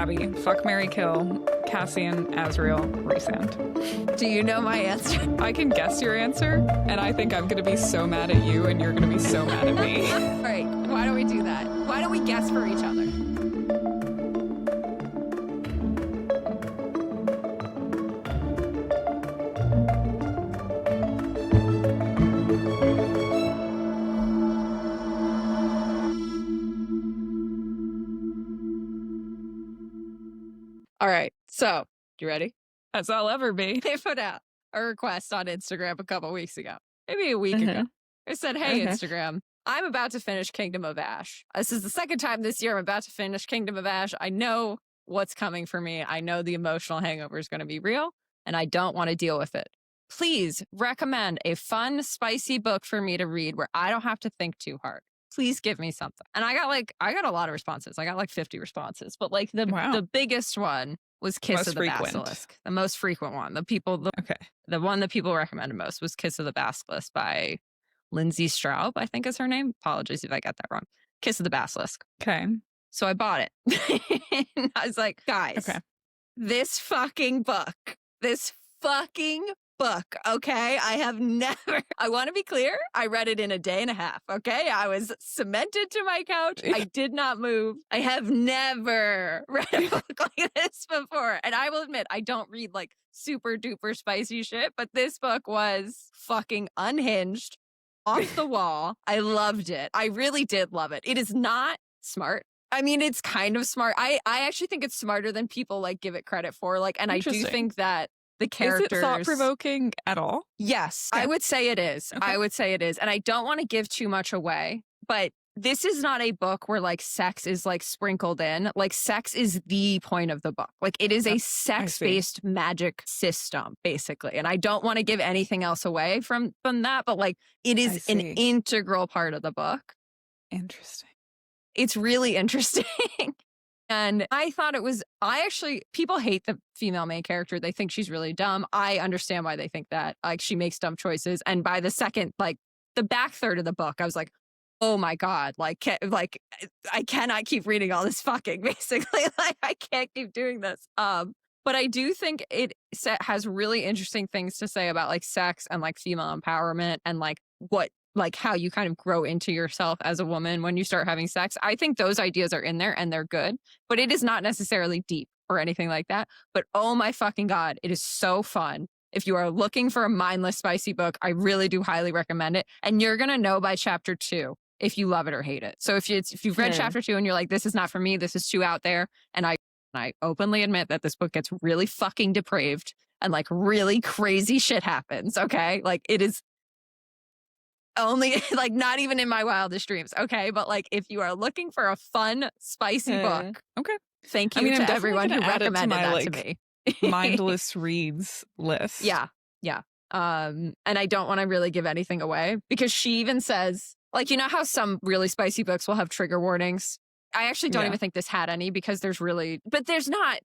Abby. Fuck, marry, kill. Cassian, Azriel, Rhysand. Do you know my answer? I can guess your answer, and I think I'm gonna be so mad at you, and you're gonna be so mad at me. All right, why don't we do that? Why don't we guess for each other? All right, so you ready? As I'll ever be. They put out a request on Instagram a couple weeks ago, maybe a week ago. I said, hey, Instagram, I'm about to finish Kingdom of Ash. This is the second time this year I'm about to finish Kingdom of Ash. I know what's coming for me. I know the emotional hangover is going to be real, and I don't want to deal with it. Please recommend a fun, spicy book for me to read where I don't have to think too hard. Please give me something. And I got a lot of responses. I got like 50 responses, but like the biggest one was Kiss of the Basilisk. The most frequent one. The one that people recommended most was Kiss of the Basilisk by Lindsay Straub, I think is her name. Apologies if I got that wrong. Kiss of the Basilisk. Okay. So I bought it. And I was like, guys, this fucking book, okay? I want to be clear, I read it in a day and a half, okay? I was cemented to my couch. I did not move. I have never read a book like this before. And I will admit, I don't read like super duper spicy shit, but this book was fucking unhinged, off the wall. I loved it. I really did love it. It is not smart. I mean, it's kind of smart. I actually think it's smarter than people like give it credit for. Like, and I do think that the characters... Is it thought-provoking at all? Yes, I would say it is. Okay. I would say it is. And I don't want to give too much away, but this is not a book where like sex is like sprinkled in. Like sex is the point of the book. Like it is a sex-based magic system, basically. And I don't want to give anything else away from that, but like it is an integral part of the book. Interesting. It's really interesting. And I thought people hate the female main character. They think she's really dumb. I understand why they think that. Like, she makes dumb choices. And by the second, like, the back third of the book, I was like, oh my God, like I cannot keep reading all this fucking, basically. Like, I can't keep doing this. But I do think it has really interesting things to say about, like, sex and, like, female empowerment and, like, how you kind of grow into yourself as a woman when you start having sex. I think those ideas are in there and they're good, but it is not necessarily deep or anything like that. But oh my fucking God, it is so fun. If you are looking for a mindless, spicy book, I really do highly recommend it. And you're going to know by chapter 2 if you love it or hate it. So if you've read chapter 2 and you're like, this is not for me, this is too out there. And I openly admit that this book gets really fucking depraved and like really crazy shit happens. Okay. Like it is only like not even in my wildest dreams. Okay. But like if you are looking for a fun, spicy book. Okay. Thank you to everyone who recommended that to me. Mindless reads list. Yeah. Yeah. And I don't want to really give anything away because she even says, like, you know how some really spicy books will have trigger warnings? I actually don't even think this had any because there's not.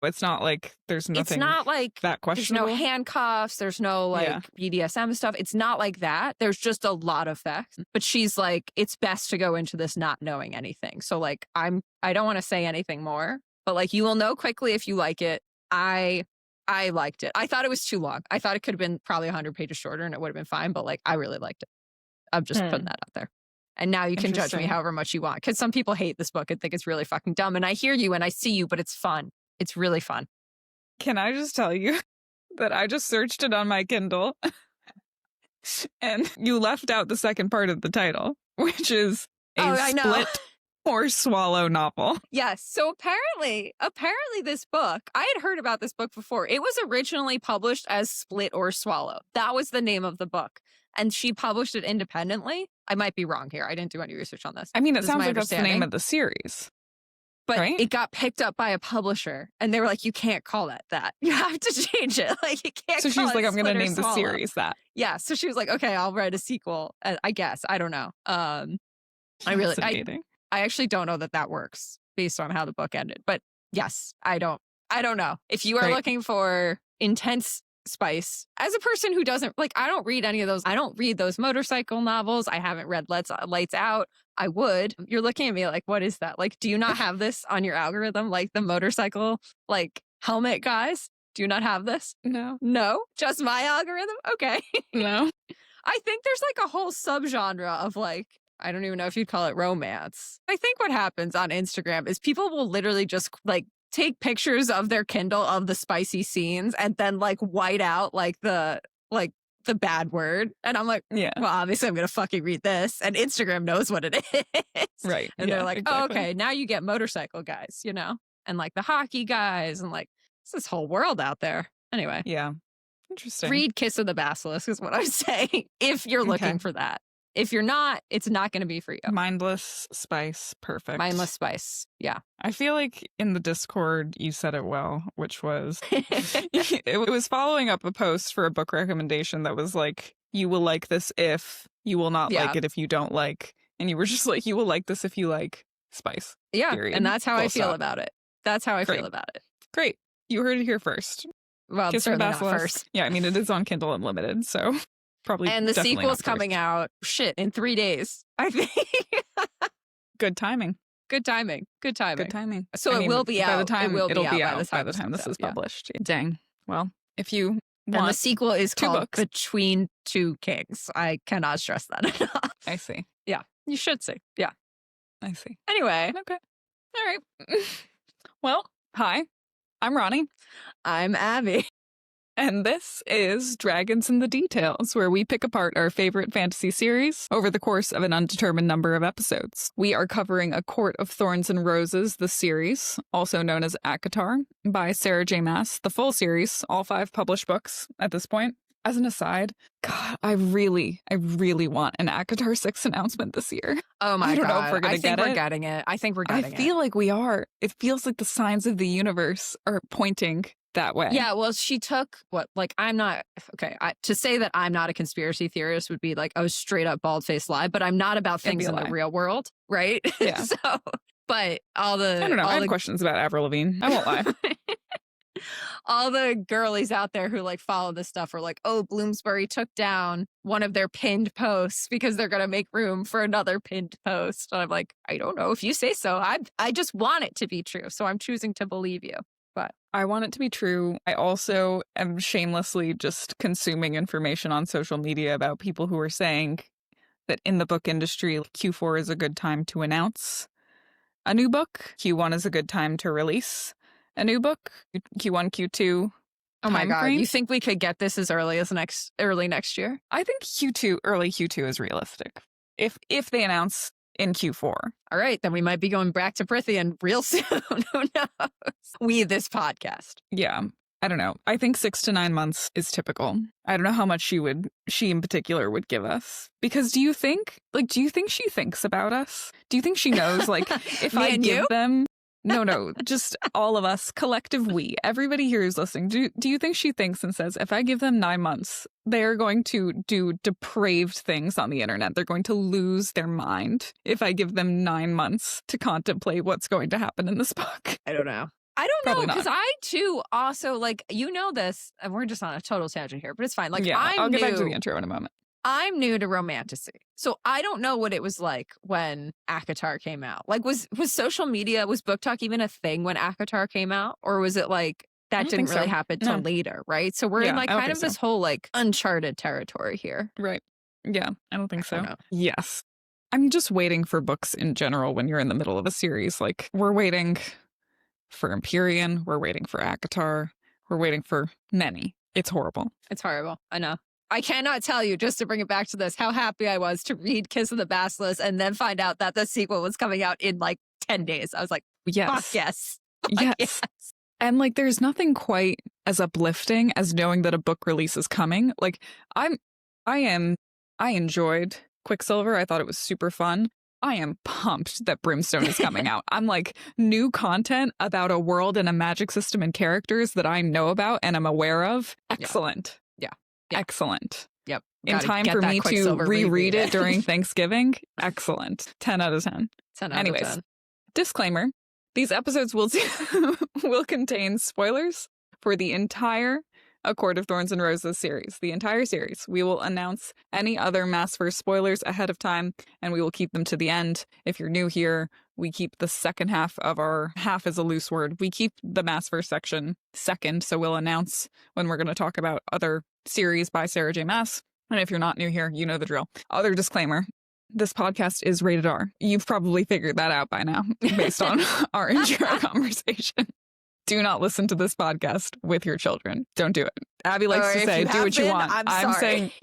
It's not like there's nothing. It's not like that questionable. There's no handcuffs. There's no like BDSM stuff. It's not like that. There's just a lot of facts. But she's like, it's best to go into this not knowing anything. So like, I don't want to say anything more, but like, you will know quickly if you like it. I liked it. I thought it was too long. I thought it could have been probably 100 pages shorter and it would have been fine. But like, I really liked it. I'm just putting that out there. And now you can judge me however much you want. Because some people hate this book and think it's really fucking dumb. And I hear you and I see you, but it's fun. It's really fun. Can I just tell you that I just searched it on my Kindle and you left out the second part of the title, which is a split or swallow novel. Yes. So apparently this book, I had heard about this book before. It was originally published as Split or Swallow. That was the name of the book. And she published it independently. I might be wrong here. I didn't do any research on this. I mean, it sounds like that's the name of the series. But it got picked up by a publisher, and they were like, you can't call it that. You have to change it. Like, you can't So she was like, I'm going to name Swallow. the series that. Yeah. So she was like, okay, I'll write a sequel. I guess. I don't know. I actually don't know that works based on how the book ended. But yes, I don't know. If you are looking for intense spice. As a person who doesn't, like, I don't read any of those. I don't read those motorcycle novels. I haven't read Lights Out. I would. You're looking at me like, what is that? Like, do you not have this on your algorithm? Like the motorcycle, like helmet guys? Do you not have this? No. No? Just my algorithm? Okay. No. I think there's like a whole subgenre of like, I don't even know if you'd call it romance. I think what happens on Instagram is people will literally just like take pictures of their Kindle of the spicy scenes and then like white out like the bad word. And I'm like, yeah, well, obviously I'm going to fucking read this. And Instagram knows what it is. Right. And they're like, exactly. Oh, okay, now you get motorcycle guys, you know, and like the hockey guys and like it's this whole world out there. Anyway. Yeah. Interesting. Read Kiss of the Basilisk is what I'm saying if you're looking for that. If you're not, it's not going to be for you. Mindless spice. Perfect. Mindless spice. Yeah. I feel like in the Discord, you said it well, which was, it was following up a post for a book recommendation that was like, you will like this if, you will not like it if you don't like. And you were just like, you will like this if you like spice. Yeah. Period. And that's how I feel stop. about it. That's how I feel about it. Great. You heard it here first. Well, Kiss certainly not first. Yeah, I mean, it is on Kindle Unlimited, so probably. And the sequel's coming out, in 3 days, I think. Good timing. Good timing. Good timing. Good timing. So it will be out. By the time it'll be out by the time this is published. Yeah. Dang. Well, if you want, and the sequel is called books. Between Two Kings. I cannot stress that enough. I see. Yeah, you should see. Yeah, I see. Anyway. Okay. All right. Well, hi. I'm Ronnie. I'm Abby. And this is Dragons in the Details, where we pick apart our favorite fantasy series over the course of an undetermined number of episodes. We are covering A Court of Thorns and Roses, the series, also known as ACOTAR, by Sarah J. Maas, the full series, all 5 published books at this point. As an aside, God, I really want an ACOTAR 6 announcement this year. Oh my God. I don't know if we're going to get it. I think we're getting it. I think we're getting it. I feel like we are. It feels like the signs of the universe are pointing that way. Yeah, well, she took I'm not, okay, to say that I'm not a conspiracy theorist would be like a straight up bald-faced lie, but I'm not about things in the real world, right? Yeah. So, but I don't know. I have questions about Avril Lavigne. I won't lie. All the girlies out there who like follow this stuff are like, oh, Bloomsbury took down one of their pinned posts because they're going to make room for another pinned post. And I'm like, I don't know if you say so. I just want it to be true. So I'm choosing to believe you. But I want it to be true. I also am shamelessly just consuming information on social media about people who are saying that in the book industry, Q4 is a good time to announce a new book. Q1 is a good time to release a new book. Q1, Q2. Oh my God. You think we could get this as early as early next year? I think early Q2 is realistic. If they announce in Q4. All right, then we might be going back to Prithian real soon. Who knows? This podcast. Yeah. I don't know. I think 6 to 9 months is typical. I don't know how much she in particular would give us. Because do you think she thinks about us? Do you think she knows, like, if I give them... No, just all of us, collective we, everybody here is listening. Do you think she thinks and says, if I give them 9 months, they're going to do depraved things on the internet. They're going to lose their mind if I give them 9 months to contemplate what's going to happen in this book? I don't know. I don't know, because I, too, also, like, you know this, and we're just on a total tangent here, but it's fine. Like, yeah, I'll get back to the intro in a moment. I'm new to Romantasy, so I don't know what it was like when ACOTAR came out. Like, was social media, was book talk even a thing when ACOTAR came out? Or was it like, that didn't really happen till later, right? So we're in like kind of this whole like uncharted territory here. Right. Yeah, I don't think so. Yes. I'm just waiting for books in general when you're in the middle of a series. Like, we're waiting for Empyrean, we're waiting for ACOTAR, we're waiting for many. It's horrible. It's horrible. I know. I cannot tell you, just to bring it back to this, how happy I was to read Kiss of the Basilisk and then find out that the sequel was coming out in like 10 days. I was like, yes. Fuck yes. Yes. And like, there's nothing quite as uplifting as knowing that a book release is coming. Like, I enjoyed Quicksilver. I thought it was super fun. I am pumped that Brimstone is coming out. I'm like, new content about a world and a magic system and characters that I know about and am aware of. Excellent. Yeah. Excellent. Yep. In time for me to reread it during Thanksgiving. Excellent. 10 out of 10. 10 out Anyways, of 10. Disclaimer. These episodes will contain spoilers for the entire A Court of Thorns and Roses series, the entire series. We will announce any other Maasverse spoilers ahead of time, and we will keep them to the end. If you're new here, we keep the second half of our, half is a loose word, we keep the Maasverse section second, so we'll announce when we're going to talk about other series by Sarah J. Maas. And if you're not new here, you know the drill. Other disclaimer. This podcast is rated R. You've probably figured that out by now, based on our intro conversation. Do not listen to this podcast with your children. Don't do it. Abby likes to say, do what you want.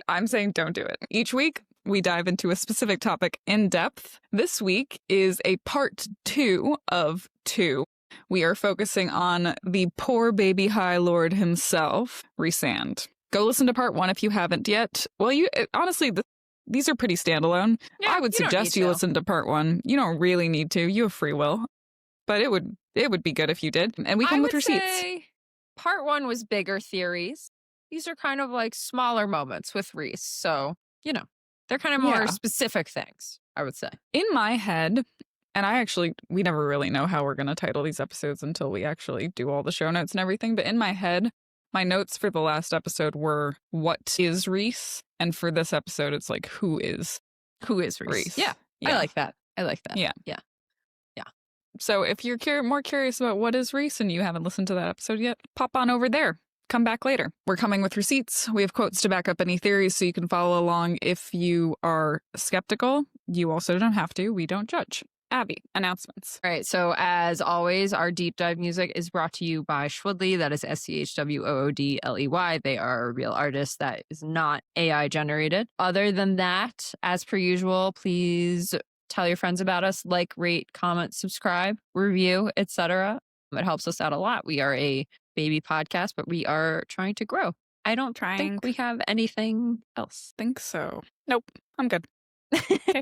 I'm saying don't do it. Each week, we dive into a specific topic in depth. This week is a part 2 of 2. We are focusing on the poor baby High Lord himself, Rhysand. Go listen to part 1 if you haven't yet. Well, honestly, these are pretty standalone. Yeah, I would suggest you listen to part 1. You don't really need to. You have free will. But it would be good if you did. And we come with receipts. Say part 1 was bigger theories. These are kind of like smaller moments with Rhys. So, they're kind of more specific things, I would say. In my head, and we never really know how we're going to title these episodes until we actually do all the show notes and everything. But in my head, my notes for the last episode were, what is Rhys? And for this episode, it's like, who is Rhys? Yeah. I like that. Yeah. Yeah. So if you're more curious about what is Rhys and you haven't listened to that episode yet, pop on over there. Come back later. We're coming with receipts. We have quotes to back up any theories so you can follow along if you are skeptical. You also don't have to. We don't judge. Abby, announcements. All right. So as always, our deep dive music is brought to you by Schwoodley. That is SCHWOODLEY. They are real artists. That is not AI generated. Other than that, as per usual, please tell your friends about us, like, rate, comment, subscribe, review, etc. It helps us out a lot. We are a baby podcast, but we are trying to grow. I don't think we have anything else. Think so. Nope. I'm good. Okay.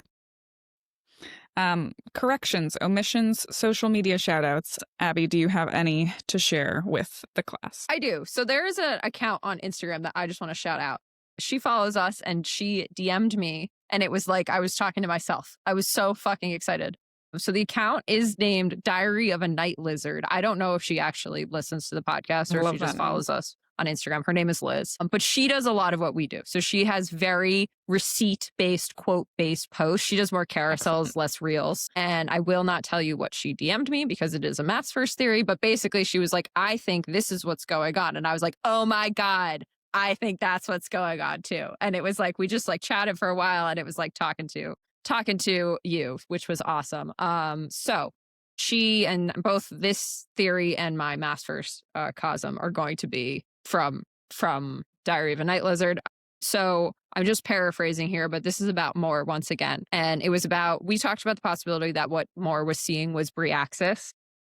Corrections, omissions, social media shoutouts. Abby, do you have any to share with the class? I do. So there is an account on Instagram that I just want to shout out. She follows us and she DM'd me. And it was like I was talking to myself. I was so fucking excited. So the account is named Diary of a Night Lizard. I don't know if she actually listens to the podcast or if she just follows us on Instagram. Her name is Liz. But she does a lot of what we do. So she has very receipt-based, quote-based posts. She does more carousels, less reels. And I will not tell you what she DM'd me because it is a Maasverse theory. But basically she was like, I think this is what's going on. And I was like, oh my God. I think that's what's going on too. And it was like, we just like chatted for a while and it was like talking to you, which was awesome. So she and both this theory and my Maasverse COSM are going to be from Diary of a Night Lizard. So I'm just paraphrasing here, but this is about Mor once again. And it was we talked about the possibility that what Mor was seeing was Briaxis.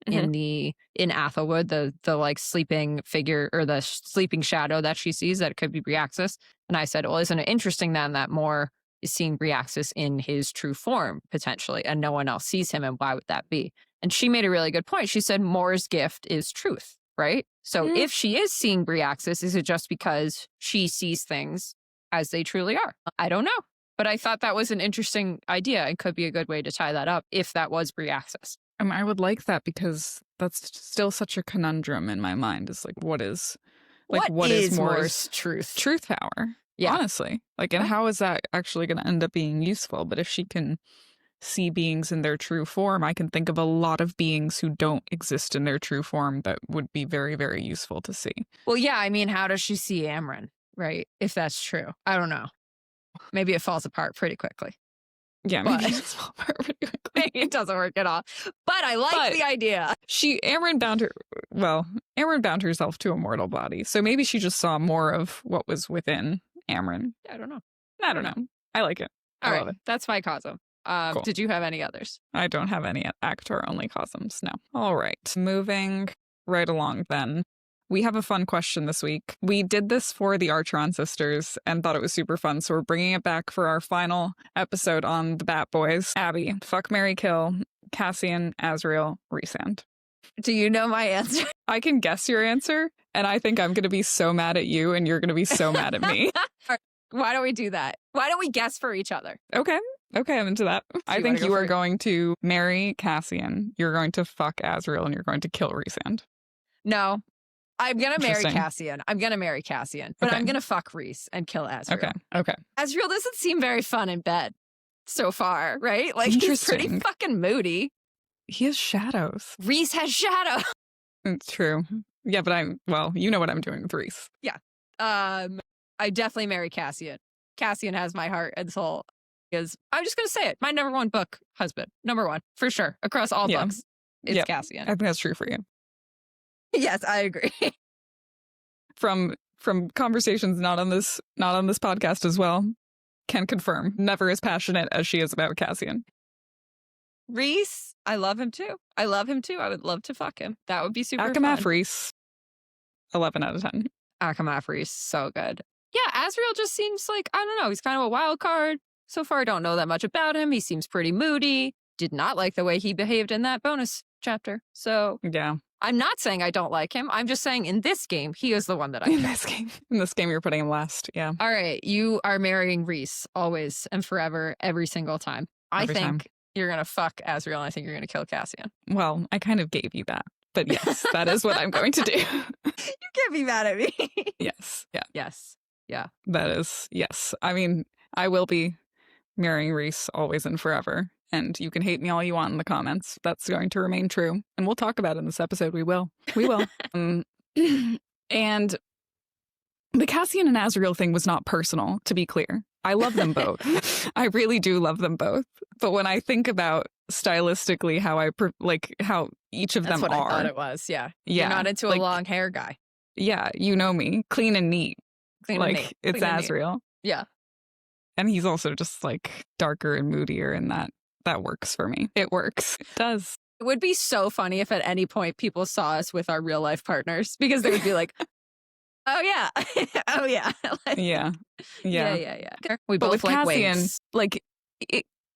In Athelwood, the like sleeping figure or the sleeping shadow that she sees, that it could be Briaxis. And I said, well, isn't it interesting then that Mor is seeing Briaxis in his true form potentially, and no one else sees him, and why would that be? And she made a really good point. She said Mor's gift is truth, right? So if she is seeing Briaxis, is it just because she sees things as they truly are? I don't know. But I thought that was an interesting idea and could be a good way to tie that up if that was Briaxis. I would like that because that's still such a conundrum in my mind. Is like, what is Mor's truth power? Yeah. Honestly. Like, and how is that actually going to end up being useful? But if she can see beings in their true form, I can think of a lot of beings who don't exist in their true form that would be very, very useful to see. Well, yeah. I mean, how does she see Amren, right? If that's true. I don't know. Maybe it falls apart pretty quickly. Yeah, maybe it does fall apart pretty quickly. Maybe it doesn't work at all. But I like the idea. Amren bound herself to a mortal body. So maybe she just saw more of what was within Amren. I don't know. I like it. I love it. That's my COSM. Cool. Did you have any others? I don't have any ACOTAR only COSMs, no. All right. Moving right along then. We have a fun question this week. We did this for the Archeron sisters and thought it was super fun, so we're bringing it back for our final episode on the Bat Boys. Abby, fuck, marry, kill, Cassian, Azriel, Rhysand. Do you know my answer? I can guess your answer, and I think I'm going to be so mad at you, and you're going to be so mad at me. Why don't we do that? Why don't we guess for each other? Okay, I'm into that. I think you are going to marry Cassian, you're going to fuck Azriel, and you're going to kill Rhysand. No. I'm going to marry Cassian. But I'm going to fuck Rhys and kill Azriel. Okay. Azriel doesn't seem very fun in bed so far, right? Like, he's pretty fucking moody. He has shadows. Rhys has shadows. It's true. Yeah, but you know what I'm doing with Rhys. Yeah. I definitely marry Cassian. Cassian has my heart and soul. Because I'm just going to say it. My number one book husband. Number one, for sure. Across all books. It's Cassian. I think that's true for you. Yes, I agree. From conversations not on this podcast as well, can confirm. Never as passionate as she is about Cassian. Rhys, I love him too. I would love to fuck him. That would be super ACOMAF fun. Rhys, 11 out of 10. ACOMAF Rhys, so good. Yeah, Azriel just seems like, I don't know, he's kind of a wild card. So far, I don't know that much about him. He seems pretty moody. Did not like the way he behaved in that bonus chapter. So yeah, I'm not saying I don't like him. I'm just saying in this game, he is the one that I in this game, you're putting him last. Yeah. All right, you are marrying Rhys always and forever, every single time. I think you're gonna fuck Azriel, and I think you're gonna kill Cassian. Well, I kind of gave you that, but yes, that is what I'm going to do. You can't be mad at me. Yes. Yeah. Yes. Yeah. That is yes. I mean, I will be marrying Rhys always and forever. And you can hate me all you want in the comments. That's going to remain true. And we'll talk about it in this episode. We will. And the Cassian and Azriel thing was not personal, to be clear. I love them both. I really do love them both. But when I think about stylistically how each of them are. That's what I thought it was. Yeah. You're not into a long hair guy. Yeah. You know me. Clean and neat. It's Azriel. Yeah. And he's also just like darker and moodier, and that works for me. It works. It does. It would be so funny if at any point people saw us with our real life partners, because they would be like, oh yeah. Oh yeah. Yeah. We both like Cassian, wigs. Like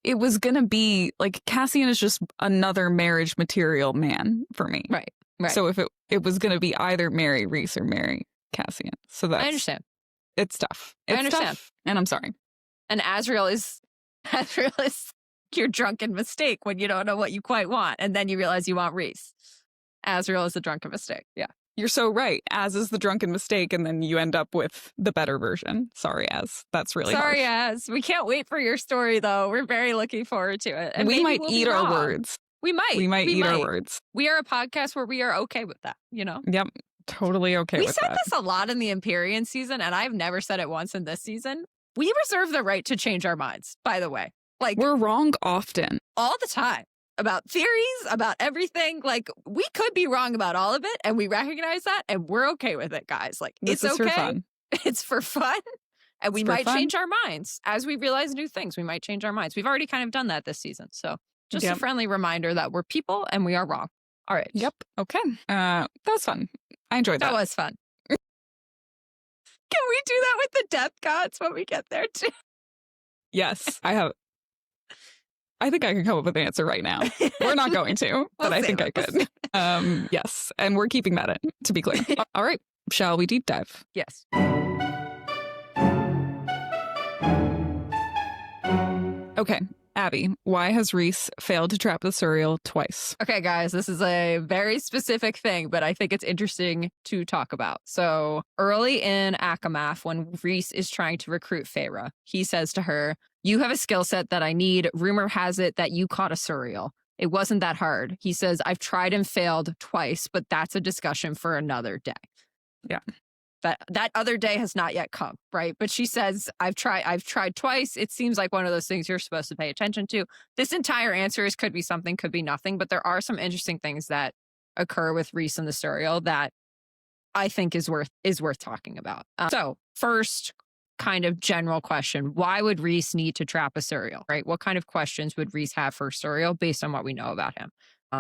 it was gonna be like Cassian is just another marriage material man for me. Right. So if it was gonna be either marry Rhys or marry Cassian. So that's, I understand. It's tough. I understand. Tough, and I'm sorry. And Azriel is your drunken mistake when you don't know what you quite want, and then you realize you want Rhys. Azriel is the drunken mistake. Yeah. You're so right. Az is the drunken mistake, and then you end up with the better version. Sorry, Az. That's really sorry, harsh. Az. We can't wait for your story, though. We're very looking forward to it. And we might eat our words. We might eat our words. We are a podcast where we are okay with that, you know? Yep. Totally okay with that. We said this a lot in the Empyrean season, and I've never said it once in this season. We reserve the right to change our minds, by the way. Like, we're wrong often. All the time. About theories, about everything. Like, we could be wrong about all of it, and we recognize that, and we're okay with it, guys. Like, it's okay. For fun. It's for fun. And we might change our minds. As we realize new things, we might change our minds. We've already kind of done that this season. So just a friendly reminder that we're people and we are wrong. All right. Yep. Okay. That was fun. I enjoyed that. That was fun. Can we do that with the death gods when we get there too? Yes, I think I can come up with an answer right now. We're not going to, but I think I could. Yes, and we're keeping that in, to be clear. All right, shall we deep dive? Yes. Okay, Abby, why has Rhys failed to trap the Suriel twice? Okay, guys, this is a very specific thing, but I think it's interesting to talk about. So early in ACOMAF, when Rhys is trying to recruit Feyre, he says to her, "You have a skill set that I need. Rumor has it that you caught a Suriel. It wasn't that hard." He says, "I've tried and failed twice, but that's a discussion for another day." Yeah. That other day has not yet come, right? But she says, I've tried twice. It seems like one of those things you're supposed to pay attention to. This entire answer could be something, could be nothing, but there are some interesting things that occur with Rhys and the Suriel that I think is worth talking about. So first kind of general question, why would Rhys need to trap a Suriel, right? What kind of questions would Rhys have for Suriel based on what we know about him?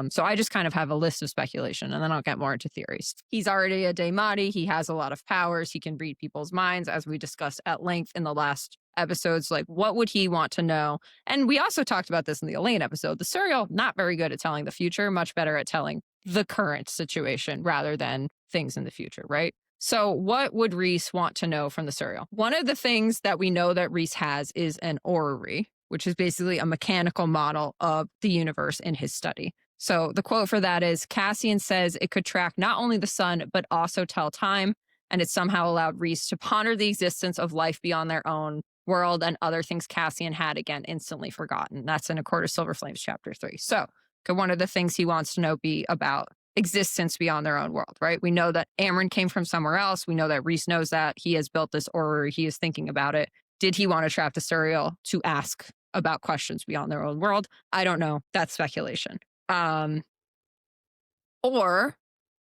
So I just kind of have a list of speculation, and then I'll get more into theories. He's already a Daemati. He has a lot of powers. He can read people's minds, as we discussed at length in the last episodes. Like, what would he want to know? And we also talked about this in the Elaine episode. The Suriel, not very good at telling the future, much better at telling the current situation rather than things in the future, right? So what would Rhys want to know from the Suriel? One of the things that we know that Rhys has is an orrery, which is basically a mechanical model of the universe in his study. So the quote for that is, Cassian says it could track not only the sun, but also tell time, and it somehow allowed Rhys to ponder the existence of life beyond their own world and other things Cassian had, again, instantly forgotten. That's in A Court of Silver Flames, chapter 3. So could one of the things he wants to know be about existence beyond their own world, right? We know that Amren came from somewhere else. We know that Rhys knows that. He has built this orrery. He is thinking about it. Did he want to trap the Suriel to ask about questions beyond their own world? I don't know. That's speculation. Or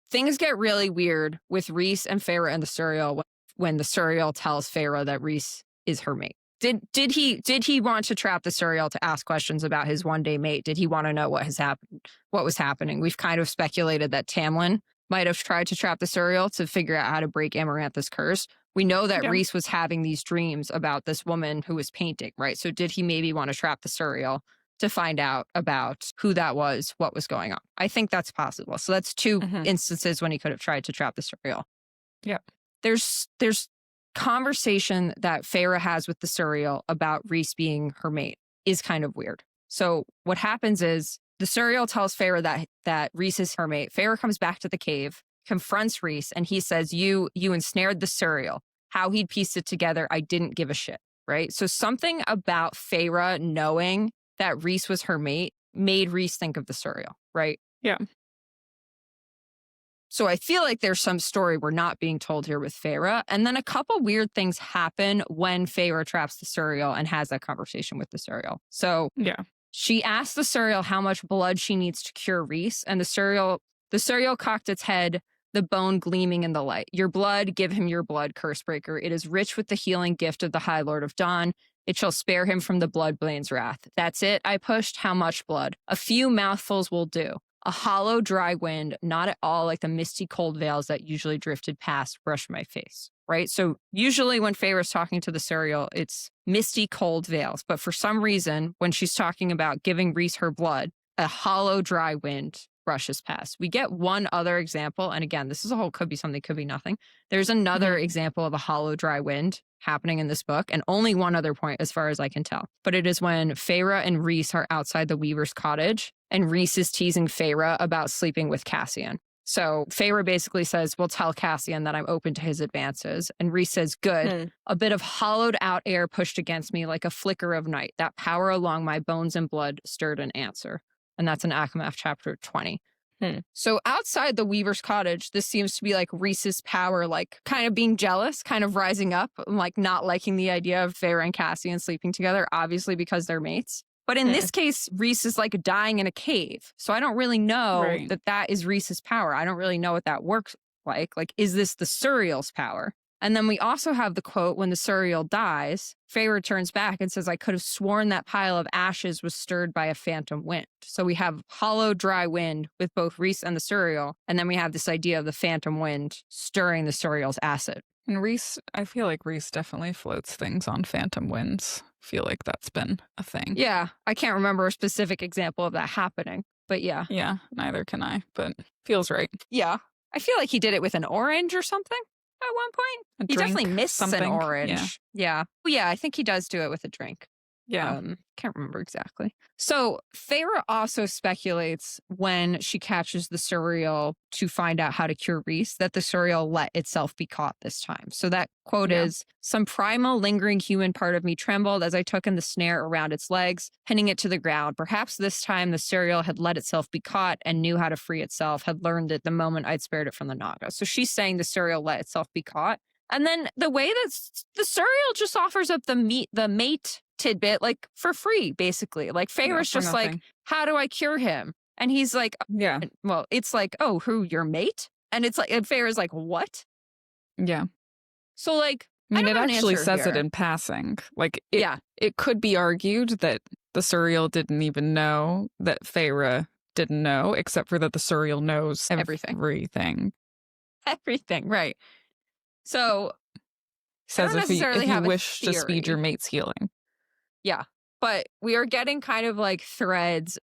things get really weird with Rhys and Feyre and the Suriel when the Suriel tells Feyre that Rhys is her mate. Did he want to trap the Suriel to ask questions about his one-day mate? Did he want to know what was happening? We've kind of speculated that Tamlin might have tried to trap the Suriel to figure out how to break Amarantha's curse. We know that Rhys was having these dreams about this woman who was painting, right? So did he maybe want to trap the Suriel to find out about who that was, what was going on? I think that's possible. So that's two instances when he could have tried to trap the Suriel. Yeah. There's conversation that Feyre has with the Suriel about Rhys being her mate is kind of weird. So what happens is the Suriel tells Feyre that Rhys is her mate. Feyre comes back to the cave, confronts Rhys, and he says, you ensnared the Suriel. How he'd pieced it together, I didn't give a shit, right? So something about Feyre knowing that Rhys was her mate made Rhys think of the Suriel, right? Yeah. So I feel like there's some story we're not being told here with Feyre. And then a couple weird things happen when Feyre traps the Suriel and has that conversation with the Suriel. So she asks the Suriel how much blood she needs to cure Rhys, and the Suriel cocked its head, the bone gleaming in the light. Your blood, give him your blood, Cursebreaker. It is rich with the healing gift of the High Lord of Dawn. It shall spare him from the Bloodbane's wrath. That's it, I pushed. How much blood? A few mouthfuls will do. A hollow, dry wind, not at all like the misty, cold veils that usually drifted past, brushed my face, right? So usually when Feyre's talking to the Suriel, it's misty, cold veils. But for some reason, when she's talking about giving Rhys her blood, a hollow, dry wind brushes past. We get one other example. And again, this is could be something, could be nothing. There's another example of a hollow, dry wind happening in this book, and only one other point as far as I can tell. But it is when Feyre and Rhys are outside the Weaver's cottage, and Rhys is teasing Feyre about sleeping with Cassian. So Feyre basically says, well, tell Cassian that I'm open to his advances. And Rhys says, good. A bit of hollowed out air pushed against me like a flicker of night. That power along my bones and blood stirred an answer. And that's in ACOMAF chapter 20. So outside the Weaver's cottage, this seems to be like Rhys's power, like kind of being jealous, kind of rising up, like not liking the idea of Feyre and Cassian sleeping together, obviously because they're mates. But in this case, Rhys is like dying in a cave. So I don't really know that is Rhys's power. I don't really know what that works like. Like, is this the Suriel's power? And then we also have the quote, when the Suriel dies, Feyre turns back and says, I could have sworn that pile of ashes was stirred by a phantom wind. So we have hollow, dry wind with both Rhys and the Suriel. And then we have this idea of the phantom wind stirring the Suriel's acid. And Rhys, I feel like Rhys definitely floats things on phantom winds. I feel like that's been a thing. Yeah, I can't remember a specific example of that happening, but yeah. Yeah, neither can I, but feels right. Yeah, I feel like he did it with an orange or something at one point. He definitely missed an orange. Yeah. Well, yeah, I think he does do it with a drink. Yeah. Can't remember exactly. So Feyre also speculates when she catches the Suriel to find out how to cure Rhys that the Suriel let itself be caught this time. So that quote is, some primal lingering human part of me trembled as I took in the snare around its legs, pinning it to the ground. Perhaps this time the Suriel had let itself be caught and knew how to free itself, had learned it the moment I'd spared it from the Naga. So she's saying the Suriel let itself be caught. And then the way that the Suriel just offers up the mate tidbit, like for free, basically. Like Feyre's just nothing. Like, how do I cure him? And he's like, well, it's like, oh, who, your mate? And it's like, and Feyre's like, what? Yeah. So like, I mean, it actually says it in passing. Like, it could be argued that the Suriel didn't even know that Feyre didn't know, except for that the Suriel knows everything. Everything, right. So, says if you wish to speed your mate's healing. Yeah, but we are getting kind of like threads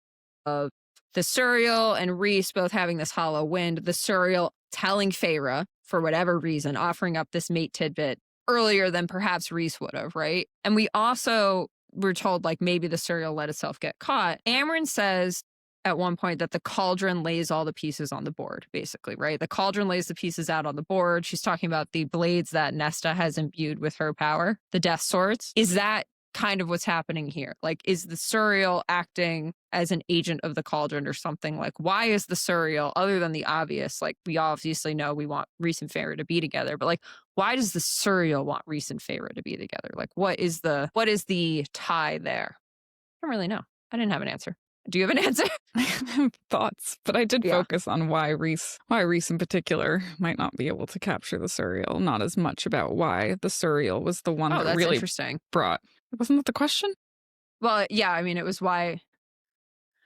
of the Suriel and Rhys both having this hollow wind, the Suriel telling Feyre, for whatever reason, offering up this mate tidbit earlier than perhaps Rhys would have, right? And we also were told, like, maybe the Suriel let itself get caught. Amren says at one point that the cauldron lays all the pieces on the board, basically, right? The cauldron lays the pieces out on the board. She's talking about the blades that Nesta has imbued with her power, the death swords. Is that kind of what's happening here? Like, is the Suriel acting as an agent of the cauldron or something? Like, why is the Suriel, other than the obvious, like, we obviously know we want Rhys and Feyre to be together, but like, why does the Suriel want Rhys and Feyre to be together? Like, what is the tie there? I don't really know. I didn't have an answer. Do you have an answer? I have thoughts, but I did focus on why Rhys in particular might not be able to capture the Suriel, not as much about why the Suriel was the one that really brought. Wasn't that the question? Well, yeah, I mean, it was why.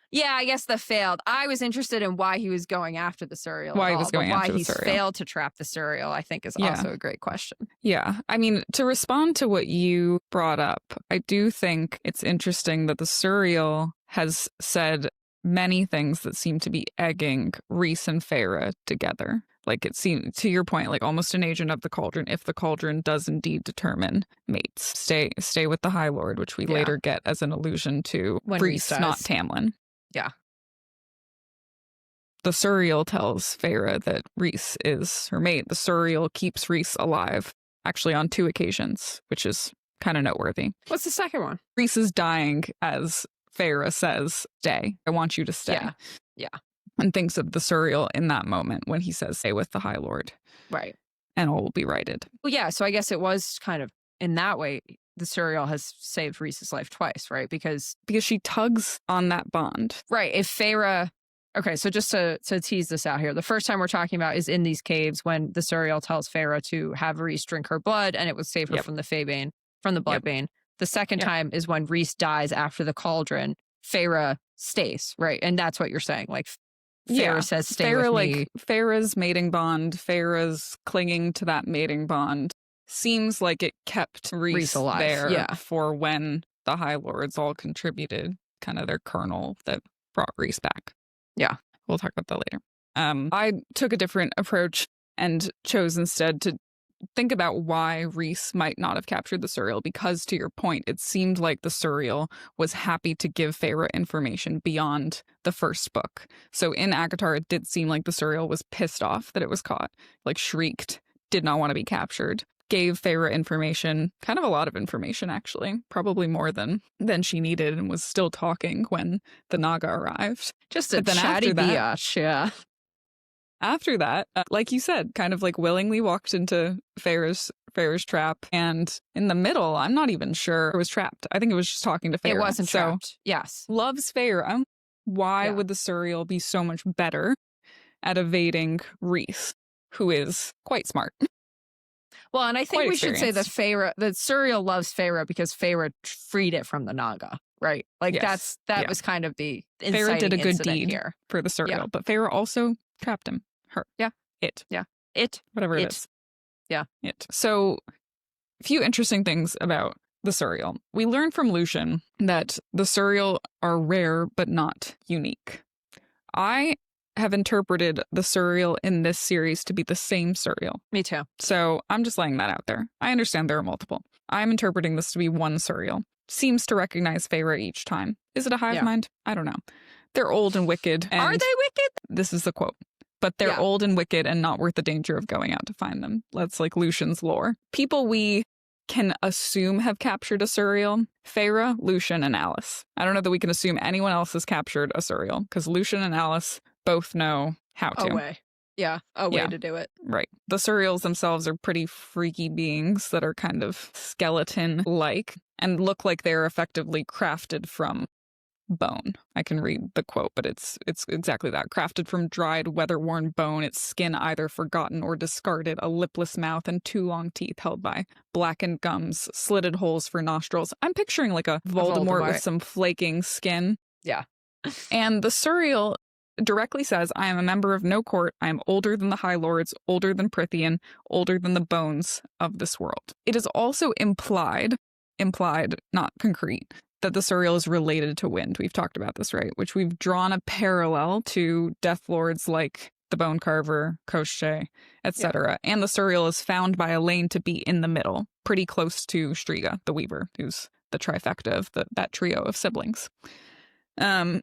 Yeah, I guess the failed. I was interested in why he was going after the Suriel. Why he was going after the Suriel. Why he failed to trap the Suriel, I think, is also a great question. Yeah. I mean, to respond to what you brought up, I do think it's interesting that the Suriel has said many things that seem to be egging Rhys and Feyre together. Like, it seemed, to your point, like almost an agent of the cauldron, if the cauldron does indeed determine mates. Stay with the High Lord, which we later get as an allusion to Rhys, not Tamlin. Yeah. The Suriel tells Feyre that Rhys is her mate. The Suriel keeps Rhys alive, actually on 2 occasions, which is kind of noteworthy. What's the second one? Rhys is dying as Feyre says, stay. I want you to stay. Yeah. And thinks of the Suriel in that moment when he says, stay with the High Lord. Right. And all will be righted. Well, yeah, so I guess it was kind of, in that way, the Suriel has saved Rhys's life twice, right? Because she tugs on that bond. Right. If Feyre... Okay, so just to tease this out here, the first time we're talking about is in these caves when the Suriel tells Feyre to have Rhys drink her blood and it would save her from the Feybane, from the Bloodbane. The second time is when Rhys dies after the cauldron. Feyre stays, right? And that's what you're saying. Like, Feyre says, stay with me. Feyre's mating bond, Feyre's clinging to that mating bond seems like it kept Rhys alive there for when the High Lords all contributed, kind of their kernel that brought Rhys back. Yeah, we'll talk about that later. I took a different approach and chose instead to think about why Rhys might not have captured the Suriel, because to your point, it seemed like the Suriel was happy to give Feyre information beyond the first book. So in ACOTAR, it did seem like the Suriel was pissed off that it was caught, like shrieked, did not want to be captured, gave Feyre information, kind of a lot of information actually, probably more than she needed, and was still talking when the Naga arrived. Just a chatty biatch, yeah. After that, like you said, kind of like willingly walked into Feyre's trap, and in the middle, I'm not even sure it was trapped. I think it was just talking to Feyre. It wasn't trapped. Yes. Loves Feyre. Why would the Suriel be so much better at evading Rhys, who is quite smart? Well, and I think we should say that Suriel loves Feyre because Feyre freed it from the Naga, right? Like that was kind of the Feyre did a good deed here for the Suriel, but Feyre also trapped him. Her. Yeah. It. Yeah. It. Whatever it is. Yeah. It. So, a few interesting things about the Suriel. We learned from Lucian that the Suriel are rare but not unique. I have interpreted the Suriel in this series to be the same Suriel. Me too. So, I'm just laying that out there. I understand there are multiple. I'm interpreting this to be one Suriel. Seems to recognize Feyre each time. Is it a hive mind? I don't know. They're old and wicked. And are they wicked? This is the quote. But they're old and wicked and not worth the danger of going out to find them. That's like Lucian's lore. People we can assume have captured a Suriel: Feyre, Lucian, and Alice. I don't know that we can assume anyone else has captured a Suriel, because Lucian and Alice both know how to. A way. Yeah, a way to do it. Right. The Suriels themselves are pretty freaky beings that are kind of skeleton-like and look like they're effectively crafted from bone. I can read the quote, but it's exactly that. Crafted from dried, weather-worn bone, its skin either forgotten or discarded, a lipless mouth and 2 long teeth held by blackened gums, slitted holes for nostrils. I'm picturing like a Voldemort with some flaking skin. Yeah. And the Suriel directly says, I am a member of no court. I am older than the High Lords, older than Prythian, older than the bones of this world. It is also implied, not concrete, that the Suriel is related to wind. We've talked about this, right? Which we've drawn a parallel to Death Lords like the Bone Carver, Koschei, etc. And the Suriel is found by Elaine to be in the middle, pretty close to Striga, the Weaver, who's the trifecta of that trio of siblings. And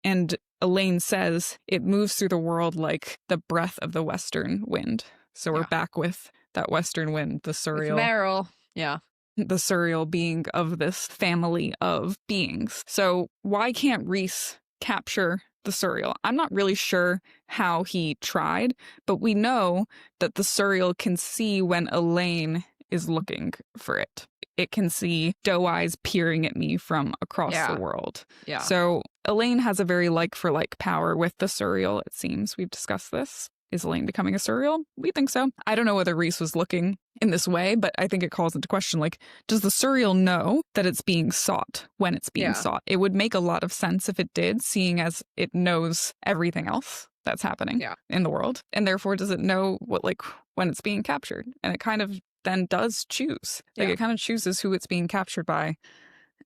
And Elaine says it moves through the world like the breath of the western wind. So we're back with that western wind, the Suriel. Meryl. Yeah. The Suriel being of this family of beings. So why can't Rhys capture the Suriel? I'm not really sure how he tried, but we know that the Suriel can see when Elaine is looking for it. It can see doe eyes peering at me from across the world. Yeah. So Elaine has a very like-for-like power with the Suriel, it seems. We've discussed this. Is Elaine becoming a Suriel? We think so. I don't know whether Rhys was looking in this way, but I think it calls into question, like, does the Suriel know that it's being sought when it's being sought? It would make a lot of sense if it did, seeing as it knows everything else that's happening in the world. And therefore, does it know what, like, when it's being captured? And it kind of then does choose. Like, it kind of chooses who it's being captured by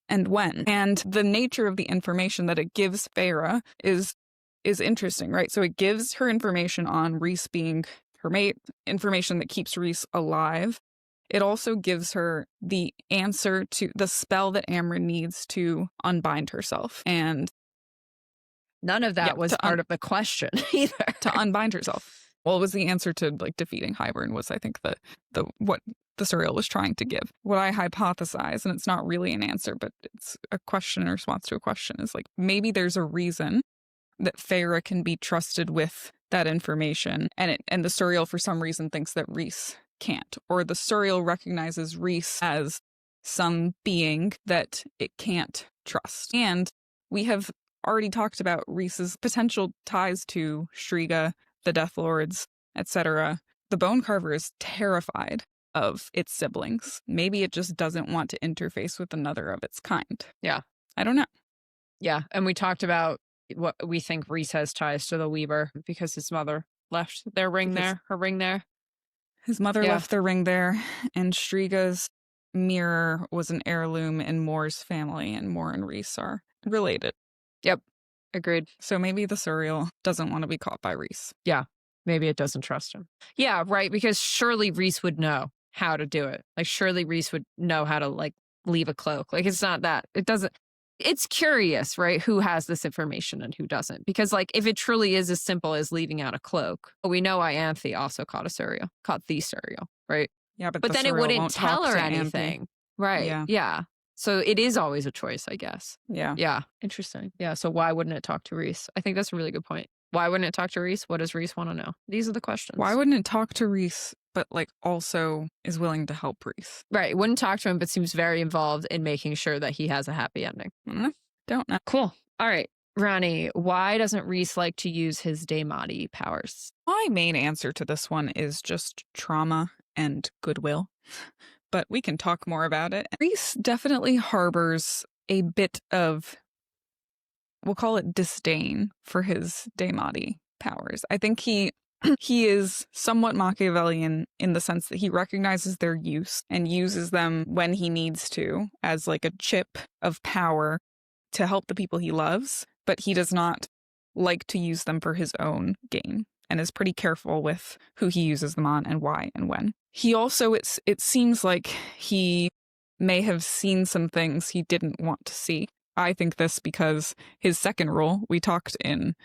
and when. And the nature of the information that it gives Feyre is interesting, right? So it gives her information on Rhys being her mate, information that keeps Rhys alive. It also gives her the answer to the spell that Amren needs to unbind herself. And none of that was part of the question either. To unbind herself. Well, it was the answer to, like, defeating Hybern was, I think, the what the Suriel was trying to give. What I hypothesize, and it's not really an answer, but it's a question in response to a question, is like, maybe there's a reason that Feyre can be trusted with that information, and the Suriel for some reason thinks that Rhys can't, or the Suriel recognizes Rhys as some being that it can't trust. And we have already talked about Rhys's potential ties to Striga, the Death Lords, etc. The Bone Carver is terrified of its siblings. Maybe it just doesn't want to interface with another of its kind. Yeah. I don't know. Yeah, and we talked about what we think Rhys has ties to the Weaver because his mother left her ring there. His mother left their ring there, and Striga's mirror was an heirloom in Mor's family, and Mor and Rhys are related. Yep, agreed. So maybe the Suriel doesn't want to be caught by Rhys. Yeah, maybe it doesn't trust him. Yeah, right, because surely Rhys would know how to do it. Like, surely Rhys would know how to, like, leave a cloak. Like, it's not that. It doesn't. It's curious, right, who has this information and who doesn't. Because, like, if it truly is as simple as leaving out a cloak, we know Ianthe also caught the Suriel, right? Yeah, but then it wouldn't tell her anything. Right, yeah. So it is always a choice, I guess. Yeah. Yeah, interesting. Yeah, so why wouldn't it talk to Rhys? I think that's a really good point. Why wouldn't it talk to Rhys? What does Rhys want to know? These are the questions. Why wouldn't it talk to Rhys, but, like, also is willing to help Rhys? Right, wouldn't talk to him, but seems very involved in making sure that he has a happy ending. Don't know. Cool. All right, Ronnie, why doesn't Rhys like to use his Daemati powers? My main answer to this one is just trauma and goodwill, but we can talk more about it. Rhys definitely harbors a bit of, we'll call it, disdain for his Daemati powers. I think he is somewhat Machiavellian in the sense that he recognizes their use and uses them when he needs to as, like, a chip of power to help the people he loves, but he does not like to use them for his own gain and is pretty careful with who he uses them on and why and when. He also, it seems like he may have seen some things he didn't want to see. I think this because his second rule, we talked in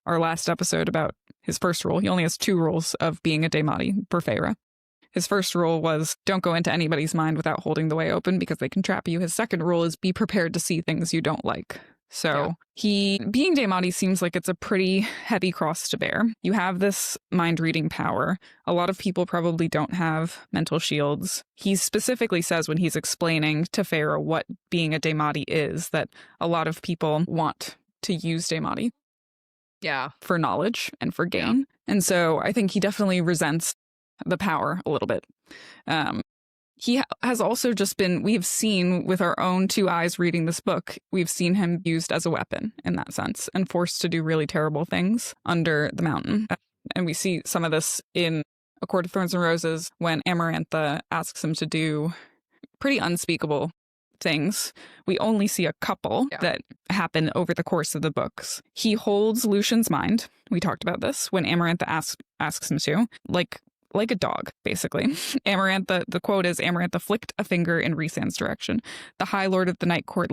our last episode about his first rule. He only has 2 rules of being a Daemati for Feyre. His first rule was don't go into anybody's mind without holding the way open because they can trap you. His second rule is be prepared to see things you don't like. So being Daemati seems like it's a pretty heavy cross to bear. You have this mind reading power. A lot of people probably don't have mental shields. He specifically says when he's explaining to Feyre what being a Daemati is, that a lot of people want to use Daemati. Yeah. For knowledge and for gain. Yeah. And so I think he definitely resents the power a little bit. He has also just been, we've seen with our own 2 eyes reading this book, we've seen him used as a weapon in that sense and forced to do really terrible things under the mountain. And we see some of this in A Court of Thorns and Roses when Amarantha asks him to do pretty unspeakable things. We only see a couple that happen over the course of the books. He holds Lucian's mind. We talked about this when Amarantha asks him to, like a dog, basically. Amarantha, the quote is, Amarantha flicked a finger in Rhysand's direction. The High Lord of the Night Court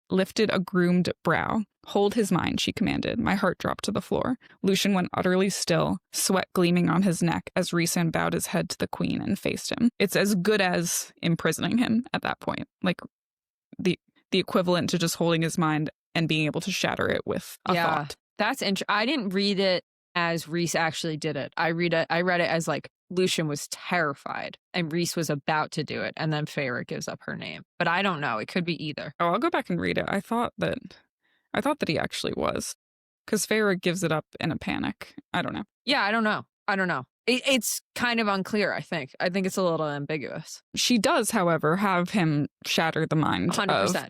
lifted a groomed brow. Hold his mind, she commanded. My heart dropped to the floor. Lucian went utterly still, sweat gleaming on his neck as Rhysand bowed his head to the queen and faced him. It's as good as imprisoning him at that point. Like the equivalent to just holding his mind and being able to shatter it with a thought. That's interesting. I didn't read it as Rhys actually did it. I read it as like Lucian was terrified and Rhys was about to do it, and then Feyre gives up her name. But I don't know. It could be either. Oh, I'll go back and read it. I thought that he actually was, because Feyre gives it up in a panic. I don't know. Yeah, I don't know. It's kind of unclear, I think. I think it's a little ambiguous. She does, however, have him shatter the mind 100%.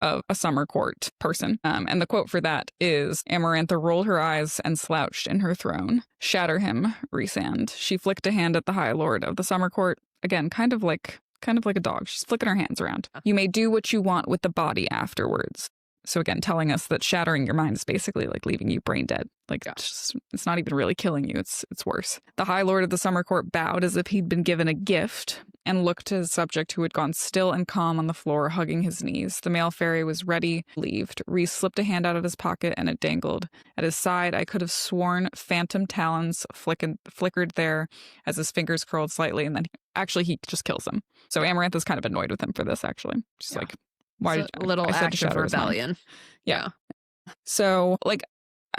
Of a summer court person. And the quote for that is, Amarantha rolled her eyes and slouched in her throne. Shatter him, Rhysand. She flicked a hand at the High Lord of the summer court. Again, kind of like a dog. She's flicking her hands around. You may do what you want with the body afterwards. So again, telling us that shattering your mind is basically like leaving you brain dead. Like it's not even really killing you. It's worse. The High Lord of the Summer Court bowed as if he'd been given a gift and looked to his subject who had gone still and calm on the floor, hugging his knees. The male fairy was ready, relieved. Rhys slipped a hand out of his pocket and it dangled. At his side, I could have sworn phantom talons flickered there as his fingers curled slightly, and then he just kills him. So Amarantha's kind of annoyed with him for this, actually. She's like, why did a little act of rebellion? Yeah. So, like,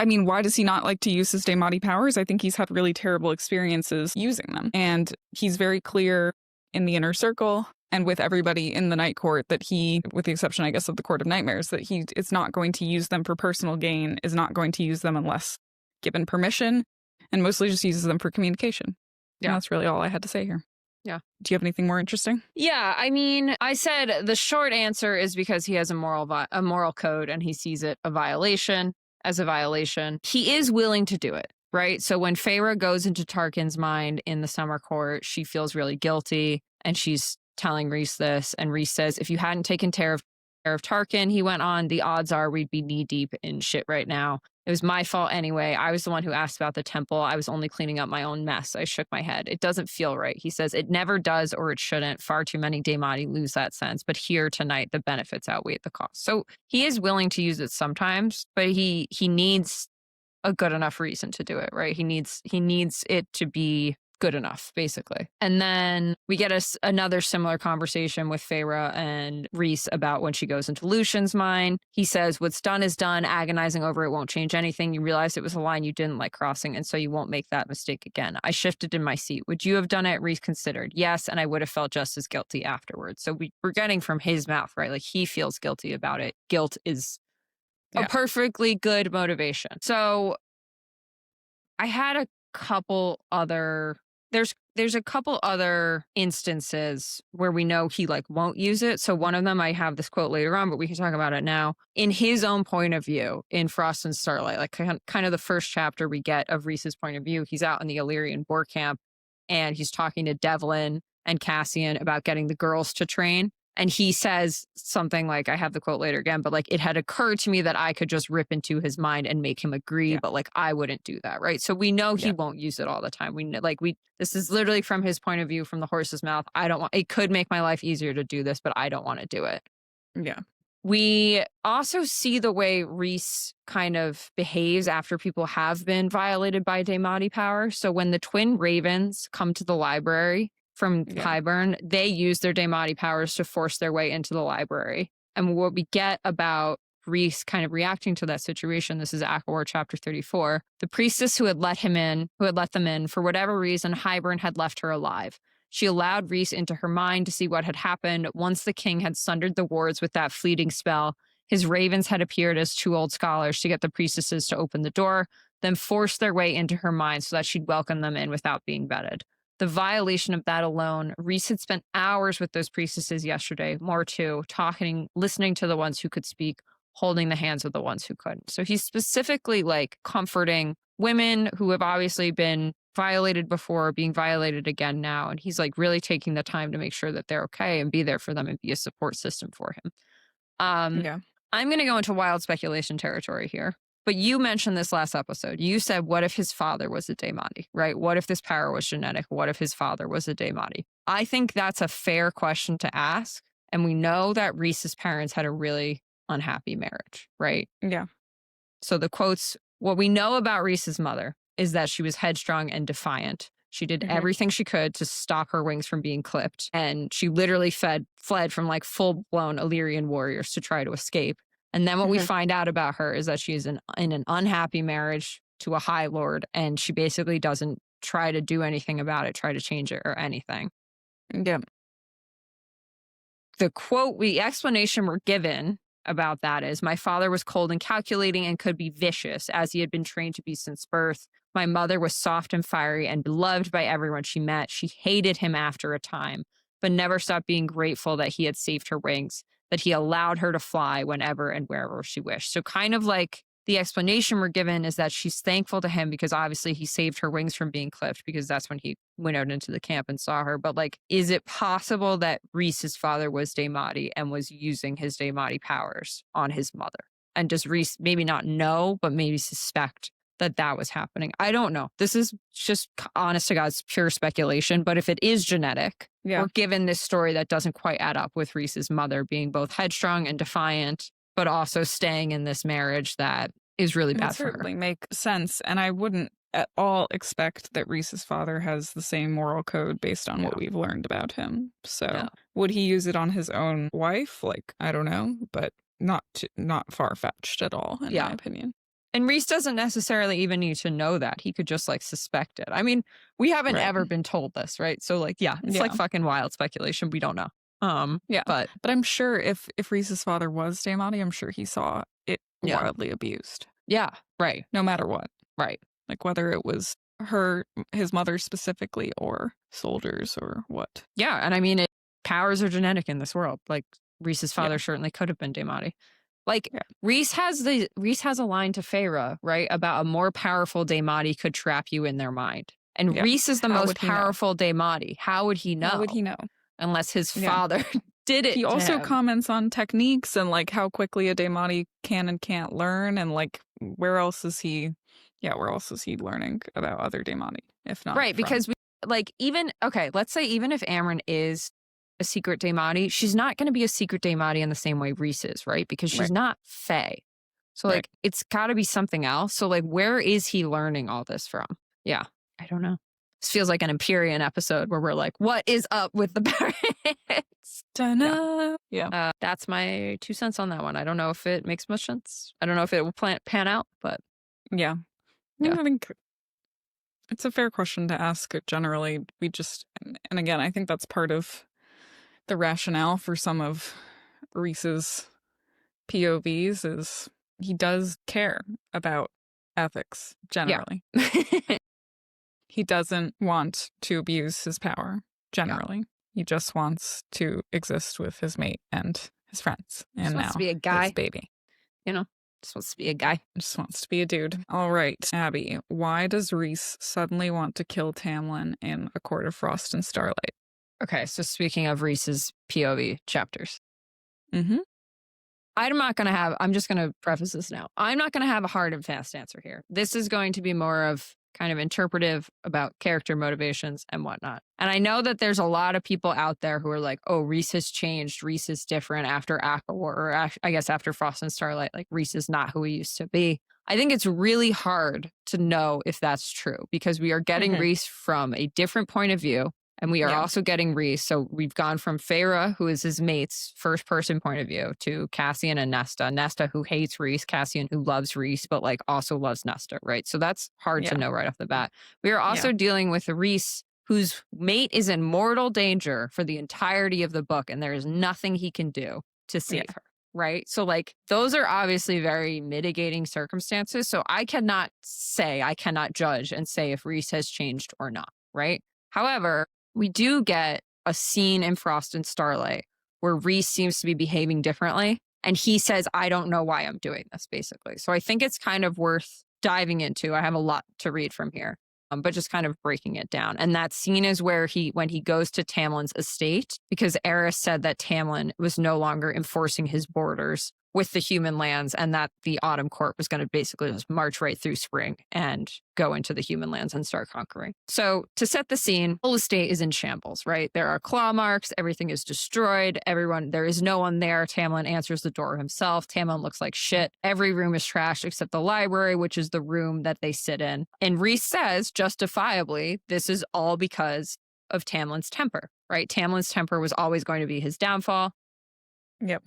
I mean, why does he not like to use his Daemati powers? I think he's had really terrible experiences using them. And he's very clear in the inner circle and with everybody in the Night Court that he, with the exception, I guess, of the Court of Nightmares, that he is not going to use them for personal gain, is not going to use them unless given permission, and mostly just uses them for communication. Yeah. And that's really all I had to say here. Yeah. Do you have anything more interesting? Yeah. I mean, I said the short answer is because he has a moral code and he sees it as a violation. He is willing to do it, right? So when Feyre goes into Tarquin's mind in the Summer Court, she feels really guilty and she's telling Rhys this. And Rhys says, if you hadn't taken care of Tarquin, he went on, the odds are we'd be knee deep in shit right now. It was my fault anyway. I was the one who asked about the temple. I was only cleaning up my own mess. I shook my head. It doesn't feel right. He says it never does or it shouldn't. Far too many Daemati lose that sense. But here tonight, the benefits outweigh the cost. So he is willing to use it sometimes, but he needs a good enough reason to do it, right? He needs it to be good enough, basically. And then we get another similar conversation with Feyre and Rhys about when she goes into Lucian's mind. He says, what's done is done. Agonizing over it won't change anything. You realize it was a line you didn't like crossing, and so you won't make that mistake again. I shifted in my seat. Would you have done it? Rhys considered. Yes, and I would have felt just as guilty afterwards. So we're getting from his mouth, right? Like he feels guilty about it. Guilt is a perfectly good motivation. So I had a couple other... There's a couple other instances where we know he like won't use it. So one of them, I have this quote later on, but we can talk about it now. In his own point of view, in Frost and Starlight, like kind of the first chapter we get of Rhys's point of view, he's out in the Illyrian war camp and he's talking to Devlin and Cassian about getting the girls to train. And he says something like, I have the quote later again, but like, it had occurred to me that I could just rip into his mind and make him agree, but like, I wouldn't do that, right? So we know he won't use it all the time. This is literally from his point of view, from the horse's mouth. It could make my life easier to do this, but I don't want to do it. Yeah. We also see the way Rhys kind of behaves after people have been violated by Daemati power. So when the twin ravens come to the library from Highburn, they use their Daemati powers to force their way into the library. And what we get about Rhys kind of reacting to that situation, this is ACOTAR chapter 34. The priestess who had let them in, for whatever reason, Highburn had left her alive. She allowed Rhys into her mind to see what had happened once the king had sundered the wards with that fleeting spell. His ravens had appeared as two old scholars to get the priestesses to open the door, then force their way into her mind so that she'd welcome them in without being vetted. The violation of that alone, Rhys had spent hours with those priestesses yesterday, more too, talking, listening to the ones who could speak, holding the hands of the ones who couldn't. So he's specifically like comforting women who have obviously been violated before, being violated again now. And he's like really taking the time to make sure that they're okay and be there for them and be a support system for him. I'm going to go into wild speculation territory here. But you mentioned this last episode. You said, what if his father was a Daemati, right? What if this power was genetic? What if his father was a Daemati? I think that's a fair question to ask. And we know that Rhys's parents had a really unhappy marriage, right? Yeah. So the quotes, what we know about Rhys's mother is that she was headstrong and defiant. She did everything she could to stop her wings from being clipped. And she literally fled from like full-blown Illyrian warriors to try to escape. And then what we find out about her is that she is in an unhappy marriage to a High Lord. And she basically doesn't try to do anything about it, try to change it or anything. Yeah. The explanation we're given about that is, my father was cold and calculating and could be vicious, as he had been trained to be since birth. My mother was soft and fiery and beloved by everyone she met. She hated him after a time, but never stopped being grateful that he had saved her wings, that he allowed her to fly whenever and wherever she wished. So kind of like the explanation we're given is that she's thankful to him because obviously he saved her wings from being clipped, because that's when he went out into the camp and saw her. But like, is it possible that Rhys's father was Daemati and was using his Daemati powers on his mother? And does Rhys maybe not know, but maybe suspect that was happening? I don't know. This is just honest to God's pure speculation. But if it is genetic, we're given this story that doesn't quite add up with Rhys's mother being both headstrong and defiant, but also staying in this marriage that is really bad for her. Certainly make sense. And I wouldn't at all expect that Rhys's father has the same moral code based on what we've learned about him. So would he use it on his own wife? Like, I don't know, but not far-fetched at all, in my opinion. And Rhys doesn't necessarily even need to know that. He could just like suspect it. I mean, we haven't ever been told this, right? So like, it's like fucking wild speculation. We don't know. But I'm sure if Rhys's father was Daemati, I'm sure he saw it wildly abused. Yeah, right. No matter what. Right. Like whether it was his mother specifically, or soldiers, or what. Yeah, and I mean, powers are genetic in this world. Like Rhys's father certainly could have been Daemati. Like Rhys has a line to Feyre, right, about a more powerful Daemati could trap you in their mind. And Rhys is the most powerful Daemati. How would he know? How would he know? Unless his father did it. He also comments on techniques and like how quickly a Daemati can and can't learn, and like where else is he learning about other Daemati, if not because let's say even if Amren is a secret Daemati, she's not going to be a secret Daemati in the same way Rhys is, right? Because she's not Fae. So like it's got to be something else. So like, where is he learning all this from? Yeah, I don't know. This feels like an Empyrean episode where we're like, what is up with the parents? That's my 2 cents on that one. I don't know if it makes much sense. I don't know if it will pan out, but I think it's a fair question to ask. Generally, and again, I think that's part of the rationale for some of Rhys's POVs is he does care about ethics generally. He doesn't want to abuse his power generally. He just wants to exist with his mate and his friends. And just wants to be a guy. His baby. Just wants to be a guy. Just wants to be a dude. All right, Abby, why does Rhys suddenly want to kill Tamlin in A Court of Frost and Starlight? Okay, so speaking of Rhys's POV chapters. Mm-hmm. I'm just going to preface this now. I'm not going to have a hard and fast answer here. This is going to be more of kind of interpretive about character motivations and whatnot. And I know that there's a lot of people out there who are like, oh, Rhys has changed. Rhys is different after after Frost and Starlight. Like Rhys is not who he used to be. I think it's really hard to know if that's true because we are getting Rhys from a different point of view. And we are also getting Rhys. So we've gone from Feyre, who is his mate's first person point of view, to Cassian and Nesta. Nesta, who hates Rhys, Cassian, who loves Rhys, but like also loves Nesta, right? So that's hard to know right off the bat. We are also dealing with Rhys, whose mate is in mortal danger for the entirety of the book. And there is nothing he can do to save her, right? So like those are obviously very mitigating circumstances. So I cannot judge and say if Rhys has changed or not, right? However, we do get a scene in Frost and Starlight where Rhys seems to be behaving differently. And he says, I don't know why I'm doing this, basically. So I think it's kind of worth diving into. I have a lot to read from here, but just kind of breaking it down. And that scene is where when he goes to Tamlin's estate, because Eris said that Tamlin was no longer enforcing his borders with the human lands, and that the Autumn Court was going to basically just march right through spring and go into the human lands and start conquering. So to set the scene, whole estate is in shambles, right? There are claw marks, everything is destroyed, there is no one there. Tamlin answers the door himself. Tamlin looks like shit. Every room is trashed except the library, which is the room that they sit in. And Rhys says, justifiably, this is all because of Tamlin's temper, right? Tamlin's temper was always going to be his downfall. Yep.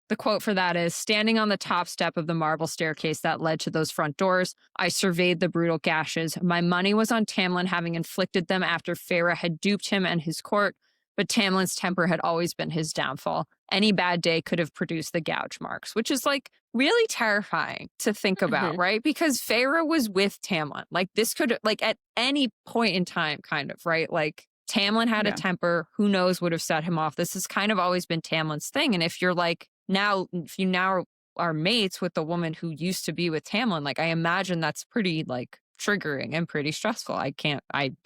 The quote for that is, standing on the top step of the marble staircase that led to those front doors, I surveyed the brutal gashes. My money was on Tamlin having inflicted them after Feyre had duped him and his court, but Tamlin's temper had always been his downfall. Any bad day could have produced the gouge marks, which is like really terrifying to think about, right? Because Feyre was with Tamlin. Like this could, like at any point in time, kind of, right? Like Tamlin had a temper, who knows would have set him off. This has kind of always been Tamlin's thing. And if you're like, if you now are mates with the woman who used to be with Tamlin, like I imagine that's pretty like triggering and pretty stressful. I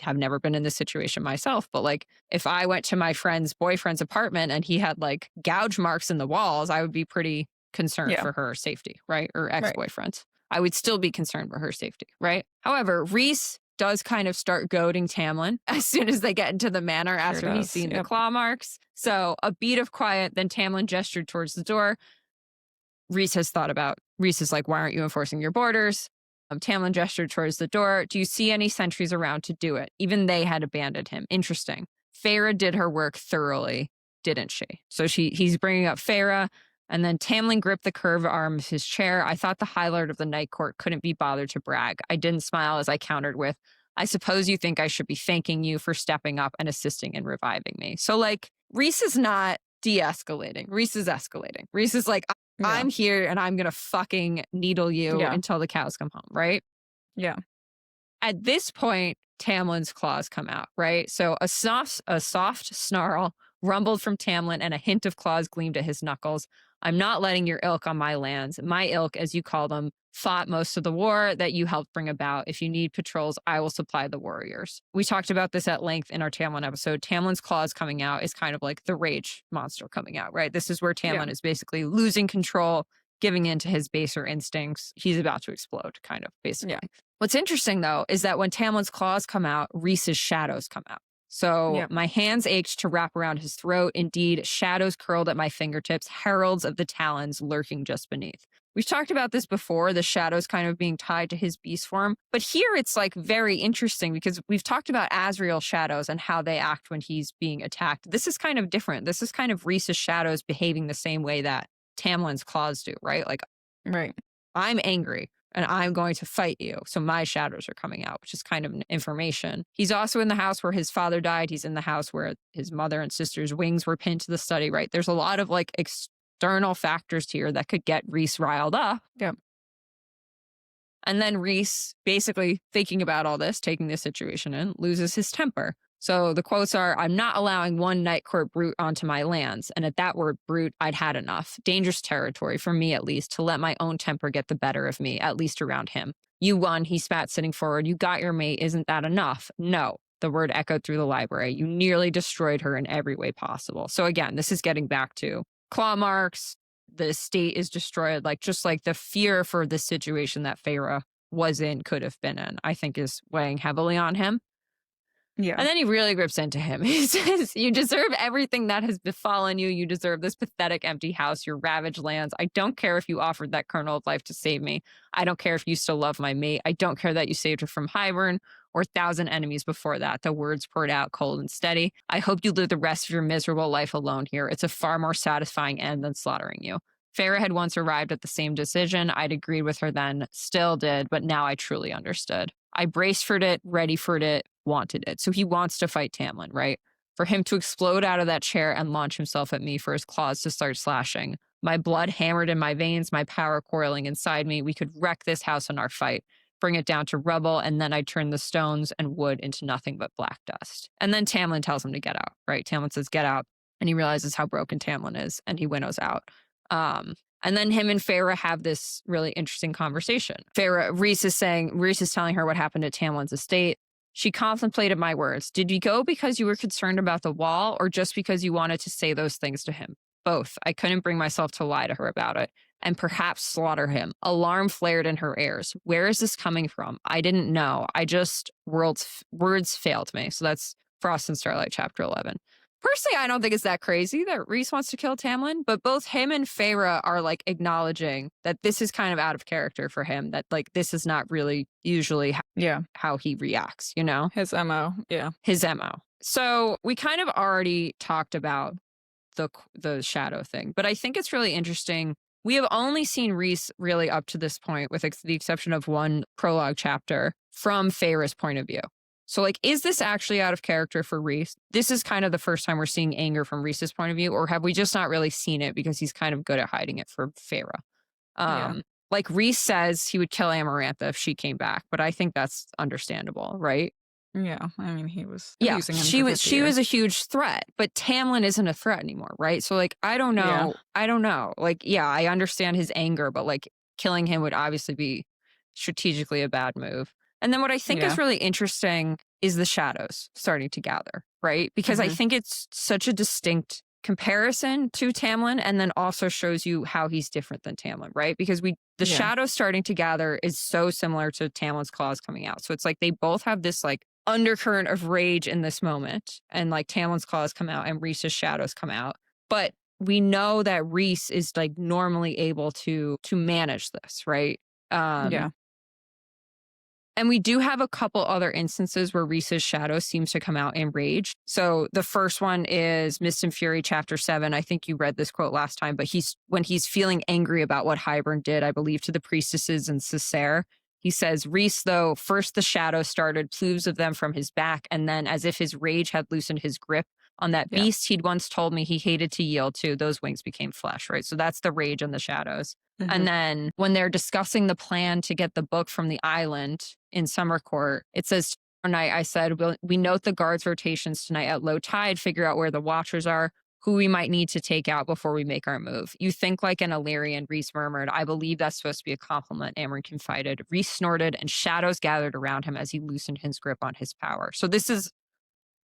have never been in this situation myself, but like if I went to my friend's boyfriend's apartment and he had like gouge marks in the walls, I would be pretty concerned for her safety, right? Or ex-boyfriend. Right. I would still be concerned for her safety, right? However, Rhys does kind of start goading Tamlin as soon as they get into the manor after he's seen the claw marks. So a beat of quiet, then Tamlin gestured towards the door. Rhys is like, why aren't you enforcing your borders? Tamlin gestured towards the door. Do you see any sentries around to do it? Even they had abandoned him. Interesting. Feyre did her work thoroughly, didn't she? So he's bringing up Feyre. And then Tamlin gripped the curved arm of his chair. I thought the High Lord of the Night Court couldn't be bothered to brag. I didn't smile as I countered with, I suppose you think I should be thanking you for stepping up and assisting in reviving me. So like, Rhys is not de-escalating. Rhys is escalating. Rhys is like, I'm here and I'm going to fucking needle you until the cows come home, right? Yeah. At this point, Tamlin's claws come out, right? So a soft snarl rumbled from Tamlin and a hint of claws gleamed at his knuckles. I'm not letting your ilk on my lands. My ilk, as you call them, fought most of the war that you helped bring about. If you need patrols, I will supply the warriors. We talked about this at length in our Tamlin episode. Tamlin's claws coming out is kind of like the rage monster coming out, right? This is where Tamlin is basically losing control, giving in to his baser instincts. He's about to explode, kind of, basically. Yeah. What's interesting, though, is that when Tamlin's claws come out, Rhys's shadows come out. So my hands ached to wrap around his throat. Indeed, shadows curled at my fingertips, heralds of the talons lurking just beneath. We've talked about this before, the shadows kind of being tied to his beast form. But here it's like very interesting because we've talked about Azrael's shadows and how they act when he's being attacked. This is kind of different. This is kind of Rhys's shadows behaving the same way that Tamlin's claws do, right? Like, I'm angry and I'm going to fight you. So my shadows are coming out, which is kind of information. He's also in the house where his father died. He's in the house where his mother and sister's wings were pinned to the study, right? There's a lot of like external factors here that could get Rhys riled up. Yeah. And then Rhys, basically thinking about all this, taking this situation in, loses his temper. So the quotes are, I'm not allowing one Night Court brute onto my lands. And at that word brute, I'd had enough. Dangerous territory, for me at least, to let my own temper get the better of me, at least around him. You won, he spat, sitting forward. You got your mate, isn't that enough? No. The word echoed through the library. You nearly destroyed her in every way possible. So again, this is getting back to claw marks. The estate is destroyed. Like, just like the fear for the situation that Feyre was in, could have been in, I think is weighing heavily on him. Yeah. And then he really grips into him. He says, you deserve everything that has befallen you. You deserve this pathetic empty house, your ravaged lands. I don't care if you offered that kernel of life to save me. I don't care if you still love my mate. I don't care that you saved her from Hybern or 1,000 enemies before that. The words poured out cold and steady. I hope you live the rest of your miserable life alone here. It's a far more satisfying end than slaughtering you. Feyre had once arrived at the same decision. I'd agreed with her then, still did, but now I truly understood. I braced for it, ready for it, wanted it. So he wants to fight Tamlin, right? For him to explode out of that chair and launch himself at me, for his claws to start slashing. My blood hammered in my veins, my power coiling inside me. We could wreck this house in our fight, bring it down to rubble, and then I'd turn the stones and wood into nothing but black dust. And then Tamlin tells him to get out, right? Tamlin says, get out. And he realizes how broken Tamlin is, and he winnows out. And then him and Feyre have this really interesting conversation. Rhys is telling her what happened at Tamlin's estate. She contemplated my words. Did you go because you were concerned about the wall or just because you wanted to say those things to him? both. I couldn't bring myself to lie to her about it and perhaps slaughter him. Alarm flared in her ears. Where is this coming from? I didn't know. Words failed me. So that's Frost and Starlight chapter 11. Personally, I don't think it's that crazy that Rhys wants to kill Tamlin, but both him and Feyre are like acknowledging that this is kind of out of character for him, that like this is not really usually how he reacts, you know? His MO, yeah. His MO. So we kind of already talked about the shadow thing, but I think it's really interesting. We have only seen Rhys really up to this point, with the exception of one prologue chapter, from Feyre's point of view. So, like, is this actually out of character for Rhys? This is kind of the first time we're seeing anger from Rhys's point of view, or have we just not really seen it because he's kind of good at hiding it for Feyre? Like, Rhys says he would kill Amarantha if she came back, but I think that's understandable, right? Yeah, I mean, he was abusing him. She was a huge threat, but Tamlin isn't a threat anymore, right? So, like, I don't know. Yeah. I don't know. Like, yeah, I understand his anger, but like, killing him would obviously be strategically a bad move. And then what I think is really interesting is the shadows starting to gather, right? Because I think it's such a distinct comparison to Tamlin, and then also shows you how he's different than Tamlin, right? Because the shadows starting to gather is so similar to Tamlin's claws coming out. So it's like they both have this like undercurrent of rage in this moment, and like Tamlin's claws come out and Rhys's shadows come out. But we know that Rhys is like normally able to manage this, right? And we do have a couple other instances where Rhys's shadow seems to come out in rage. So the first one is Mist and Fury, chapter 7. I think you read this quote last time, but when he's feeling angry about what Hybern did, I believe, to the priestesses in Cessair, he says, Rhys, though, first the shadow started, plumes of them from his back, and then, as if his rage had loosened his grip on that beast he'd once told me he hated to yield to, those wings became flesh, right? So that's the rage and the shadows. And then when they're discussing the plan to get the book from the island in Summer Court, it says, tonight I said, we note the guards' rotations tonight at low tide, figure out where the watchers are, who we might need to take out before we make our move. You think like an Illyrian, Rhys murmured. I believe that's supposed to be a compliment, Amren confided. Rhys snorted, and shadows gathered around him as he loosened his grip on his power. So this is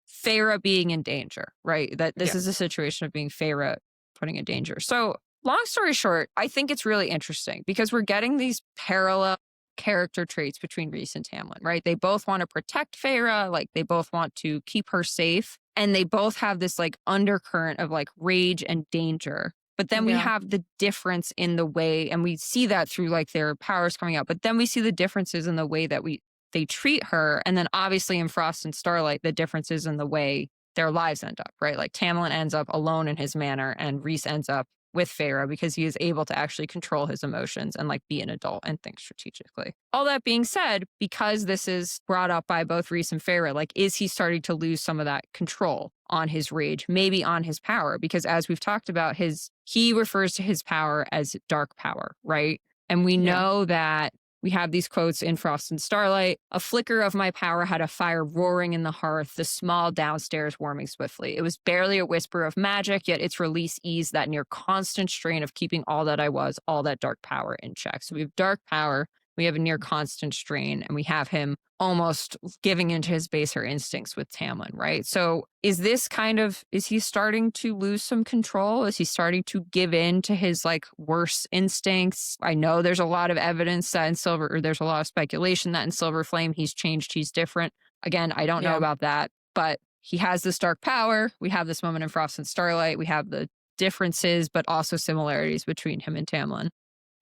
Feyre being in danger, right? That this is a situation of being Feyre putting in danger. So long story short, I think it's really interesting because we're getting these parallel character traits between Rhys and Tamlin, right? They both want to protect Feyre, like they both want to keep her safe, and they both have this like undercurrent of like rage and danger. But then we have the difference in the way, and we see that through like their powers coming out, but then we see the differences in the way that they treat her. And then obviously in Frost and Starlight, the differences in the way their lives end up, right? Like Tamlin ends up alone in his manor, and Rhys ends up with Feyre because he is able to actually control his emotions and like be an adult and think strategically. All that being said, because this is brought up by both Rhys and Feyre, like, is he starting to lose some of that control on his rage, maybe on his power? Because as we've talked about, he refers to his power as dark power, right? And we know that we have these quotes in Frost and Starlight. A flicker of my power had a fire roaring in the hearth, the small downstairs warming swiftly. It was barely a whisper of magic, yet its release eased that near constant strain of keeping all that I was, all that dark power in check. So we have dark power, we have a near constant strain, and we have him almost giving into his baser instincts with Tamlin, right? So is he starting to lose some control? Is he starting to give in to his like worse instincts? I know there's a lot of evidence that there's a lot of speculation that in Silver Flame he's changed, he's different. Again, I don't know about that, but he has this dark power. We have this moment in Frost and Starlight. We have the differences, but also similarities between him and Tamlin.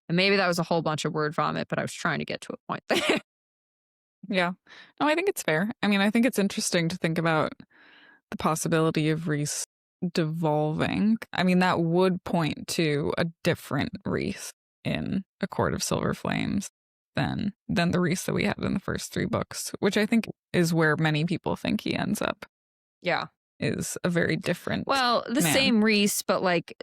And maybe that was a whole bunch of word vomit, but I was trying to get to a point there. Yeah. No, I think it's fair. I mean, I think it's interesting to think about the possibility of Rhys devolving. I mean, that would point to a different Rhys in A Court of Silver Flames than the Rhys that we had in the first 3 books, which I think is where many people think he ends up. Yeah. Is a very different the man. Same Rhys, but like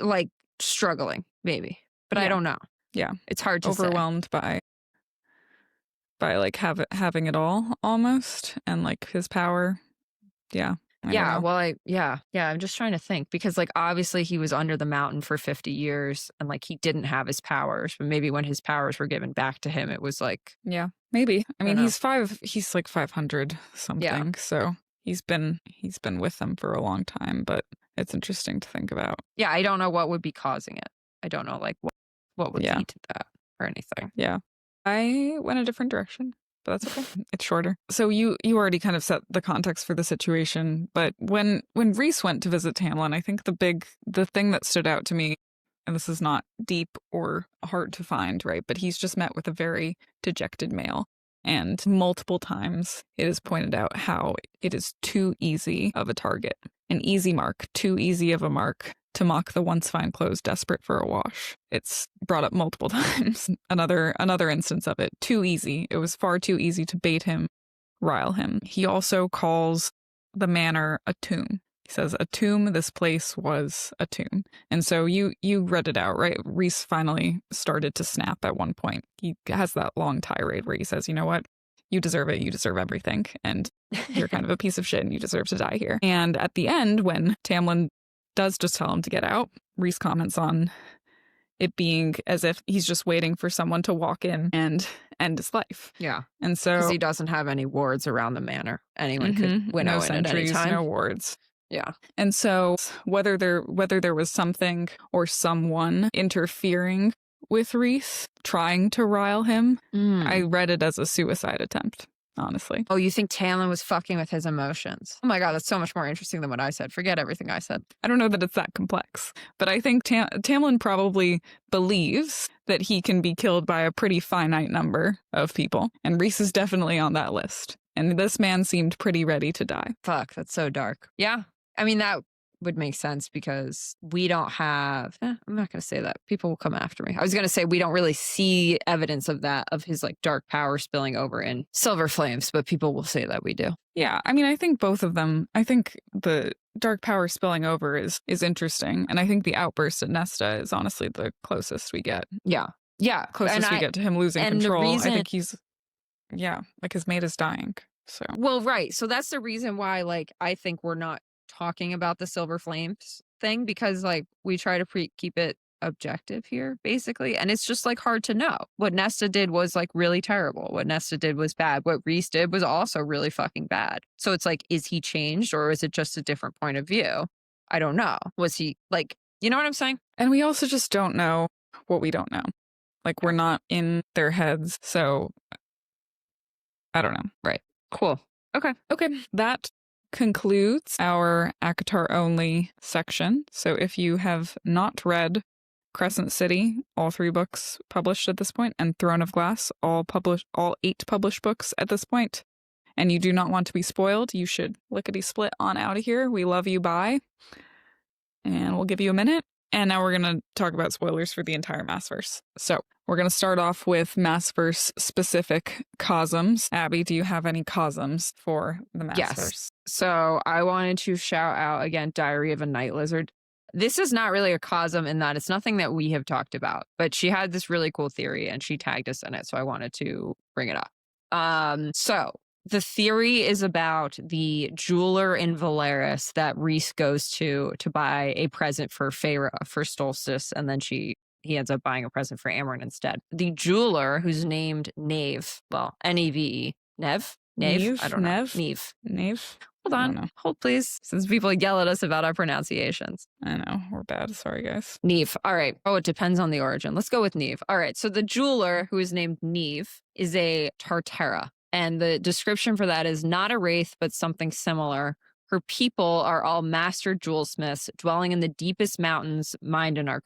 struggling, maybe. But I don't know. Yeah. It's hard to overwhelmed say. by like having it all almost, and like his power. Yeah. I'm just trying to think, because like obviously he was under the mountain for 50 years and like he didn't have his powers, but maybe when his powers were given back to him, it was like, maybe. I mean, he's like 500 something. So he's been with them for a long time, but It's interesting to think about. Yeah, I don't know what would be causing it. I don't know like what would lead to that or anything. Yeah. I went a different direction, but that's okay. It's shorter. So you already kind of set the context for the situation, but when Rhys went to visit Tamlin, I think the thing that stood out to me, and this is not deep or hard to find, right? But he's just met with a very dejected male. And multiple times it is pointed out how it is too easy of a target, an easy mark, too easy of a mark to mock the once fine clothes desperate for a wash. It's brought up multiple times. Another instance of it. Too easy. It was far too easy to bait him, rile him. He also calls the manor a tomb. He says, a tomb, this place was a tomb. And so you read it out, right? Rhys finally started to snap at one point. He has that long tirade where he says, you know what? You deserve it. You deserve everything. And you're kind of a piece of shit and you deserve to die here. And at the end, when Tamlin does just tell him to get out, Rhys comments on it being as if he's just waiting for someone to walk in and end his life. Yeah. And so... because he doesn't have any wards around the manor. Anyone could winnow in at any time. No wards. Yeah. And so whether there was something or someone interfering with Rhys, trying to rile him, I read it as a suicide attempt, honestly. Oh, you think Tamlin was fucking with his emotions? Oh my God, that's so much more interesting than what I said. Forget everything I said. I don't know that it's that complex, but I think Tamlin probably believes that he can be killed by a pretty finite number of people, and Rhys is definitely on that list. And this man seemed pretty ready to die. Fuck, that's so dark. Yeah. I mean, that would make sense because we don't have, I'm not going to say that. People will come after me. I was going to say we don't really see evidence of that, of his like dark power spilling over in Silver Flames, but people will say that we do. Yeah. I mean, I think both of them, I think the dark power spilling over is interesting. And I think the outburst at Nesta is honestly the closest we get. Yeah. Yeah. Closest we get to him losing control. I think he's, like his mate is dying. So. Well, right. So that's the reason why, like, I think we're not talking about the Silver Flames thing, because like we try to keep it objective here basically, and it's just like hard to know. What Nesta did was like really terrible. What Nesta did was bad. What Rhys did was also really fucking bad. So it's like, is he changed or is it just a different point of view? I don't know. Was he like, you know what I'm saying? And we also just don't know what we don't know. Like we're not in their heads, so I don't know. Right. Cool. Okay. That concludes our ACOTAR only section. So if you have not read Crescent City, all 3 books published at this point, and Throne of Glass, all 8 published books at this point, and you do not want to be spoiled, you should lickety-split on out of here. We love you, bye. And we'll give you a minute. And now we're going to talk about spoilers for the entire Maasverse. So we're going to start off with Maasverse specific COSMS. Abby, do you have any COSMS for the Maasverse? Yes. So I wanted to shout out again, Diary of a Night Lizard. This is not really a COSM in that it's nothing that we have talked about, but she had this really cool theory and she tagged us in it. So I wanted to bring it up. So the theory is about the jeweler in Valeris that Rhys goes to buy a present for Feyre for Solstice, and then he ends up buying a present for Amren instead. The jeweler, who's named Nave, well, Neve, Neve? I don't know. Neve. Hold on. Hold, please, since people yell at us about our pronunciations. I know. We're bad. Sorry, guys. Neve. All right. Oh, it depends on the origin. Let's go with Neve. All right. So the jeweler, who is named Neve, is a Tartara. And the description for that is not a wraith, but something similar. Her people are all master jewelsmiths dwelling in the deepest mountains mined in our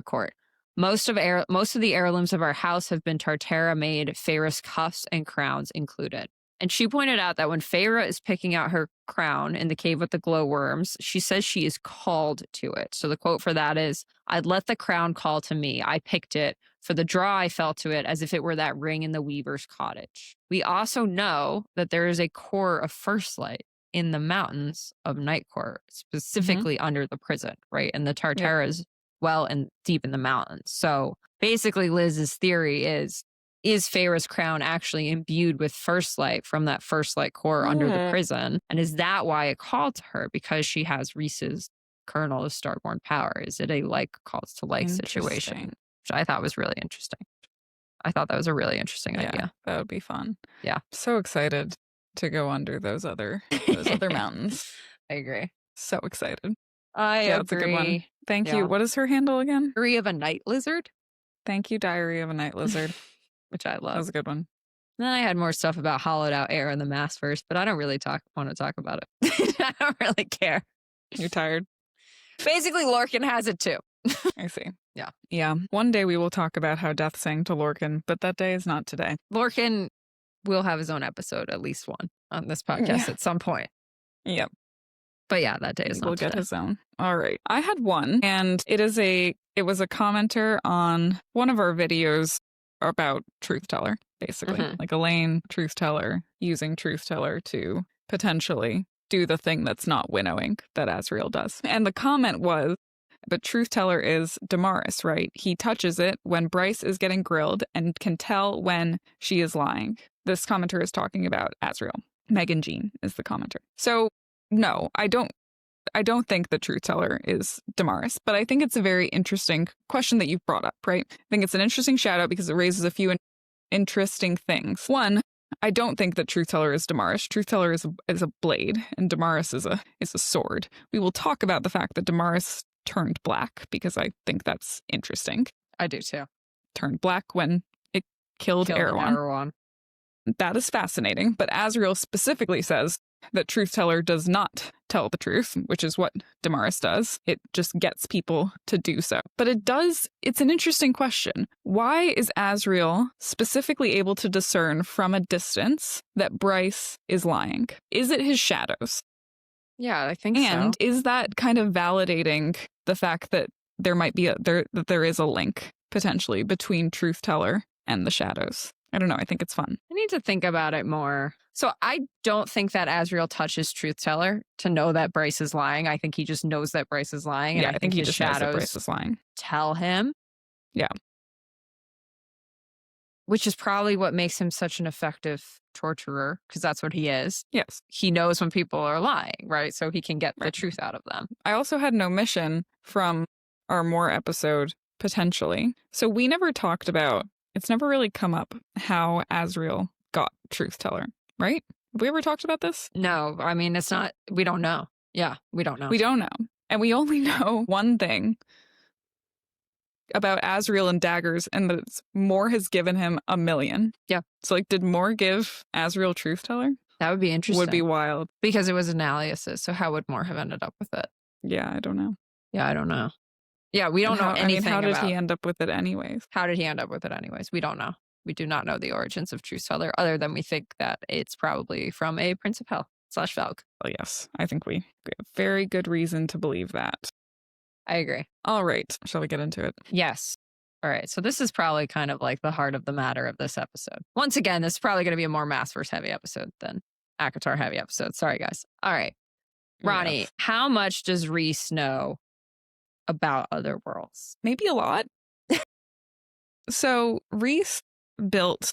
court. Most of the heirlooms of our house have been Tartara made, Feyre's cuffs and crowns included. And she pointed out that when Feyre is picking out her crown in the cave with the glowworms, she says she is called to it. So the quote for that is, "I'd let the crown call to me. I picked it. For the draw, I fell to it as if it were that ring in the weaver's cottage." We also know that there is a core of first light in the mountains of Night Court, specifically under the prison, right? And the Tartara is well and deep in the mountains. So basically Liz's theory is Feyre's crown actually imbued with first light from that first light core under the prison? And is that why it called to her? Because she has Rhys's kernel of starborn power? Is it a like calls to like situation? Which I thought was really interesting. I thought that was a really interesting idea. That would be fun. Yeah. So excited to go under those other mountains. I agree. So excited. I agree. That's a good one. Thank you. What is her handle again? Diary of a Night Lizard. Thank you, Diary of a Night Lizard. Which I love. That was a good one. Then I had more stuff about hollowed out air in the Maasverse, but I don't really want to talk about it. I don't really care. You're tired? Basically, Lorcan has it too. I see. Yeah. Yeah. One day we will talk about how Death sang to Lorcan, but that day is not today. Lorcan will have his own episode, at least one, on this podcast at some point. Yep. But yeah, that day is not today. We'll get his own. All right. I had one, and it was a commenter on one of our videos about Truth Teller, basically. Like Elaine, Truth Teller, using Truth Teller to potentially do the thing that's not winnowing that Azriel does. And the comment was, but Truth Teller is Damaris, right? He touches it when Bryce is getting grilled and can tell when she is lying. This commenter is talking about Azriel. Megan Jean is the commenter. So no, I don't think the Truth Teller is Damaris, but I think it's a very interesting question that you've brought up, right? I think it's an interesting shout out because it raises a few interesting things. One, I don't think that Truth Teller is Damaris. Truth Teller is a blade, and Damaris is a sword. We will talk about the fact that Damaris turned black because I think that's interesting. I do too. Turned black when it killed Erewhon. That is fascinating, but Azriel specifically says that Truth Teller does not tell the truth, which is what Damaris does. It just gets people to do so. But it's an interesting question. Why is Azriel specifically able to discern from a distance that Bryce is lying? Is it his shadows? Yeah, I think so. And is that kind of validating the fact that there might be that there is a link potentially between Truth Teller and the shadows? I don't know. I think it's fun. I need to think about it more. So I don't think that Azriel touches Truth Teller to know that Bryce is lying. I think he just knows that Bryce is lying. And I think he his just shadows knows that Bryce is lying. Tell him. Yeah. Which is probably what makes him such an effective torturer, because that's what he is. Yes. He knows when people are lying, right? So he can get the truth out of them. I also had an omission from our More episode, potentially. So we never talked about, it's never really come up how Azriel got Truth Teller, right? Have we ever talked about this? No, I mean, it's not, we don't know. Yeah, we don't know. We don't know. And we only know one thing about Azriel and daggers, and that Moore has given him 1 million. Yeah. So, like, did Moore give Azriel Truth Teller? That would be interesting. Would be wild. Because it was an aliases. So how would Moore have ended up with it? Yeah, I don't know. Yeah, I don't know. Yeah, we don't know anything how did about he end up with it anyways? How did he end up with it anyways? We don't know. We do not know the origins of Truth Teller, other than we think that it's probably from a Prince of Hell / Valk. Well, yes, I think we have very good reason to believe that. I agree. All right. Shall we get into it? Yes. All right. So this is probably kind of like the heart of the matter of this episode. Once again, this is probably going to be a more Maasverse heavy episode than ACOTAR heavy episode. Sorry, guys. All right. Ronnie, How much does Rhys know about other worlds? Maybe a lot. So Rhys built,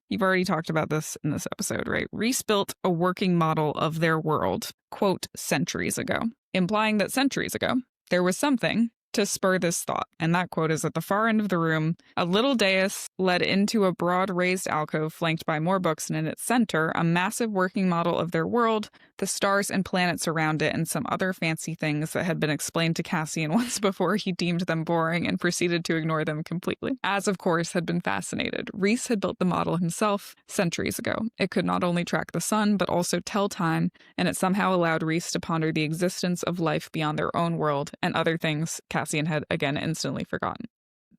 you've already talked about this in this episode, right? Rhys built a working model of their world, quote, centuries ago, implying that centuries ago, there was something to spur this thought. And that quote is at the far end of the room. A little dais led into a broad raised alcove flanked by more books, and in its center, a massive working model of their world, the stars and planets around it, and some other fancy things that had been explained to Cassian once before he deemed them boring and proceeded to ignore them completely. As, of course, had been fascinated. Rhys had built the model himself centuries ago. It could not only track the sun, but also tell time, and it somehow allowed Rhys to ponder the existence of life beyond their own world and other things Cassian had again instantly forgotten.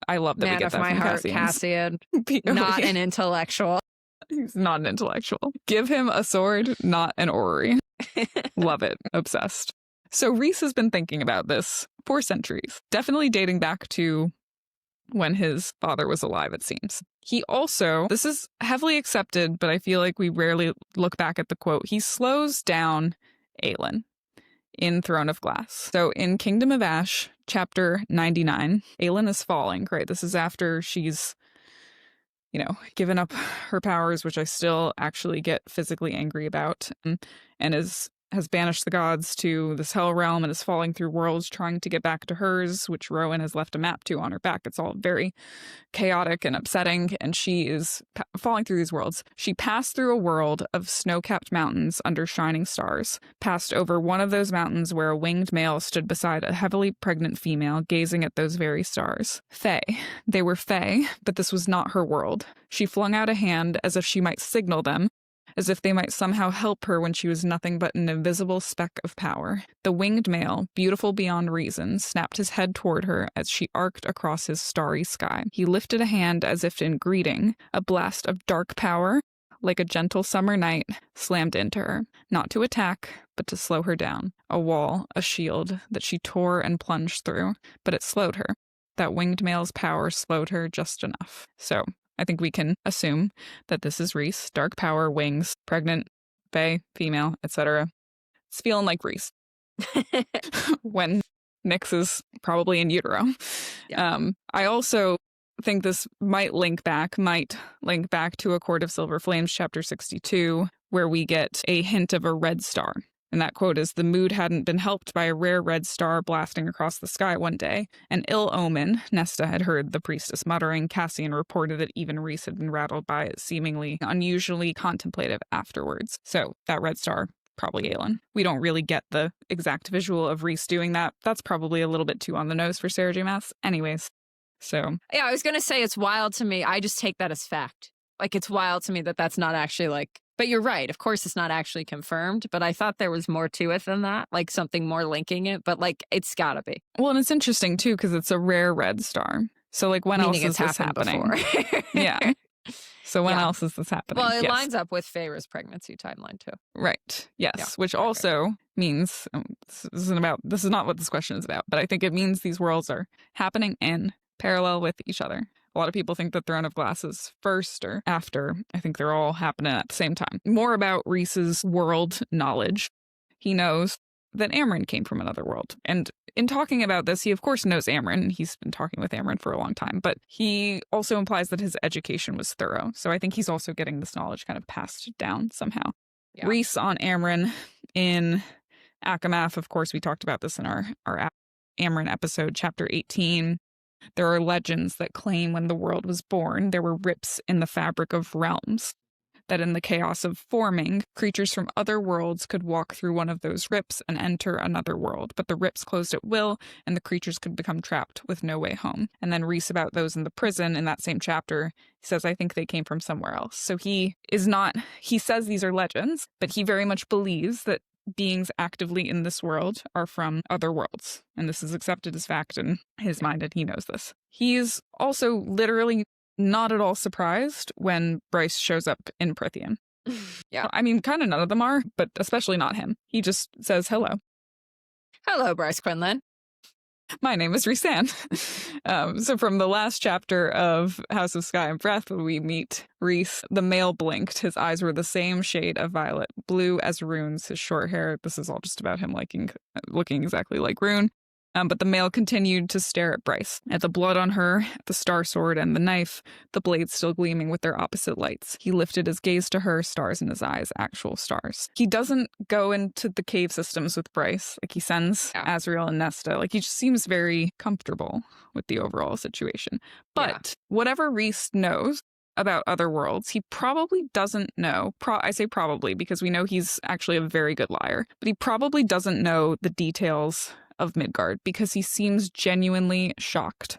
I love that we get that from Cassian. Not an intellectual. He's not an intellectual. Give him a sword, not an orrery. Love it. Obsessed. So Rhys has been thinking about this for centuries, definitely dating back to when his father was alive, it seems. He also, this is heavily accepted, but I feel like we rarely look back at the quote, he slows down Aelin in Throne of Glass. So in Kingdom of Ash, chapter 99, Aelin is falling, right? This is after she's, given up her powers, which I still actually get physically angry about, and is has banished the gods to this hell realm and is falling through worlds trying to get back to hers, which Rowan has left a map to on her back. It's all very chaotic and upsetting, and she is falling through these worlds. She passed through a world of snow-capped mountains under shining stars, passed over one of those mountains where a winged male stood beside a heavily pregnant female gazing at those very stars. Fae. They were Fae, but this was not her world. She flung out a hand as if she might signal them, as if they might somehow help her when she was nothing but an invisible speck of power. The winged male, beautiful beyond reason, snapped his head toward her as she arced across his starry sky. He lifted a hand as if in greeting. A blast of dark power, like a gentle summer night, slammed into her, not to attack, but to slow her down. A wall, a shield that she tore and plunged through, but it slowed her. That winged male's power slowed her just enough. So I think we can assume that this is Rhys. Dark power, wings, pregnant, fae, female, etc. It's feeling like Rhys. When Nyx is probably in utero. Yeah. I also think this might link back to A Court of Silver Flames, chapter 62, where we get a hint of a red star. And that quote is, "The mood hadn't been helped by a rare red star blasting across the sky one day. An ill omen," Nesta had heard the priestess muttering. Cassian reported that even Rhys had been rattled by it, seemingly unusually contemplative afterwards. So that red star, probably Aelin. We don't really get the exact visual of Rhys doing that. That's probably a little bit too on the nose for Sarah J. Maas. Anyways, so. Yeah, I was going to say it's wild to me. I just take that as fact. Like, it's wild to me that that's not actually like, but you're right. Of course, it's not actually confirmed, but I thought there was more to it than that, like something more linking it, but like, it's gotta be. Well, and it's interesting too, because it's a rare red star. So like, when else is this happening? Yeah. So when else is this happening? Well, it lines up with Feyre's pregnancy timeline too. Right. Yes. Which also means, this is not what this question is about, but I think it means these worlds are happening in parallel with each other. A lot of people think that Throne of Glass is first or after. I think they're all happening at the same time. More about Rhys's world knowledge. He knows that Amren came from another world. And in talking about this, he of course knows Amren. He's been talking with Amren for a long time. But he also implies that his education was thorough. So I think he's also getting this knowledge kind of passed down somehow. Yeah. Rhys on Amren in ACOMAF, of course, we talked about this in our Amren episode, chapter 18. There are legends that claim when the world was born, there were rips in the fabric of realms, that in the chaos of forming, creatures from other worlds could walk through one of those rips and enter another world, but the rips closed at will, and the creatures could become trapped with no way home. And then Rhys, about those in the prison in that same chapter, he says, I think they came from somewhere else. So he says these are legends, but he very much believes that beings actively in this world are from other worlds. And this is accepted as fact in his mind, and he knows this. He's also literally not at all surprised when Bryce shows up in Prythian. Yeah. I mean, kind of none of them are, but especially not him. He just says hello. Hello, Bryce Quinlan. My name is Rhysand. So from the last chapter of House of Sky and Breath, when we meet Rhys, the male blinked. His eyes were the same shade of violet, blue as Rune's, his short hair. This is all just about him looking exactly like Rune. But the male continued to stare at Bryce, at the blood on her, at the star sword and the knife, the blades still gleaming with their opposite lights. He lifted his gaze to her, stars in his eyes, actual stars. He doesn't go into the cave systems with Bryce. Like, he sends Azriel and Nesta. Like, he just seems very comfortable with the overall situation. But whatever Rhys knows about other worlds, he probably doesn't know. I say probably because we know he's actually a very good liar. But he probably doesn't know the details of Midgard, because he seems genuinely shocked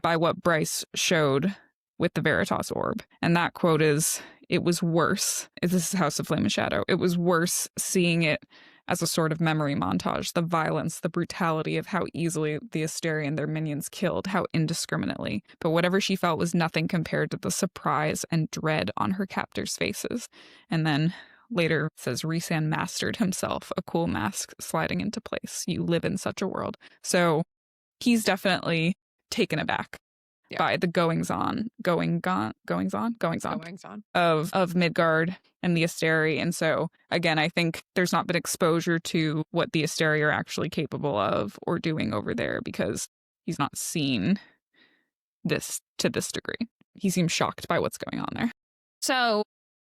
by what Bryce showed with the Veritas orb. And that quote is, it was worse. This is House of Flame and Shadow. It was worse seeing it as a sort of memory montage, the violence, the brutality of how easily the Asteri and their minions killed, how indiscriminately. But whatever she felt was nothing compared to the surprise and dread on her captors' faces. And then later says, Rhysand mastered himself, a cool mask sliding into place. You live in such a world. So he's definitely taken aback by the goings on of Midgard and the Asteri. And so again, I think there's not been exposure to what the Asteri are actually capable of or doing over there, because he's not seen this to this degree. He seems shocked by what's going on there. So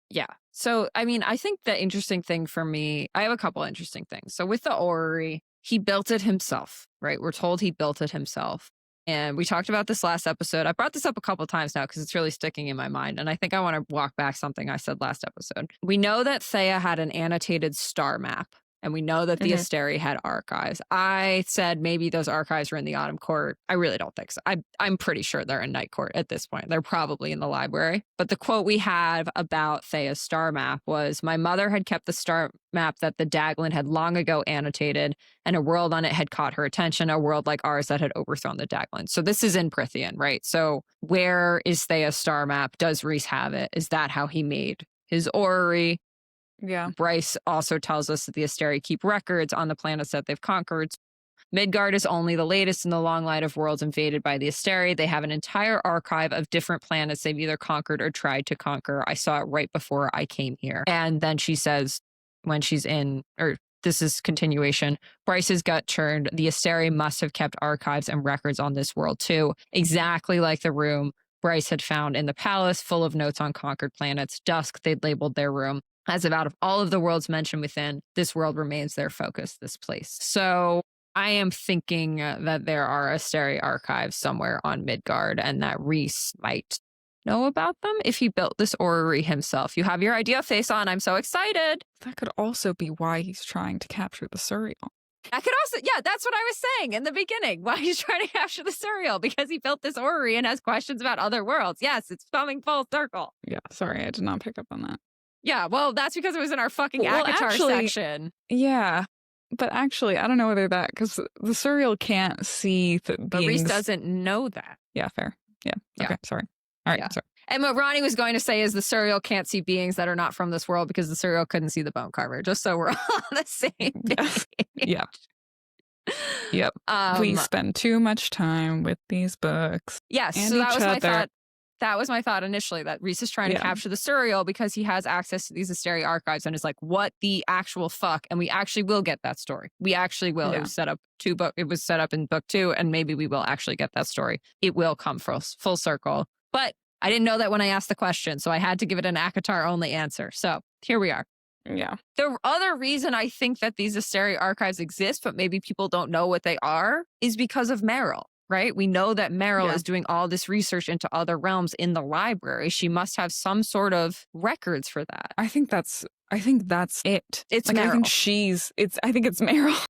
Yeah. So, I mean, I think the interesting thing for me, I have a couple interesting things. So with the orrery, he built it himself, right? We're told he built it himself. And we talked about this last episode. I brought this up a couple times now because it's really sticking in my mind. And I think I want to walk back something I said last episode. We know that Thea had an annotated star map. And we know that the Asteri had archives. I said maybe those archives were in the Autumn Court. I really don't think so. I'm pretty sure they're in Night Court at this point. They're probably in the library. But the quote we have about Thea's star map was, "My mother had kept the star map that the Daglin had long ago annotated, and a world on it had caught her attention, a world like ours that had overthrown the Daglin." So this is in Prythian, right? So where is Thea's star map? Does Rhys have it? Is that how he made his orrery? Yeah. Bryce also tells us that the Asteri keep records on the planets that they've conquered. Midgard is only the latest in the long line of worlds invaded by the Asteri. They have an entire archive of different planets they've either conquered or tried to conquer. I saw it right before I came here. And then she says, when she's in, or this is continuation, Bryce's gut churned. The Asteri must have kept archives and records on this world too, exactly like the room Bryce had found in the palace, full of notes on conquered planets. Dusk, they'd labeled their room. As of out of all of the worlds mentioned within, this world remains their focus, this place. So I am thinking that there are Asteri archives somewhere on Midgard and that Rhys might know about them if he built this orrery himself. You have your idea face on. I'm so excited. That could also be why he's trying to capture the Suriel. That could also, yeah, that's what I was saying in the beginning. Why he's trying to capture the Suriel, because he built this orrery and has questions about other worlds. Yes, it's coming full circle. Yeah, sorry, I did not pick up on that. Yeah, well, that's because it was in our fucking ACOTAR section. Yeah, but actually, I don't know whether that, because the Suriel can't see the beings. But Rhys doesn't know that. Yeah, fair. Yeah. Okay, sorry. All right, sorry. And what Ronnie was going to say is the Suriel can't see beings that are not from this world because the Suriel couldn't see the bone carver, just so we're all on the same page. Yeah. Yep. We spend too much time with these books. Yes, so that was my thought. That was my thought initially, that Rhys is trying to capture the Suriel because he has access to these Asteri archives and is like, what the actual fuck? And we actually will get that story. We actually will. Yeah. It was set up it was set up in book 2, and maybe we will actually get that story. It will come full circle. But I didn't know that when I asked the question, so I had to give it an ACOTAR only answer. So here we are. Yeah. The other reason I think that these Asteri archives exist, but maybe people don't know what they are, is because of Meryl. Right? We know that Meryl is doing all this research into other realms in the library. She must have some sort of records for that. I think that's it. It's like, Meryl. I think it's Meryl.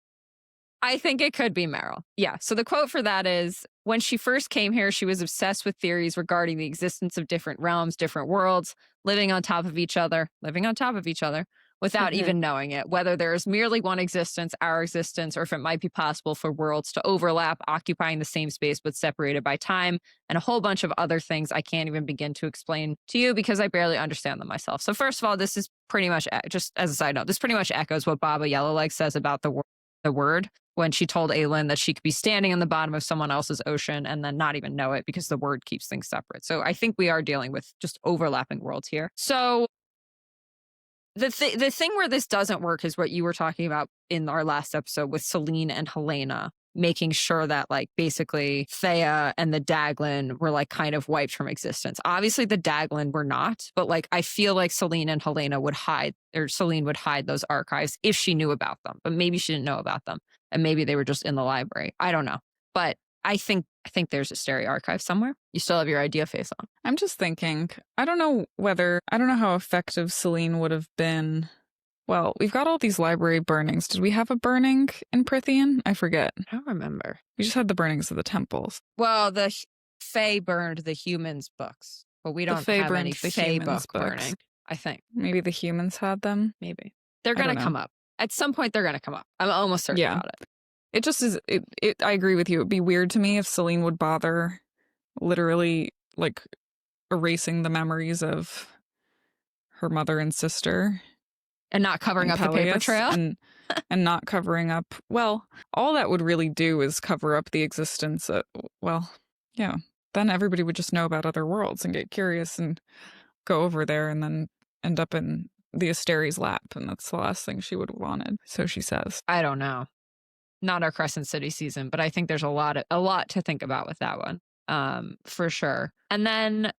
I think it could be Meryl. Yeah. So the quote for that is, when she first came here, she was obsessed with theories regarding the existence of different realms, different worlds, living on top of each other, without even knowing it, whether there is merely one existence, our existence, or if it might be possible for worlds to overlap, occupying the same space but separated by time, and a whole bunch of other things I can't even begin to explain to you because I barely understand them myself. So first of all, this is pretty much, just as a side note, this pretty much echoes what Baba Yellowleg says about the word when she told Aelin that she could be standing on the bottom of someone else's ocean and then not even know it because the word keeps things separate. So I think we are dealing with just overlapping worlds here. So the thing where this doesn't work is what you were talking about in our last episode with Selene and Helena, making sure that like basically Thea and the Daglin were like kind of wiped from existence. Obviously the Daglin were not, but like I feel like Selene and Helena would hide, or Selene would hide those archives if she knew about them, but maybe she didn't know about them and maybe they were just in the library. I don't know. But I think there's a Asteri archive somewhere. You still have your idea face on. I'm just thinking, I don't know how effective Selene would have been. Well, we've got all these library burnings. Did we have a burning in Prythian? I forget. I don't remember. We just had the burnings of the temples. Well, the Fae burned the humans' books, but we don't have any Fae book burning, I think. Maybe the humans had them? Maybe. They're going to come up. At some point, they're going to come up. I'm almost certain about it. It just is, I agree with you. It'd be weird to me if Selene would bother literally like erasing the memories of her mother and sister. And not covering up the paper trail? And not covering up, well, all that would really do is cover up the existence of, then everybody would just know about other worlds and get curious and go over there and then end up in the Asteri's lap. And that's the last thing she would have wanted. So she says. I don't know. Not our Crescent City season, but I think there's a lot to think about with that one, for sure. And then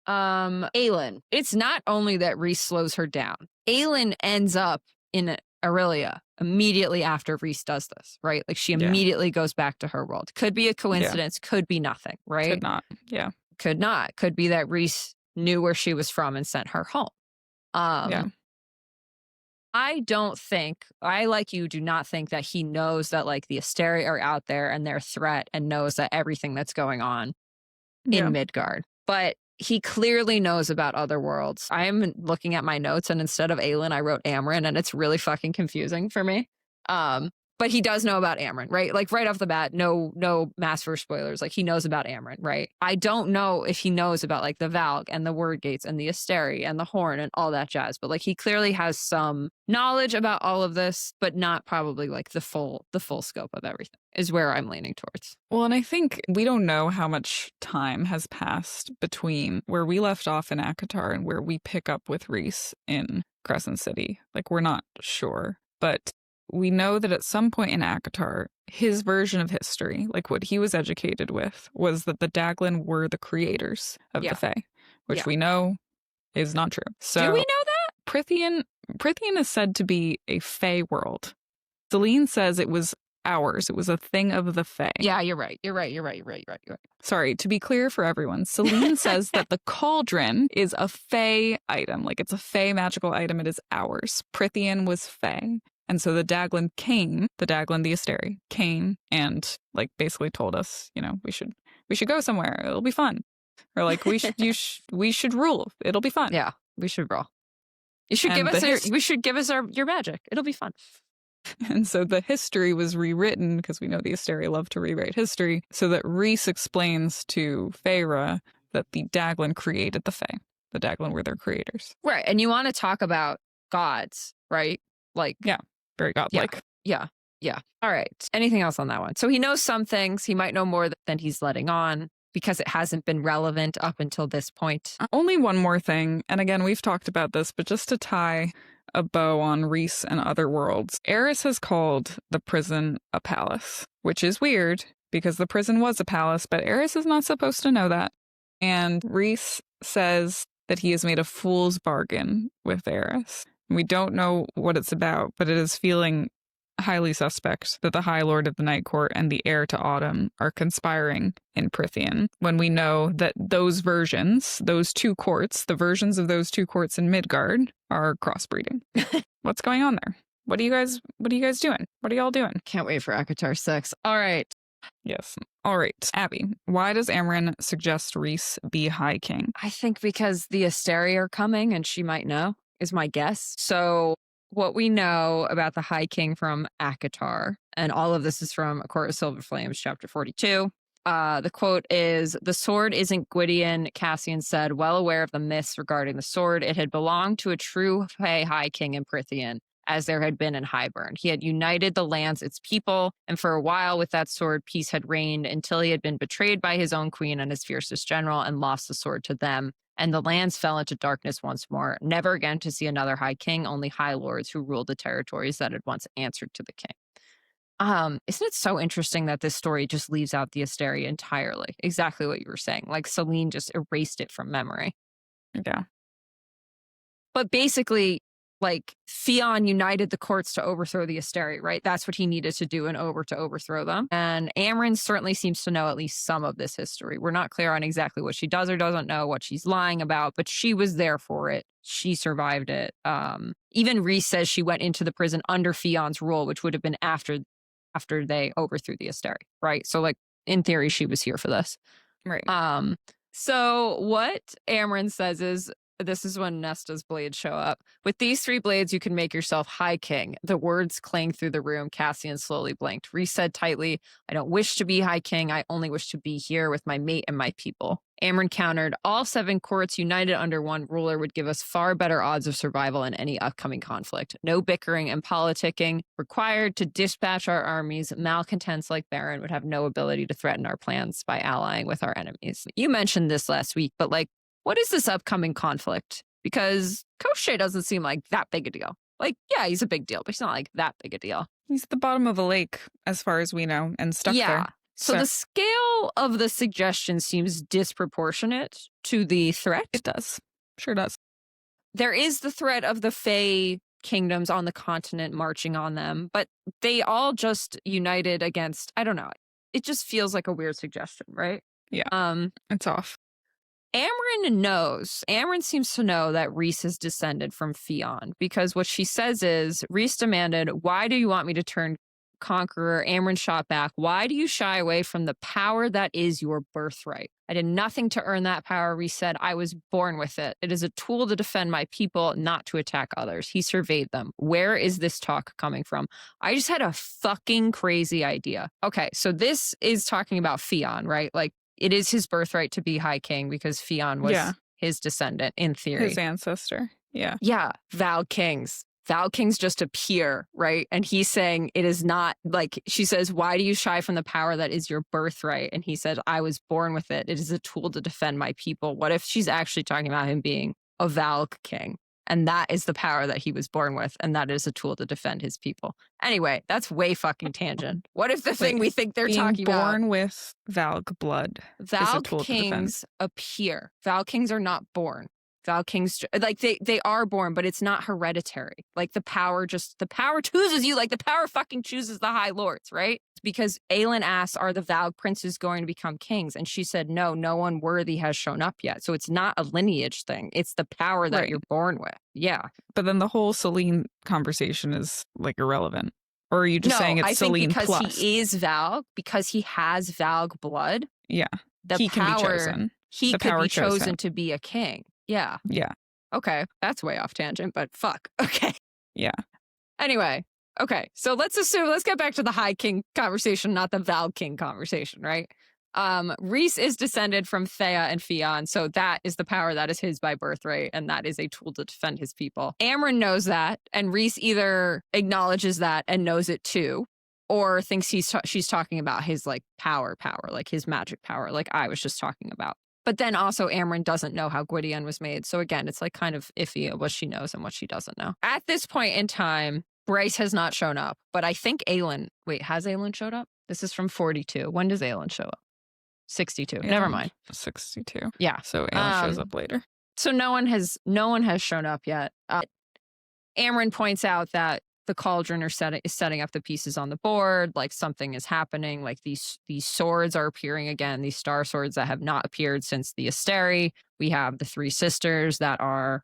Aelin. It's not only that Rhys slows her down. Aelin ends up in Aurelia immediately after Rhys does this, right? Like she immediately goes back to her world. Could be a coincidence, could be nothing, right? Could not. Yeah. Could not. Could be that Rhys knew where she was from and sent her home. I don't think, I like you do not think that he knows that like the Asteri are out there and they're a threat and knows that everything that's going on in Midgard. But he clearly knows about other worlds. I'm looking at my notes and instead of Aelin, I wrote Amren and it's really fucking confusing for me. But he does know about Amren, right? Like right off the bat, no Maasverse spoilers. Like he knows about Amren, right? I don't know if he knows about like the Valg and the Word Gates and the Asteri and the Horn and all that jazz. But like he clearly has some knowledge about all of this, but not probably like the full scope of everything is where I'm leaning towards. Well, and I think we don't know how much time has passed between where we left off in ACOTAR and where we pick up with Rhys in Crescent City. Like we're not sure, but we know that at some point in ACOTAR, his version of history, like what he was educated with, was that the Daglin were the creators of the Fae, which we know is not true. So, do we know that? Prythian is said to be a Fae world. Selene says it was ours. It was a thing of the Fae. Yeah, you're right. You're right. Sorry, to be clear for everyone, Selene says that the cauldron is a Fae item. Like it's a Fae magical item. It is ours. Prythian was Fae. And so the Daglin came, the Asteri came and like basically told us, you know, we should go somewhere. It'll be fun. Or like we should rule. It'll be fun. Yeah, we should rule. You should give us your magic. It'll be fun. And so the history was rewritten because we know the Asteri love to rewrite history so that Rhys explains to Feyre that the Daglin created the Fae. The Daglin were their creators. Right. And you want to talk about gods, right? Like, yeah. Very godlike. Yeah. All right. Anything else on that one? So he knows some things. He might know more than he's letting on because it hasn't been relevant up until this point. Only one more thing. And again, we've talked about this, but just to tie a bow on Rhys and other worlds, Eris has called the prison a palace, which is weird because the prison was a palace, but Eris is not supposed to know that. And Rhys says that he has made a fool's bargain with Eris. We don't know what it's about, but it is feeling highly suspect that the High Lord of the Night Court and the heir to Autumn are conspiring in Prythian when we know that those versions, those two courts, the versions of those two courts in Midgard are crossbreeding. What's going on there? What are you guys doing? What are y'all doing? Can't wait for ACOTAR 6. All right. Yes. All right. Abby, why does Amren suggest Rhys be High King? I think because the Asteri are coming and she might know. Is my guess. So what we know about the High King from ACOTAR, and all of this is from A Court of Silver Flames, chapter 42. The quote is, "The sword isn't Gwydion," Cassian said, well aware of the myths regarding the sword. It had belonged to a true Fae High King in Prythian, as there had been in Highburn. He had united the lands, its people, and for a while with that sword, peace had reigned until he had been betrayed by his own queen and his fiercest general and lost the sword to them. And the lands fell into darkness once more, never again to see another High King, only High Lords who ruled the territories that had once answered to the king. Isn't it so interesting that this story just leaves out the Asteri entirely? Exactly what you were saying. Like Selene just erased it from memory. Yeah. But basically, like Theon united the courts to overthrow the Asteri, right? That's what he needed to do to overthrow them. And Amren certainly seems to know at least some of this history. We're not clear on exactly what she does or doesn't know, what she's lying about, but she was there for it. She survived it. Even Rhys says she went into the prison under Theon's rule, which would have been after they overthrew the Asteri, right? So like in theory, she was here for this. Right. So what Amren says is, this is when Nesta's blades show up. With these 3 blades, you can make yourself High King. The words clang through the room. Cassian slowly blinked. Rhys said tightly, I don't wish to be High King. I only wish to be here with my mate and my people. Amren countered, all 7 courts united under one ruler would give us far better odds of survival in any upcoming conflict. No bickering and politicking required to dispatch our armies. Malcontents like Baron would have no ability to threaten our plans by allying with our enemies. You mentioned this last week, but like, what is this upcoming conflict? Because Koschei doesn't seem like that big a deal. Like, yeah, he's a big deal, but he's not like that big a deal. He's at the bottom of a lake, as far as we know, and stuck there. So the scale of the suggestion seems disproportionate to the threat. It does. Sure does. There is the threat of the Fey kingdoms on the continent marching on them, but they all just united against, I don't know. It just feels like a weird suggestion, right? Yeah. It's off. Amren seems to know that Rhys is descended from Fionn, because what she says is, Rhys demanded, "Why do you want me to turn conqueror?" Amren shot back, "Why do you shy away from the power that is your birthright?" "I did nothing to earn that power," Rhys said. "I was born with it. It is a tool to defend my people, not to attack others." He surveyed them. Where is this talk coming from? I just had a fucking crazy idea. Okay, so this is talking about Fionn, right? Like, it is his birthright to be High King because Fionn was his descendant, in theory. His ancestor. Yeah. Yeah. Val Kings just appear, right? And he's saying it is not, like, she says, "Why do you shy from the power that is your birthright?" And he said, "I was born with it. It is a tool to defend my people." What if she's actually talking about him being a Val King? And that is the power that he was born with. And that is a tool to defend his people. Anyway, that's way fucking tangent. What if the thing we think they're talking about? Born with Valg blood. Valg Kings appear. Valg Kings are not born. Val Kings, like, they are born, but it's not hereditary. Like, the power chooses you, like the power fucking chooses the High Lords, right? Because Aelin asked, "Are the Valg princes going to become kings?" And she said, no one worthy has shown up yet. So it's not a lineage thing. It's the power that you're born with. Yeah. But then the whole Selene conversation is, like, irrelevant. Or are you just saying it's Selene because plus? He is Valg, because he has Valg blood. Yeah. He can be chosen. He could be chosen to be a king. Yeah. Yeah. Okay. That's way off tangent, but fuck. Okay. Yeah. Anyway. Okay. So let's get back to the High King conversation, not the Val King conversation, right? Rhys is descended from Thea and Fionn, so that is the power that is his by birthright, and that is a tool to defend his people. Amren knows that, and Rhys either acknowledges that and knows it too, or thinks she's talking about his, like, power, like his magic power, like I was just talking about. But then also Amren doesn't know how Gwydion was made. So again, it's like kind of iffy what she knows and what she doesn't know. At this point in time, Bryce has not shown up, but I think has Aelin showed up? This is from 42. When does Aelin show up? 62. Never mind. 62. Yeah. So Aelin shows up later. So no one has shown up yet. Amren points out that the cauldron is setting up the pieces on the board, like something is happening, like these swords are appearing again, these star swords that have not appeared since the Asteri. We have the three sisters that are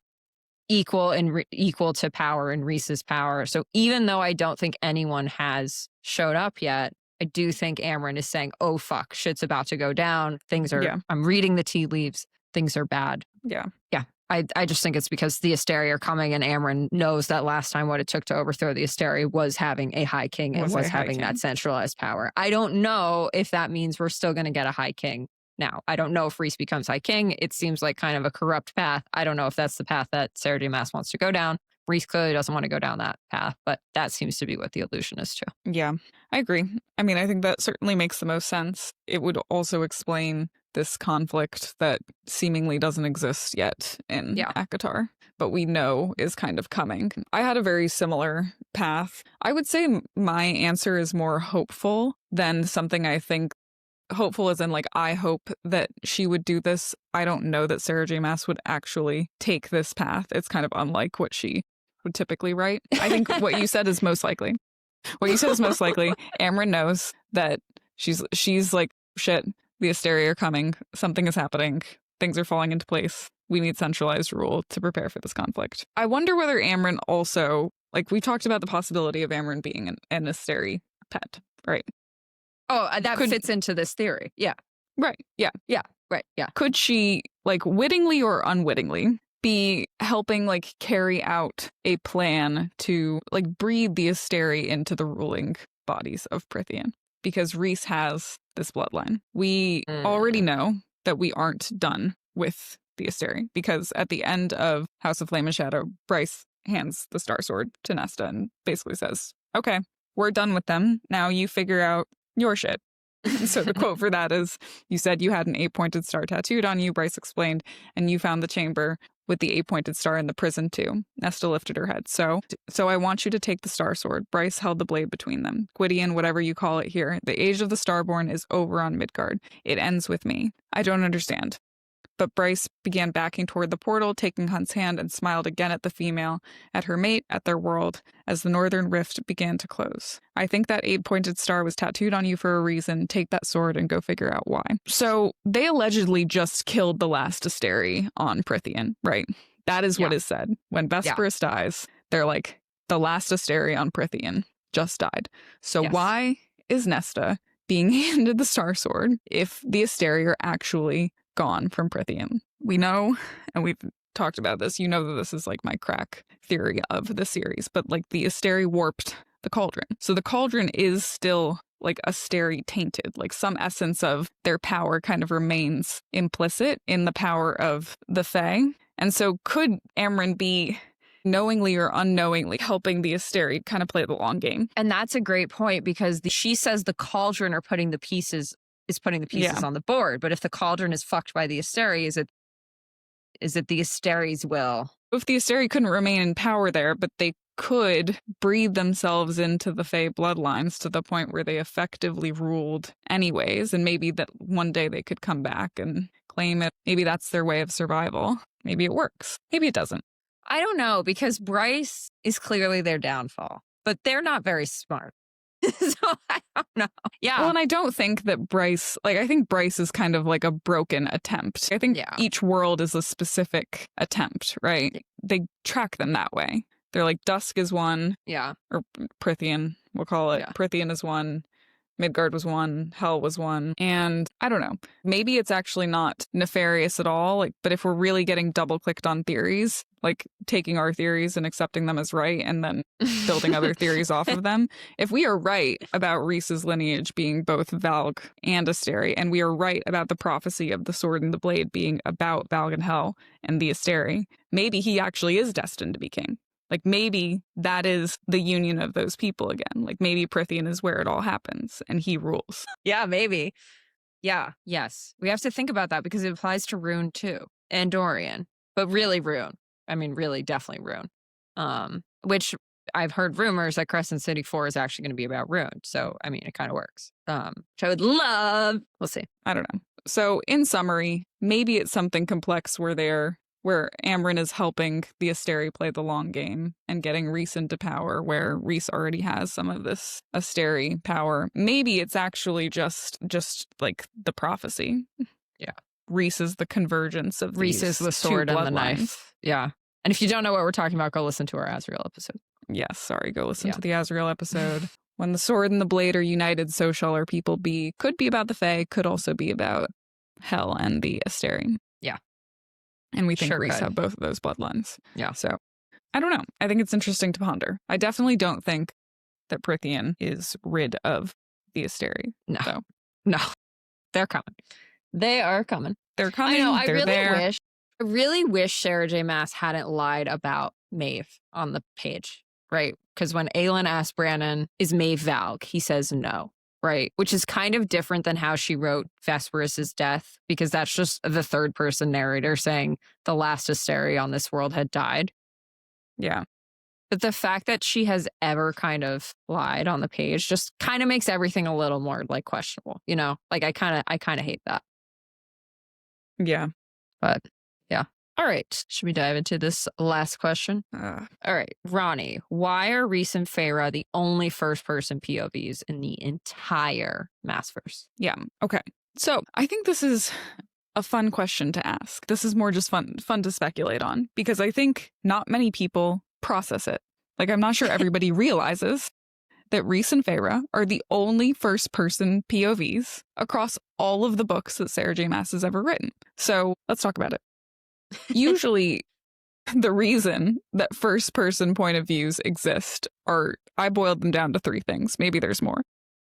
equal to power in Rhys's power. So even though I don't think anyone has showed up yet, I do think Amren is saying, "Oh fuck, shit's about to go down. Things are I'm reading the tea leaves. Things are bad." Yeah. Yeah. I just think it's because the Asteri are coming, and Amren knows that last time what it took to overthrow the Asteri was having a High King and was having that centralized power. I don't know if that means we're still going to get a High King now. I don't know if Rhys becomes High King. It seems like kind of a corrupt path. I don't know if that's the path that Sarah J. Maas wants to go down. Rhys clearly doesn't want to go down that path, but that seems to be what the illusion is too. Yeah, I agree. I mean, I think that certainly makes the most sense. It would also explain this conflict that seemingly doesn't exist yet in ACOTAR, but we know is kind of coming. I had a very similar path. I would say my answer is more hopeful than something I think. Hopeful as in, like, I hope that she would do this. I don't know that Sarah J. Maas would actually take this path. It's kind of unlike what she would typically write. I think what you said is most likely. Amren knows that she's like, shit, the Asteri are coming. Something is happening. Things are falling into place. We need centralized rule to prepare for this conflict. I wonder whether Amren also, like, we talked about the possibility of Amren being an Asteri pet, right? Oh, that fits into this theory. Yeah. Right. Yeah. Yeah. Right. Yeah. Could she, like, wittingly or unwittingly be helping, like, carry out a plan to, like, breed the Asteri into the ruling bodies of Prythian? Because Rhys has this bloodline. We already know that we aren't done with the Asteri, because at the end of House of Flame and Shadow, Bryce hands the Star Sword to Nesta and basically says, "Okay, we're done with them. Now you figure out your shit." So the quote for that is, you said you had an 8-pointed star tattooed on you, Bryce explained, and you found the chamber with the 8-pointed star in the prison too. Nesta lifted her head. So I want you to take the star sword. Bryce held the blade between them. Gwydion, whatever you call it here, the age of the Starborn is over on Midgard. It ends with me. I don't understand. But Bryce began backing toward the portal, taking Hunt's hand, and smiled again at the female, at her mate, at their world, as the northern rift began to close. I think that 8-pointed star was tattooed on you for a reason. Take that sword and go figure out why. So they allegedly just killed the last Asteri on Prythian, right? That is what is said. When Vesperus dies, they're like, the last Asteri on Prythian just died. So why is Nesta being handed the star sword if the Asteri are actually gone from Prythian? We know, and we've talked about this, you know that this is like my crack theory of the series, but like the Asteri warped the cauldron. So the cauldron is still like Asteri tainted, like some essence of their power kind of remains implicit in the power of the Fae. And so could Amren be knowingly or unknowingly helping the Asteri kind of play the long game? And that's a great point, because she says the cauldron are putting the pieces on the board. But if the cauldron is fucked by the Asteri, is it the Asteri's will? If the Asteri couldn't remain in power there, but they could breathe themselves into the Fae bloodlines to the point where they effectively ruled anyways, and maybe that one day they could come back and claim it. Maybe that's their way of survival. Maybe it works. Maybe it doesn't. I don't know, because Bryce is clearly their downfall, but they're not very smart. So I don't know. Yeah. Well, and I don't think that Bryce, like, I think Bryce is kind of like a broken attempt. I think each world is a specific attempt, right? They track them that way. They're like, Dusk is one. Yeah. Or Prythian, we'll call it. Yeah. Prythian is one. Midgard was one, Hell was one, and I don't know. Maybe it's actually not nefarious at all, like, but if we're really getting double-clicked on theories, like taking our theories and accepting them as right and then building other theories off of them, if we are right about Rhys's lineage being both Valg and Asteri, and we are right about the prophecy of the sword and the blade being about Valg and Hell and the Asteri, maybe he actually is destined to be king. Like, maybe that is the union of those people again. Like, maybe Prythian is where it all happens and he rules. Yeah, maybe. Yeah, yes. We have to think about that because it applies to Rune too. And Dorian. But really Rune. I mean, really, definitely Rune. Which I've heard rumors that Crescent City 4 is actually going to be about Rune. So, I mean, it kind of works. Which I would love. We'll see. I don't know. So, in summary, maybe it's something complex where Amren is helping the Asteri play the long game and getting Rhys into power, where Rhys already has some of this Asteri power. Maybe it's actually just like the prophecy. Yeah. Rhys is the convergence of Rhys is the sword and the knife. Yeah. And if you don't know what we're talking about, go listen to our Azrael episode. Yes, sorry, go listen to the Azrael episode. When the sword and the blade are united, so shall our people be. Could be about the Fae, could also be about Hell and the Asteri. Yeah. And we think Rhys have both of those bloodlines. Yeah. So, I don't know. I think it's interesting to ponder. I definitely don't think that Prythian is rid of the Asteri. No. So. No. They're coming. They are coming. They're coming. I know. I really wish Sarah J. Maas hadn't lied about Maeve on the page, right? Because when Aelin asked Brannon, is Maeve Valg? He says no. Right, which is kind of different than how she wrote Vesperus's death, because that's just the third person narrator saying the last Asteri on this world had died. Yeah. But the fact that she has ever kind of lied on the page just kind of makes everything a little more like questionable, you know? Like I kind of hate that. Yeah. But yeah. All right. Should we dive into this last question? All right. Ronnie, why are Rhys and Feyre the only first-person POVs in the entire Maasverse? Yeah. Okay. So I think this is a fun question to ask. This is more just fun to speculate on, because I think not many people process it. Like, I'm not sure everybody realizes that Rhys and Feyre are the only first-person POVs across all of the books that Sarah J. Maas has ever written. So let's talk about it. Usually, the reason that first-person point of views exist are, I boiled them down to 3 things. Maybe there's more.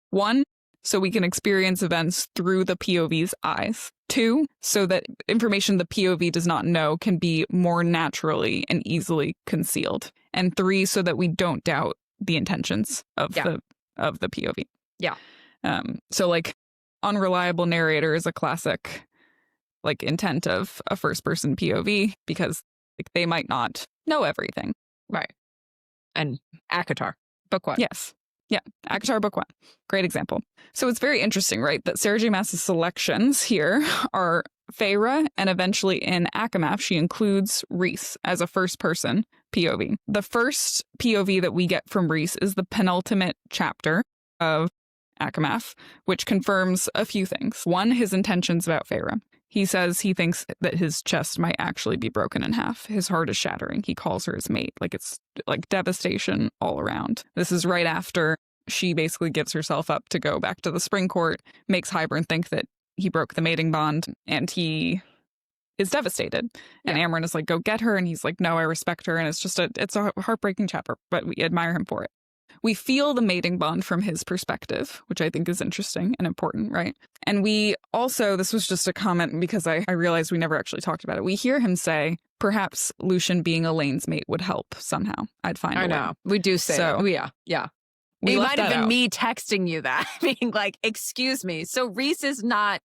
1, so we can experience events through the POV's eyes. 2, so that information the POV does not know can be more naturally and easily concealed. And 3, so that we don't doubt the intentions of the POV. Yeah. So, like, unreliable narrator is a classic like intent of a first-person POV because like they might not know everything. Right. And ACOTAR, book 1. Yes. Yeah, ACOTAR book 1. Great example. So it's very interesting, right, that Sarah J. Maas's selections here are Feyre, and eventually in ACOMAF, she includes Rhys as a first-person POV. The first POV that we get from Rhys is the penultimate chapter of ACOMAF, which confirms a few things. One, his intentions about Feyre. He says he thinks that his chest might actually be broken in half. His heart is shattering. He calls her his mate. Like, it's like devastation all around. This is right after she basically gives herself up to go back to the Spring Court, makes Hybern think that he broke the mating bond, and he is devastated. And Amren is like, go get her. And he's like, no, I respect her. And it's a heartbreaking chapter, but we admire him for it. We feel the mating bond from his perspective, which I think is interesting and important, right? And we also, this was just a comment because I realized we never actually talked about it. We hear him say, perhaps Lucien being Elaine's mate would help somehow. I'd find I know. We do say so. Yeah. It might have been me texting you that, being like, excuse me. So Rhys is not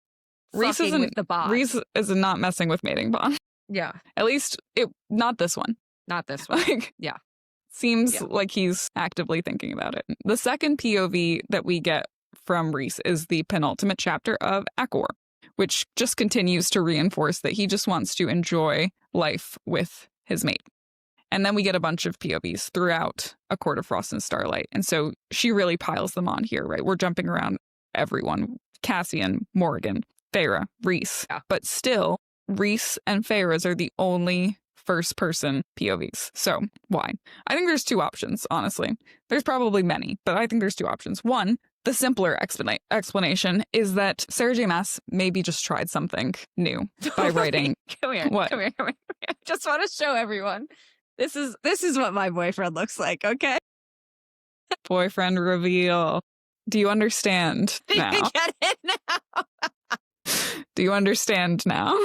fucking with the bond. Rhys is not messing with mating bond. Yeah. At least, not this one. Not this one. Like, yeah. Seems like he's actively thinking about it. The second POV that we get from Rhys is the penultimate chapter of ACOR, which just continues to reinforce that he just wants to enjoy life with his mate. And then we get a bunch of POVs throughout A Court of Frost and Starlight. And so she really piles them on here, right? We're jumping around everyone. Cassian, Morgan, Feyre, Rhys. Yeah. But still, Rhys and Feyre's are the only first-person POVs. So why? I think there's two options, honestly. There's probably many, but I think there's two options. One, the simpler explanation is that Sarah J. Maas maybe just tried something new by writing. Come here. What? Come here. I just want to show everyone. This is what my boyfriend looks like, okay? Boyfriend reveal. Do you understand now? Do you get it now? Do you understand now?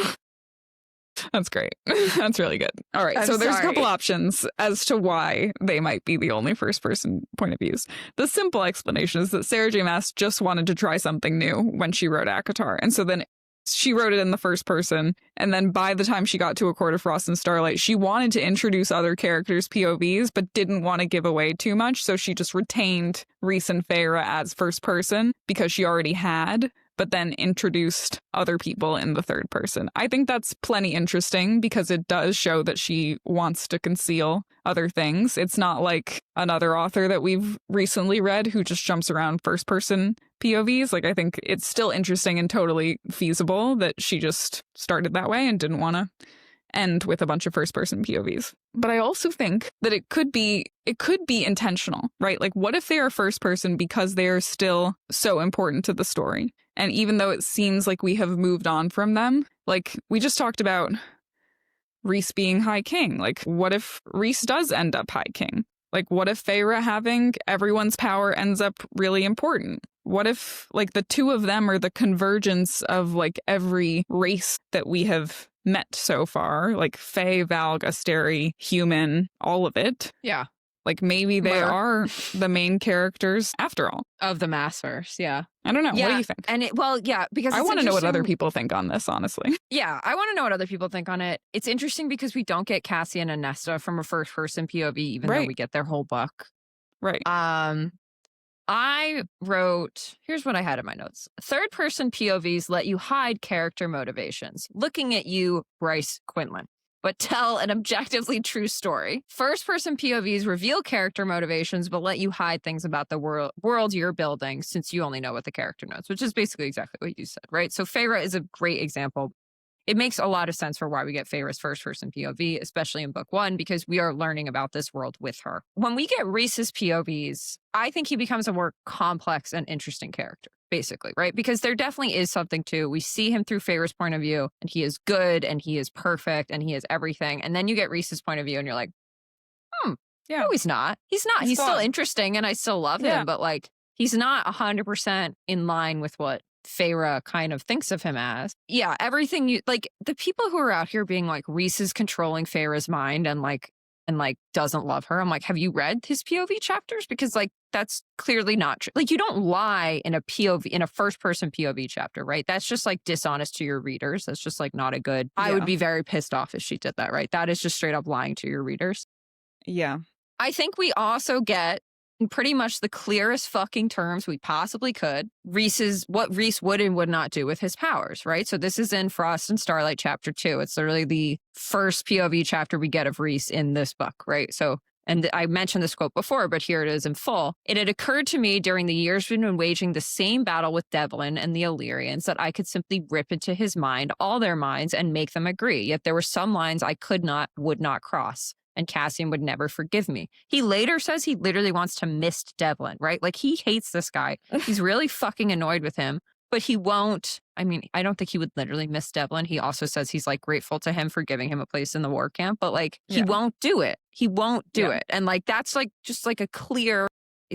That's great. That's really good. All right. So there's a couple options as to why they might be the only first-person point of views. The simple explanation is that Sarah J. Maas just wanted to try something new when she wrote ACOTAR. And so then she wrote it in the first person. And then by the time she got to A Court of Frost and Starlight, she wanted to introduce other characters' POVs, but didn't want to give away too much. So she just retained Rhys and Feyre as first person because she already had, but then introduced other people in the third person. I think that's plenty interesting because it does show that she wants to conceal other things. It's not like another author that we've recently read who just jumps around first person POVs. Like, I think it's still interesting and totally feasible that she just started that way and didn't want to end with a bunch of first person POVs. But I also think that it could be intentional, right? Like, what if they are first person because they are still so important to the story? And even though it seems like we have moved on from them, like we just talked about Rhys being High King. Like, what if Rhys does end up High King? Like, what if Feyre having everyone's power ends up really important? What if, like, the two of them are the convergence of, like, every race that we have met so far? Like, Fae, Valg, Asteri, human, all of it. Yeah. Like, maybe they are the main characters after all. Of the Maasverse, yeah. I don't know. Yeah. What do you think? And because I want to know what other people think on this, honestly. Yeah, I want to know what other people think on it. It's interesting because we don't get Cassian and Nesta from a first-person POV, even though we get their whole book. Right. I wrote, here's what I had in my notes. Third-person POVs let you hide character motivations. Looking at you, Bryce Quinlan, but tell an objectively true story. First-person POVs reveal character motivations, but let you hide things about the world you're building since you only know what the character knows, which is basically exactly what you said, right? So Feyre is a great example. It makes a lot of sense for why we get Feyre's first-person POV, especially in book 1, because we are learning about this world with her. When we get Rhys's POVs, I think he becomes a more complex and interesting character, basically, right? Because there definitely is something to, we see him through Feyre's point of view, and he is good, and he is perfect, and he is everything. And then you get Rhys's point of view, and you're like, no, he's not. He's not. He's still interesting, and I still love him, but like, he's not 100% in line with what Feyre kind of thinks of him as. Yeah, everything you like, the people who are out here being like, Rhys is controlling Feyre's mind and doesn't love her. I'm like, have you read his POV chapters? Because like that's clearly not true. Like, you don't lie in a POV, in a first person POV chapter, right? That's just like dishonest to your readers. That's just like not a good, I would be very pissed off if she did that, right? That is just straight up lying to your readers. Yeah. I think we also get, in pretty much the clearest fucking terms we possibly could, what Rhys would and would not do with his powers, right? So this is in Frost and Starlight chapter 2. It's literally the first POV chapter we get of Rhys in this book, right? So, and I mentioned this quote before, but here it is in full. It had occurred to me during the years we've been waging the same battle with Devlin and the Illyrians that I could simply rip into his mind, all their minds, and make them agree. Yet there were some lines I would not cross. And Cassian would never forgive me. He later says he literally wants to mist Devlin, right? Like, he hates this guy. He's really fucking annoyed with him, but he won't. I mean, I don't think he would literally miss Devlin. He also says he's like grateful to him for giving him a place in the war camp, but like, he won't do it. He won't do it. And like, that's like just like a clear,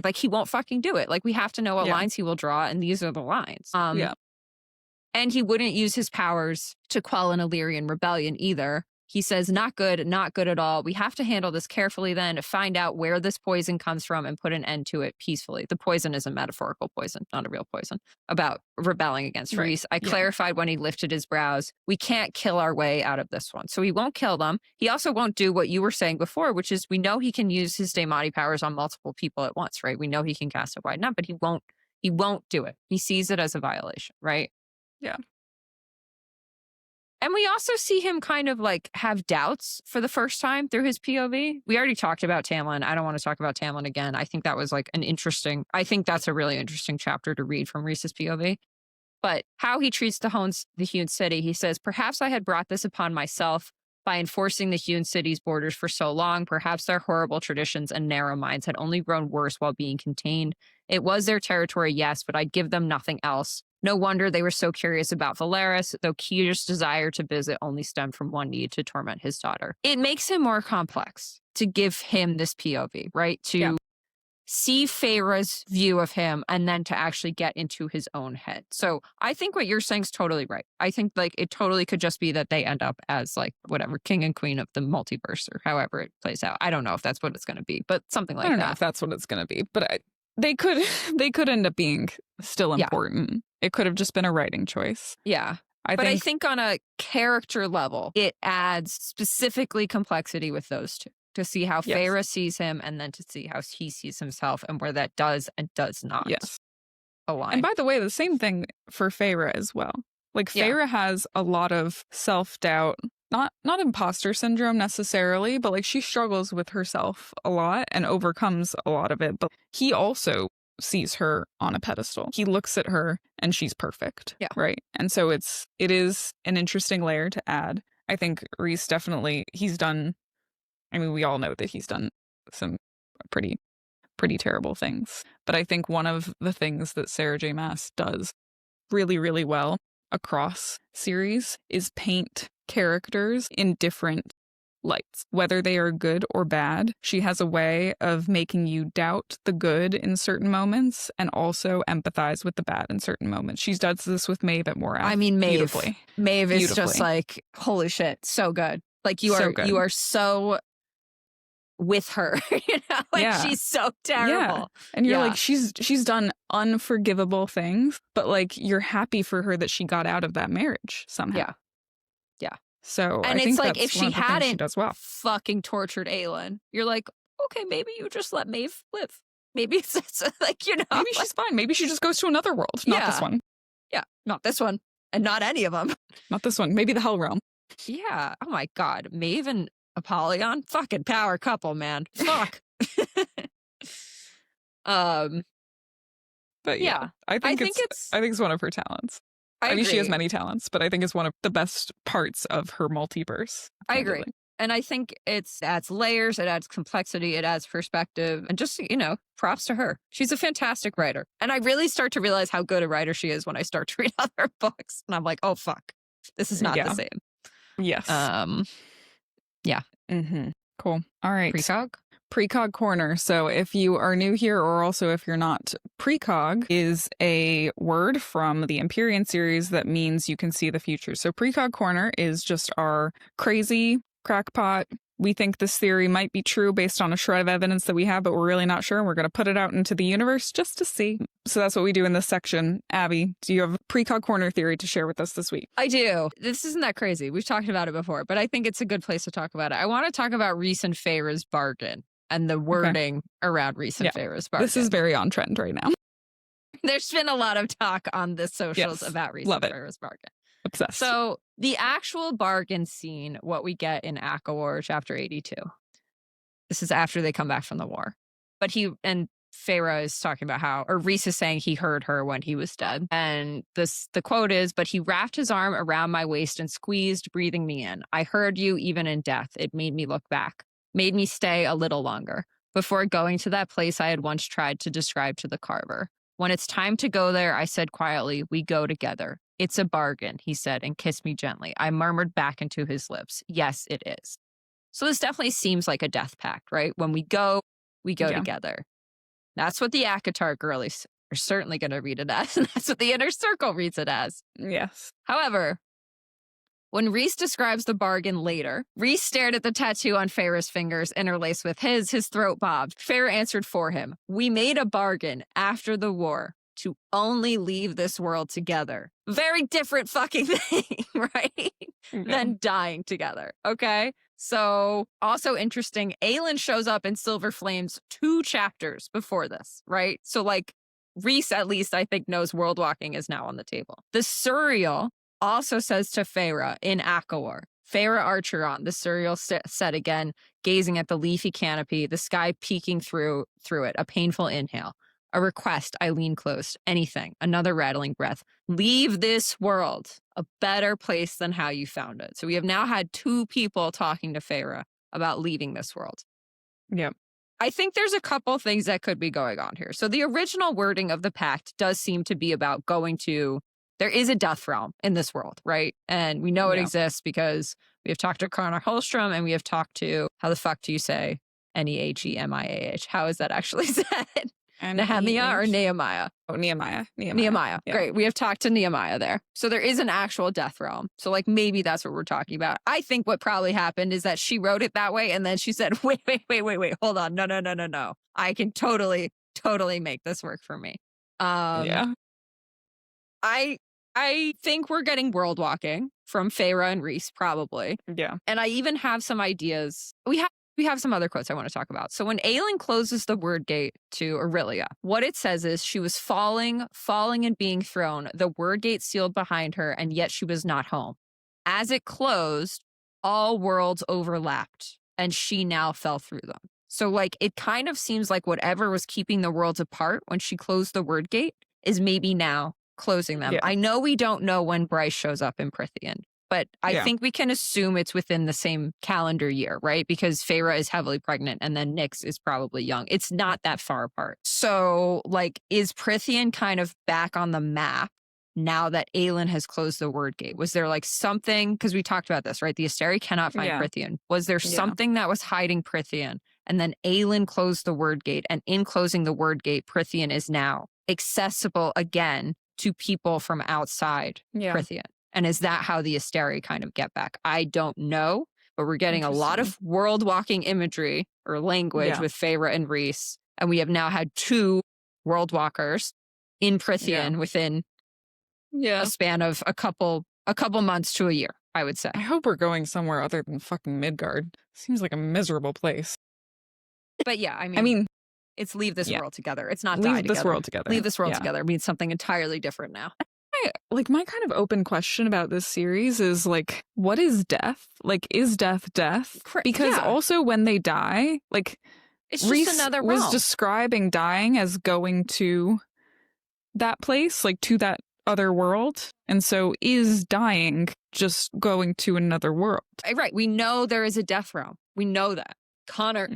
like, he won't fucking do it. Like, we have to know what lines he will draw, and these are the lines. And he wouldn't use his powers to quell an Illyrian rebellion either. He says, not good at all. We have to handle this carefully then to find out where this poison comes from and put an end to it peacefully. The poison is a metaphorical poison, not a real poison, about rebelling against Rhys. I clarified when he lifted his brows, we can't kill our way out of this one. So he won't kill them. He also won't do what you were saying before, which is we know he can use his Daemati powers on multiple people at once, right? We know he can cast a wide net, but he won't do it. He sees it as a violation, right? Yeah. And we also see him kind of like have doubts for the first time through his POV. We already talked about Tamlin. I don't want to talk about Tamlin again. I think that was like I think that's a really interesting chapter to read from Rhys's POV. But how he treats the Hewn City, he says, perhaps I had brought this upon myself by enforcing the Hewn City's borders for so long. Perhaps their horrible traditions and narrow minds had only grown worse while being contained. It was their territory, yes, but I'd give them nothing else. No wonder they were so curious about Valeris, though Kyr's desire to visit only stemmed from one need to torment his daughter. It makes him more complex to give him this POV, right? To see Feyre's view of him and then to actually get into his own head. So I think what you're saying is totally right. I think like it totally could just be that they end up as like whatever, king and queen of the multiverse or however it plays out. I don't know if that's what it's going to be, but something like that. I don't know if that's what it's going to be, but they could end up being still important. Yeah. It could have just been a writing choice. Yeah. I think on a character level, it adds specifically complexity with those two to see how Feyre sees him and then to see how he sees himself and where that does and does not align. And by the way, the same thing for Feyre as well. Like Feyre has a lot of self-doubt, not imposter syndrome necessarily, but like she struggles with herself a lot and overcomes a lot of it. But he also sees her on a pedestal. He looks at her and she's perfect. Yeah. Right. And so it is an interesting layer to add. I think Rhys he's done, I mean, we all know that he's done some pretty terrible things. But I think one of the things that Sarah J. Maas does really, really well across series is paint characters in different lights, whether they are good or bad. She has a way of making you doubt the good in certain moments and also empathize with the bad in certain moments. She does this with Maeve at Morath. I mean, Maeve is just like, holy shit, so good. Like you are so with her, you know, like she's so terrible. Yeah. And you're like, she's done unforgivable things, but like you're happy for her that she got out of that marriage somehow. Yeah. Yeah. So and I it's think like that's if she hadn't fucking tortured Aelin, you're like, okay, maybe you just let Maeve live. Maybe it's like, you know, maybe she's fine. Maybe she just goes to another world, not this one. Yeah, not this one, and not any of them. Not this one. Maybe the Hell Realm. Yeah. Oh my God, Maeve and Apollyon, fucking power couple, man. Fuck. But yeah, I think it's one of her talents. I mean, she has many talents, but I think it's one of the best parts of her multiverse. I agree. And I think it adds layers, it adds complexity, it adds perspective, and just, you know, props to her. She's a fantastic writer. And I really start to realize how good a writer she is when I start to read other books. And I'm like, oh, fuck, this is not the same. Yes. Yeah. Mm-hmm. Cool. All right. Pre-Cog? Pre-Cog Corner. So if you are new here, or also if you're not, Pre-Cog is a word from the Empyrean series that means you can see the future. So Pre-Cog Corner is just our crazy, crackpot, we think this theory might be true based on a shred of evidence that we have, but we're really not sure. And we're going to put it out into the universe just to see. So that's what we do in this section. Abby, do you have a Pre-Cog corner theory to share with us this week? I do. This isn't that crazy. We've talked about it before, but I think it's a good place to talk about it. I want to talk about Rhys and Feyre's bargain and the wording around Rhys and Feyre's bargain. This is very on trend right now. There's been a lot of talk on the socials about Rhys and Feyre's bargain. Obsessed. So the actual bargain scene, what we get in ACOWAR chapter 82. This is after they come back from the war. But Feyre is talking about how, or Rhys is saying he heard her when he was dead. And the quote is, but he wrapped his arm around my waist and squeezed, breathing me in. I heard you even in death. It made me look back, made me stay a little longer before going to that place I had once tried to describe to the carver. When it's time to go there, I said quietly, we go together. It's a bargain, he said, and kissed me gently. I murmured back into his lips. Yes, it is. So this definitely seems like a death pact, right? When we go together. That's what the ACOTAR girlies are certainly going to read it as, and that's what the inner circle reads it as. Yes. However, when Rhys describes the bargain later, Rhys stared at the tattoo on Feyre's fingers, interlaced with his throat bobbed. Feyre answered for him. We made a bargain after the war to only leave this world together. Very different fucking thing, right? Than dying together, okay? So, also interesting, Aelin shows up in Silver Flames 2 chapters before this, right? So, like, Rhys, at least, I think, knows world walking is now on the table. The Suriel also says to Feyre in ACOWAR, Feyre Archeron, the Suriel said again, gazing at the leafy canopy, the sky peeking through it, a painful inhale. A request, I lean close. Anything. Another rattling breath. Leave this world a better place than how you found it. So we have now had 2 people talking to Feyre about leaving this world. Yep. I think there's a couple things that could be going on here. So the original wording of the pact does seem to be about going to, there is a death realm in this world, right? And we know it exists because we have talked to Connor Holstrom and we have talked to, how the fuck do you say Nehemiah? How is that actually said? Nehemiah or Nehemiah? Oh, Nehemiah. Yeah. Great. We have talked to Nehemiah there. So there is an actual death realm. So like maybe that's what we're talking about. I think what probably happened is that she wrote it that way and then she said, wait, hold on. No. I can totally make this work for me. I think we're getting world walking from Feyre and Rhys probably. Yeah. And I even have some ideas. We have some other quotes I want to talk about. So when Aelin closes the word gate to Aurelia, what it says is she was falling and being thrown. The word gate sealed behind her, and yet she was not home. As it closed, all worlds overlapped, and she now fell through them. So like it kind of seems like whatever was keeping the worlds apart when she closed the word gate is maybe now closing them. Yeah. I know we don't know when Bryce shows up in Prythian. But I think we can assume it's within the same calendar year, right? Because Feyre is heavily pregnant and then Nyx is probably young. It's not that far apart. So, like, is Prythian kind of back on the map now that Aelin has closed the word gate? Was there like something, because we talked about this, right? The Asteri cannot find Prythian. Was there something that was hiding Prythian? And then Aelin closed the word gate. And in closing the word gate, Prythian is now accessible again to people from outside Prythian. And is that how the Asteri kind of get back? I don't know, but we're getting a lot of world walking imagery or language with Feyre and Rhys. And we have now had 2 world walkers in Prythian within a span of a couple months to a year, I would say. I hope we're going somewhere other than fucking Midgard. Seems like a miserable place. But yeah, I mean it's leave this world together. It's not die together. Leave this world together. Leave this world together means something entirely different now. Like, my kind of open question about this series is, like, what is death? Like, is death death? Because also when they die, like, it's Rhys just another realm. Was describing dying as going to that place, like, to that other world. And so is dying just going to another world? Right. We know there is a death realm. We know that. Connor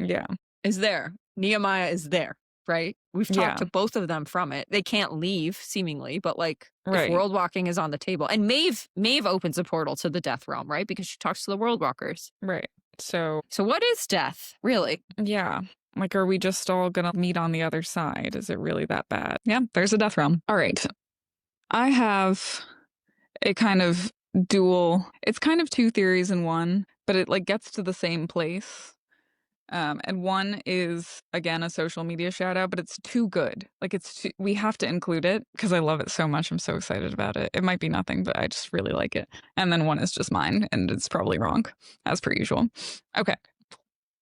is there. Nehemiah is there. Right? We've talked to both of them from it. They can't leave, seemingly, but like if world walking is on the table. And Maeve opens a portal to the death realm, right? Because she talks to the world walkers. Right. So what is death, really? Yeah. Like, are we just all gonna meet on the other side? Is it really that bad? Yeah, there's a death realm. All right. I have a kind of dual, it's kind of 2 theories in one, but it like gets to the same place. And one is, again, a social media shout out, but it's too good. Like we have to include it because I love it so much. I'm so excited about it. It might be nothing, but I just really like it. And then one is just mine, and it's probably wrong, as per usual. Okay.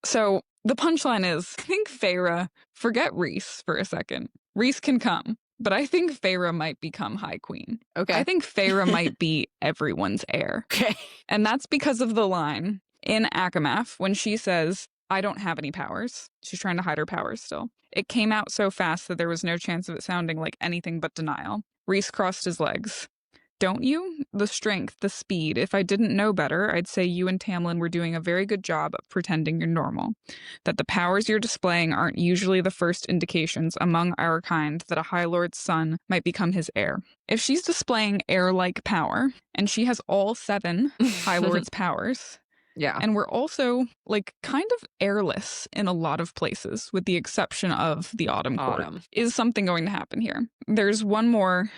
So the punchline is, I think Feyre, forget Rhys for a second. Rhys can come, but I think Feyre might become High Queen. Okay. I think Feyre might be everyone's heir. Okay. And that's because of the line in ACOMAF when she says, I don't have any powers. She's trying to hide her powers still. It came out so fast that there was no chance of it sounding like anything but denial. Rhys crossed his legs. Don't you? The strength, the speed. If I didn't know better, I'd say you and Tamlin were doing a very good job of pretending you're normal. That the powers you're displaying aren't usually the first indications among our kind that a High Lord's son might become his heir. If she's displaying heir-like power, and she has all 7 High Lord's powers... Yeah. And we're also, like, kind of airless in a lot of places, with the exception of the Autumn Court. Is something going to happen here? There's one more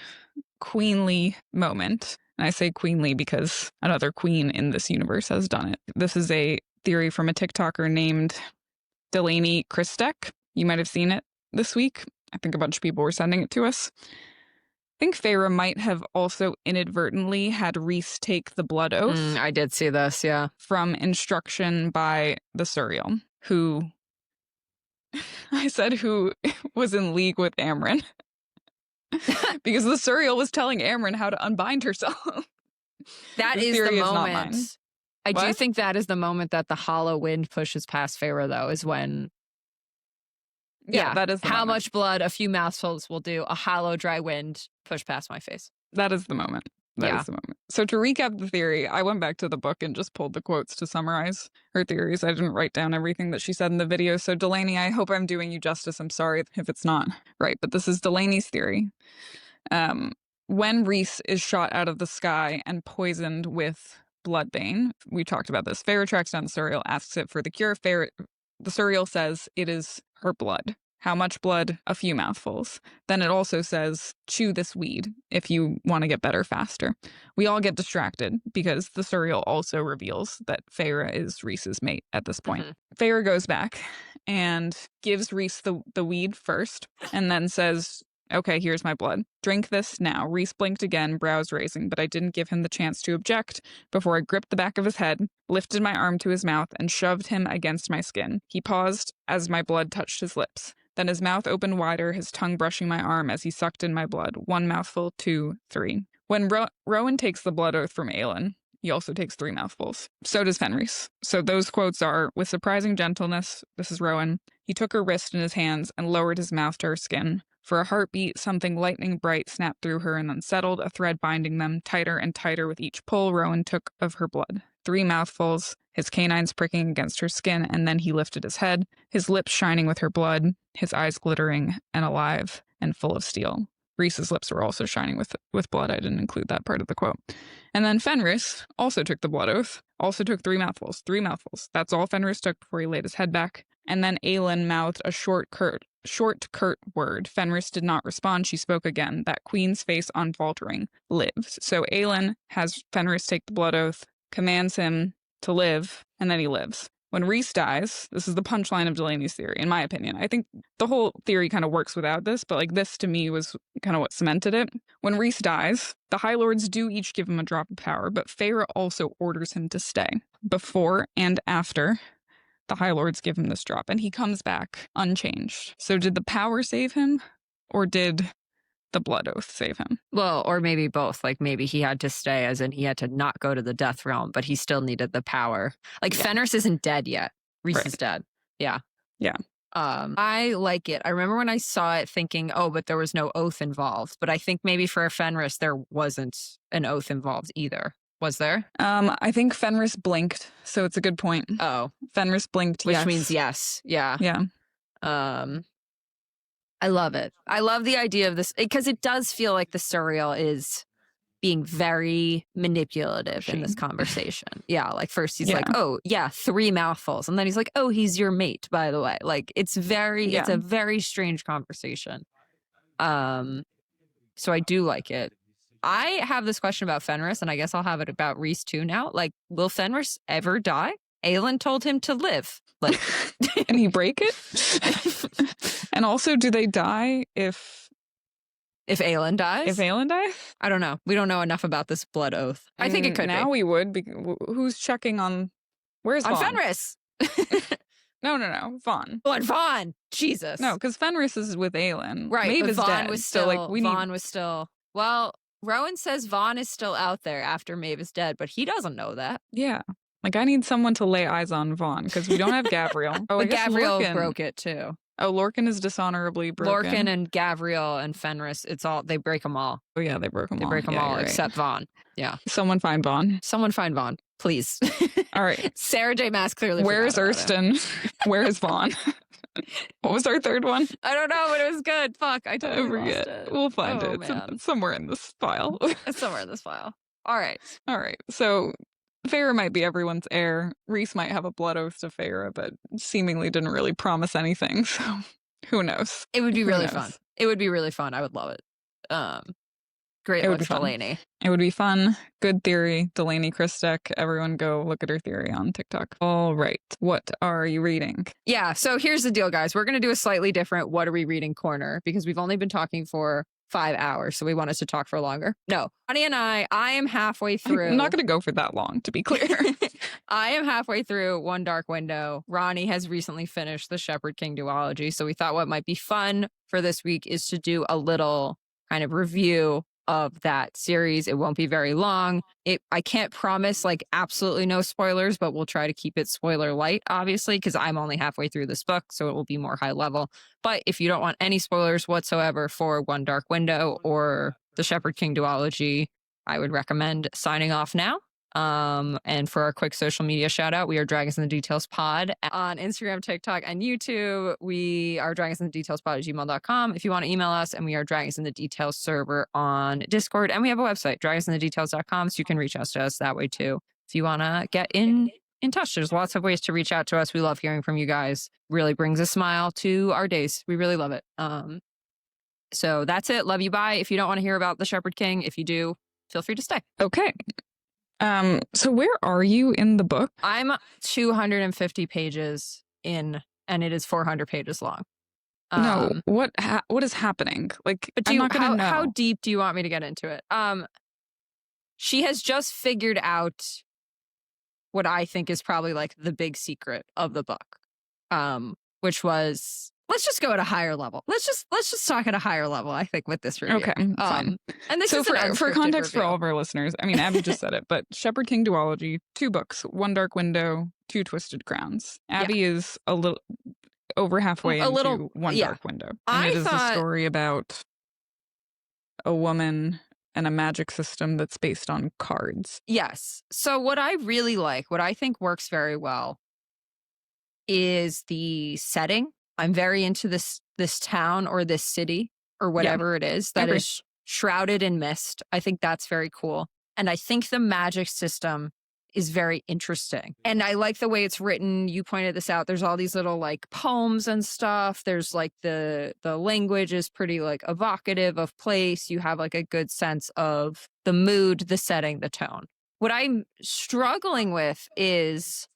queenly moment. And I say queenly because another queen in this universe has done it. This is a theory from a TikToker named Delaney Christek. You might have seen it this week. I think a bunch of people were sending it to us. I think Feyre might have also inadvertently had Rhys take the blood oath. I did see this, yeah. From instruction by the Suriel, who who was in league with Amren. Because the Suriel was telling Amren how to unbind herself. That is the moment. I do think that is the moment that the hollow wind pushes past Feyre, though, is when... Yeah, that is the moment. Much blood a few mouthfuls will do. A hollow, dry wind push past my face. That is the moment. That is the moment. So to recap the theory, I went back to the book and just pulled the quotes to summarize her theories. I didn't write down everything that she said in the video. So Delaney, I hope I'm doing you justice. I'm sorry if it's not right, but this is Delaney's theory. When Rhys is shot out of the sky and poisoned with bloodbane, we talked about this. Feyre tracks down the Suriel, asks it for the cure. The Suriel says it is her blood. How much blood? A few mouthfuls. Then it also says, chew this weed if you want to get better faster. We all get distracted because the Suriel also reveals that Feyre is Rhys's mate at this point. Feyre goes back and gives Rhys the weed first and then says, okay, here's my blood. Drink this now. Rhys blinked again, brows raising, but I didn't give him the chance to object before I gripped the back of his head, lifted my arm to his mouth, and shoved him against my skin. He paused as my blood touched his lips. Then his mouth opened wider, his tongue brushing my arm as he sucked in my blood. 1 mouthful, 2, 3. When Rowan takes the blood oath from Aelin, he also takes 3 mouthfuls. So does Fenrys. So those quotes are, with surprising gentleness, this is Rowan, he took her wrist in his hands and lowered his mouth to her skin. For a heartbeat, something lightning bright snapped through her and then settled, a thread binding them, tighter and tighter with each pull Rowan took of her blood. 3 mouthfuls, his canines pricking against her skin, and then he lifted his head, his lips shining with her blood, his eyes glittering and alive and full of steel. Rhys's lips were also shining with blood. I didn't include that part of the quote. And then Fenrys also took the blood oath, also took 3 mouthfuls. 3 mouthfuls. That's all Fenrys took before he laid his head back. And then Aelin mouthed a short, curt word. Fenrys did not respond. She spoke again. That queen's face unfaltering. Lives. So Aelin has Fenrys take the blood oath, commands him to live, and then he lives. When Rhys dies, this is the punchline of Delaney's theory, in my opinion. I think the whole theory kind of works without this, but like this to me was kind of what cemented it. When Rhys dies, the High Lords do each give him a drop of power, but Feyre also orders him to stay. Before and after, the High Lords give him this drop, and he comes back unchanged. So did the power save him, or did the blood oath save him? Well, or maybe both. Like maybe he had to stay, as in he had to not go to the death realm, but he still needed the power. Like Fenrys isn't dead yet. Rhys is dead. Yeah. Yeah. I like it. I remember when I saw it thinking, oh, but there was no oath involved. But I think maybe for Fenrys, there wasn't an oath involved either. Was there? I think Fenrys blinked, so it's a good point. Oh. Fenrys blinked, which means yes. Yeah. Yeah. I love it. I love the idea of this because it does feel like the Suriel is being very manipulative in this conversation. Yeah, like first he's like, oh, yeah, 3 mouthfuls. And then he's like, oh, he's your mate, by the way. Like it's a very strange conversation. So I do like it. I have this question about Fenris, and I guess I'll have it about Rhys too now. Like, will Fenris ever die? Aelin told him to live. Like, and he break it? And also, do they die if Aelin dies? If Aelin dies? I don't know. We don't know enough about this blood oath. I think it could now be. We would. Who's checking on... Where's on Vaughn? Fenris. No. Vaughn. Oh, and Vaughn. Jesus. No, because Fenris is with Aelin. Right. Maeve but is Vaughn dead. was still... So, like, Vaughn was still... Well, Rowan says Vaughn is still out there after Maeve is dead, but he doesn't know that. Yeah. Like, I need someone to lay eyes on Vaughn, because we don't have Gavriel. Oh, but Gavriel broke it, too. Oh, Lorcan is dishonorably broken. Lorcan and Gavriel and Fenris, it's all... They break them all. Oh, yeah, they broke them all. They break them all, except Vaughn. Yeah. Someone find Vaughn. Someone find Vaughn, please. All right. Sarah J. Maas clearly Where is Erston? Where is Vaughn? What was our third one? I don't know, but it was good. Fuck, I totally forget. Lost it. We'll find it. Man. It's somewhere in this file. It's somewhere in this file. All right. So Feyre might be everyone's heir. Rhys might have a blood oath to Feyre, but seemingly didn't really promise anything. So who knows? It would be really fun. It would be really fun. I would love it. Great looks, Delaney. It would be fun. Good theory. Delaney Christek. Everyone go look at her theory on TikTok. All right. What are you reading? Yeah. So here's the deal, guys. We're going to do a slightly different what are we reading corner because we've only been talking for 5 hours. So we want us to talk for longer. No. Ronnie and I am halfway through. I'm not going to go for that long, to be clear. I am halfway through One Dark Window. Ronnie has recently finished the Shepherd King Duology. So we thought what might be fun for this week is to do a little kind of review of that series. It won't be very long. I can't promise like absolutely no spoilers, but we'll try to keep it spoiler light, obviously, because I'm only halfway through this book, so it will be more high level. But if you don't want any spoilers whatsoever for One Dark Window or the Shepherd King Duology, I would recommend signing off now. And for our quick social media shout out, we are Dragons in the Details Pod on Instagram, TikTok, and YouTube. We are Dragons in the Details Pod at gmail.com if you want to email us, and we are Dragons in the Details server on Discord, and we have a website, dragonsinthedetails.com, so you can reach out to us that way too if you want to get in touch. There's lots of ways to reach out to us. We love hearing from you guys. Really brings a smile to our days. We really love it. So that's it. Love you. Bye. If you don't want to hear about the Shepherd King, if you do, feel free to stay. Okay. So where are you in the book? I'm 250 pages in, and it is 400 pages long. No, what is happening? Like, I'm not gonna know. How deep do you want me to get into it? She has just figured out what I think is probably like the big secret of the book, which was, let's just go at a higher level. Let's just talk at a higher level, I think, with this review. Okay, fine. And this so is for context review. For all of our listeners, I mean, Abby just said it, but Shepherd King Duology, 2 books, One Dark Window, 2 Twisted Crowns. Abby is a little over halfway into One Dark Window. And it is a story about a woman and a magic system that's based on cards. Yes. So what I really like, what I think works very well, is the setting. I'm very into this town or this city or whatever it is that is shrouded in mist. I think that's very cool. And I think the magic system is very interesting. And I like the way it's written. You pointed this out. There's all these little like poems and stuff. There's like the language is pretty like evocative of place. You have like a good sense of the mood, the setting, the tone. What I'm struggling with is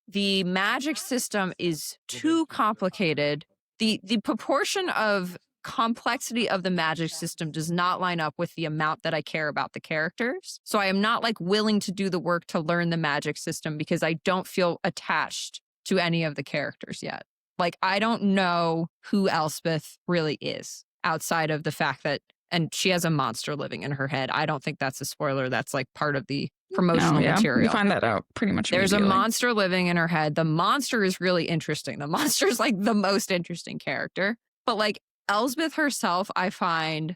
the magic system is too complicated. The proportion of complexity of the magic system does not line up with the amount that I care about the characters. So I am not like willing to do the work to learn the magic system because I don't feel attached to any of the characters yet. Like, I don't know who Elspeth really is outside of the fact that, and she has a monster living in her head. I don't think that's a spoiler. That's like part of the promotional material. You find that out pretty much There's immediately. A monster living in her head. The monster is really interesting. The monster is like the most interesting character. But like Elspeth herself, I find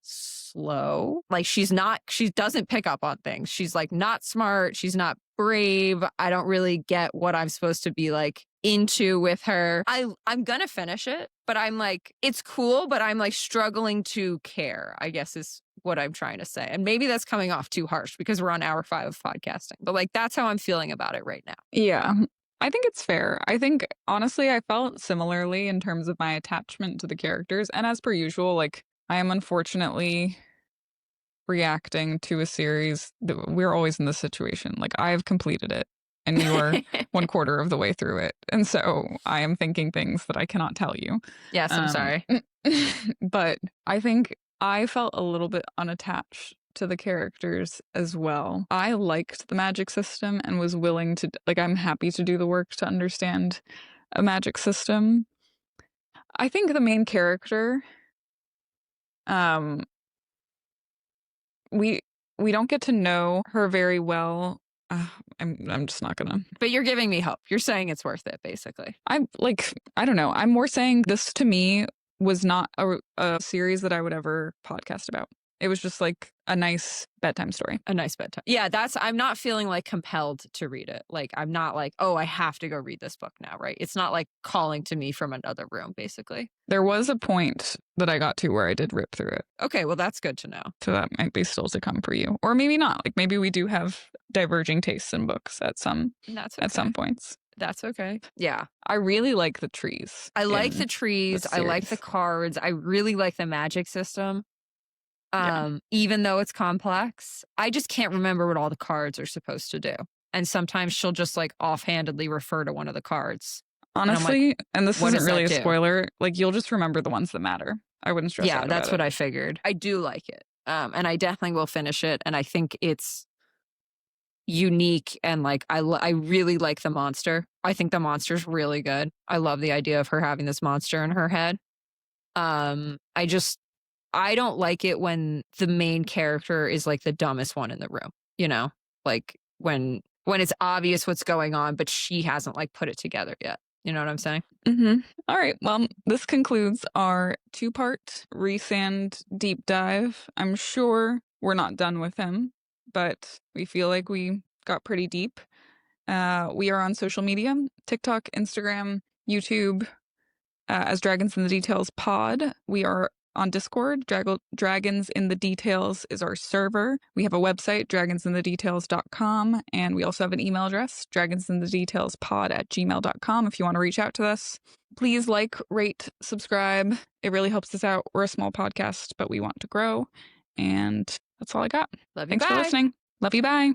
slow. Like she doesn't pick up on things. She's like not smart. She's not brave. I don't really get what I'm supposed to be like into with her. I'm gonna finish it, but I'm like, it's cool, but I'm like struggling to care, I guess is what I'm trying to say. And maybe that's coming off too harsh because we're on hour 5 of podcasting, but like that's how I'm feeling about it right now. Yeah, I think it's fair. I think honestly, I felt similarly in terms of my attachment to the characters. And as per usual, like I am unfortunately reacting to a series, we're always in this situation. Like, I've completed it and you are 1/4 of the way through it. And so I am thinking things that I cannot tell you. Yes, I'm sorry. But I think I felt a little bit unattached to the characters as well. I liked the magic system and was willing to, like, I'm happy to do the work to understand a magic system. I think the main character, we don't get to know her very well. I'm just not gonna. But you're giving me hope. You're saying it's worth it, basically. I'm like, I don't know. I'm more saying this to me was not a series that I would ever podcast about. It was just like a nice bedtime story. A nice bedtime. Yeah, I'm not feeling like compelled to read it. Like, I'm not like, oh, I have to go read this book now, right? It's not like calling to me from another room, basically. There was a point that I got to where I did rip through it. Okay, well, that's good to know. So that might be still to come for you. Or maybe not. Like, maybe we do have diverging tastes in books at some points. That's okay. Yeah. I really like the trees. I like the trees. I like the cards. I really like the magic system. Even though it's complex, I just can't remember what all the cards are supposed to do. And sometimes she'll just like offhandedly refer to one of the cards. Honestly, and this isn't really a spoiler, like, you'll just remember the ones that matter. I wouldn't stress out about it. Yeah, that's what I figured. I do like it. And I definitely will finish it. And I think it's unique. And like, I really like the monster. I think the monster's really good. I love the idea of her having this monster in her head. I don't like it when the main character is like the dumbest one in the room, you know, like when it's obvious what's going on, but she hasn't like put it together yet. You know what I'm saying? Mm-hmm. All right. Well, this concludes our 2-part Rhysand deep dive. I'm sure we're not done with him, but we feel like we got pretty deep. We are on social media, TikTok, Instagram, YouTube, as Dragons in the Details Pod. We are on Discord. Dragons in the Details is our server. We have a website, dragonsinthedetails.com, and we also have an email address, dragonsinthedetailspod@gmail.com, if you want to reach out to us. Please like, rate, subscribe. It really helps us out. We're a small podcast, but we want to grow. And that's all I got. Love you. Thanks for listening. Love you. Bye.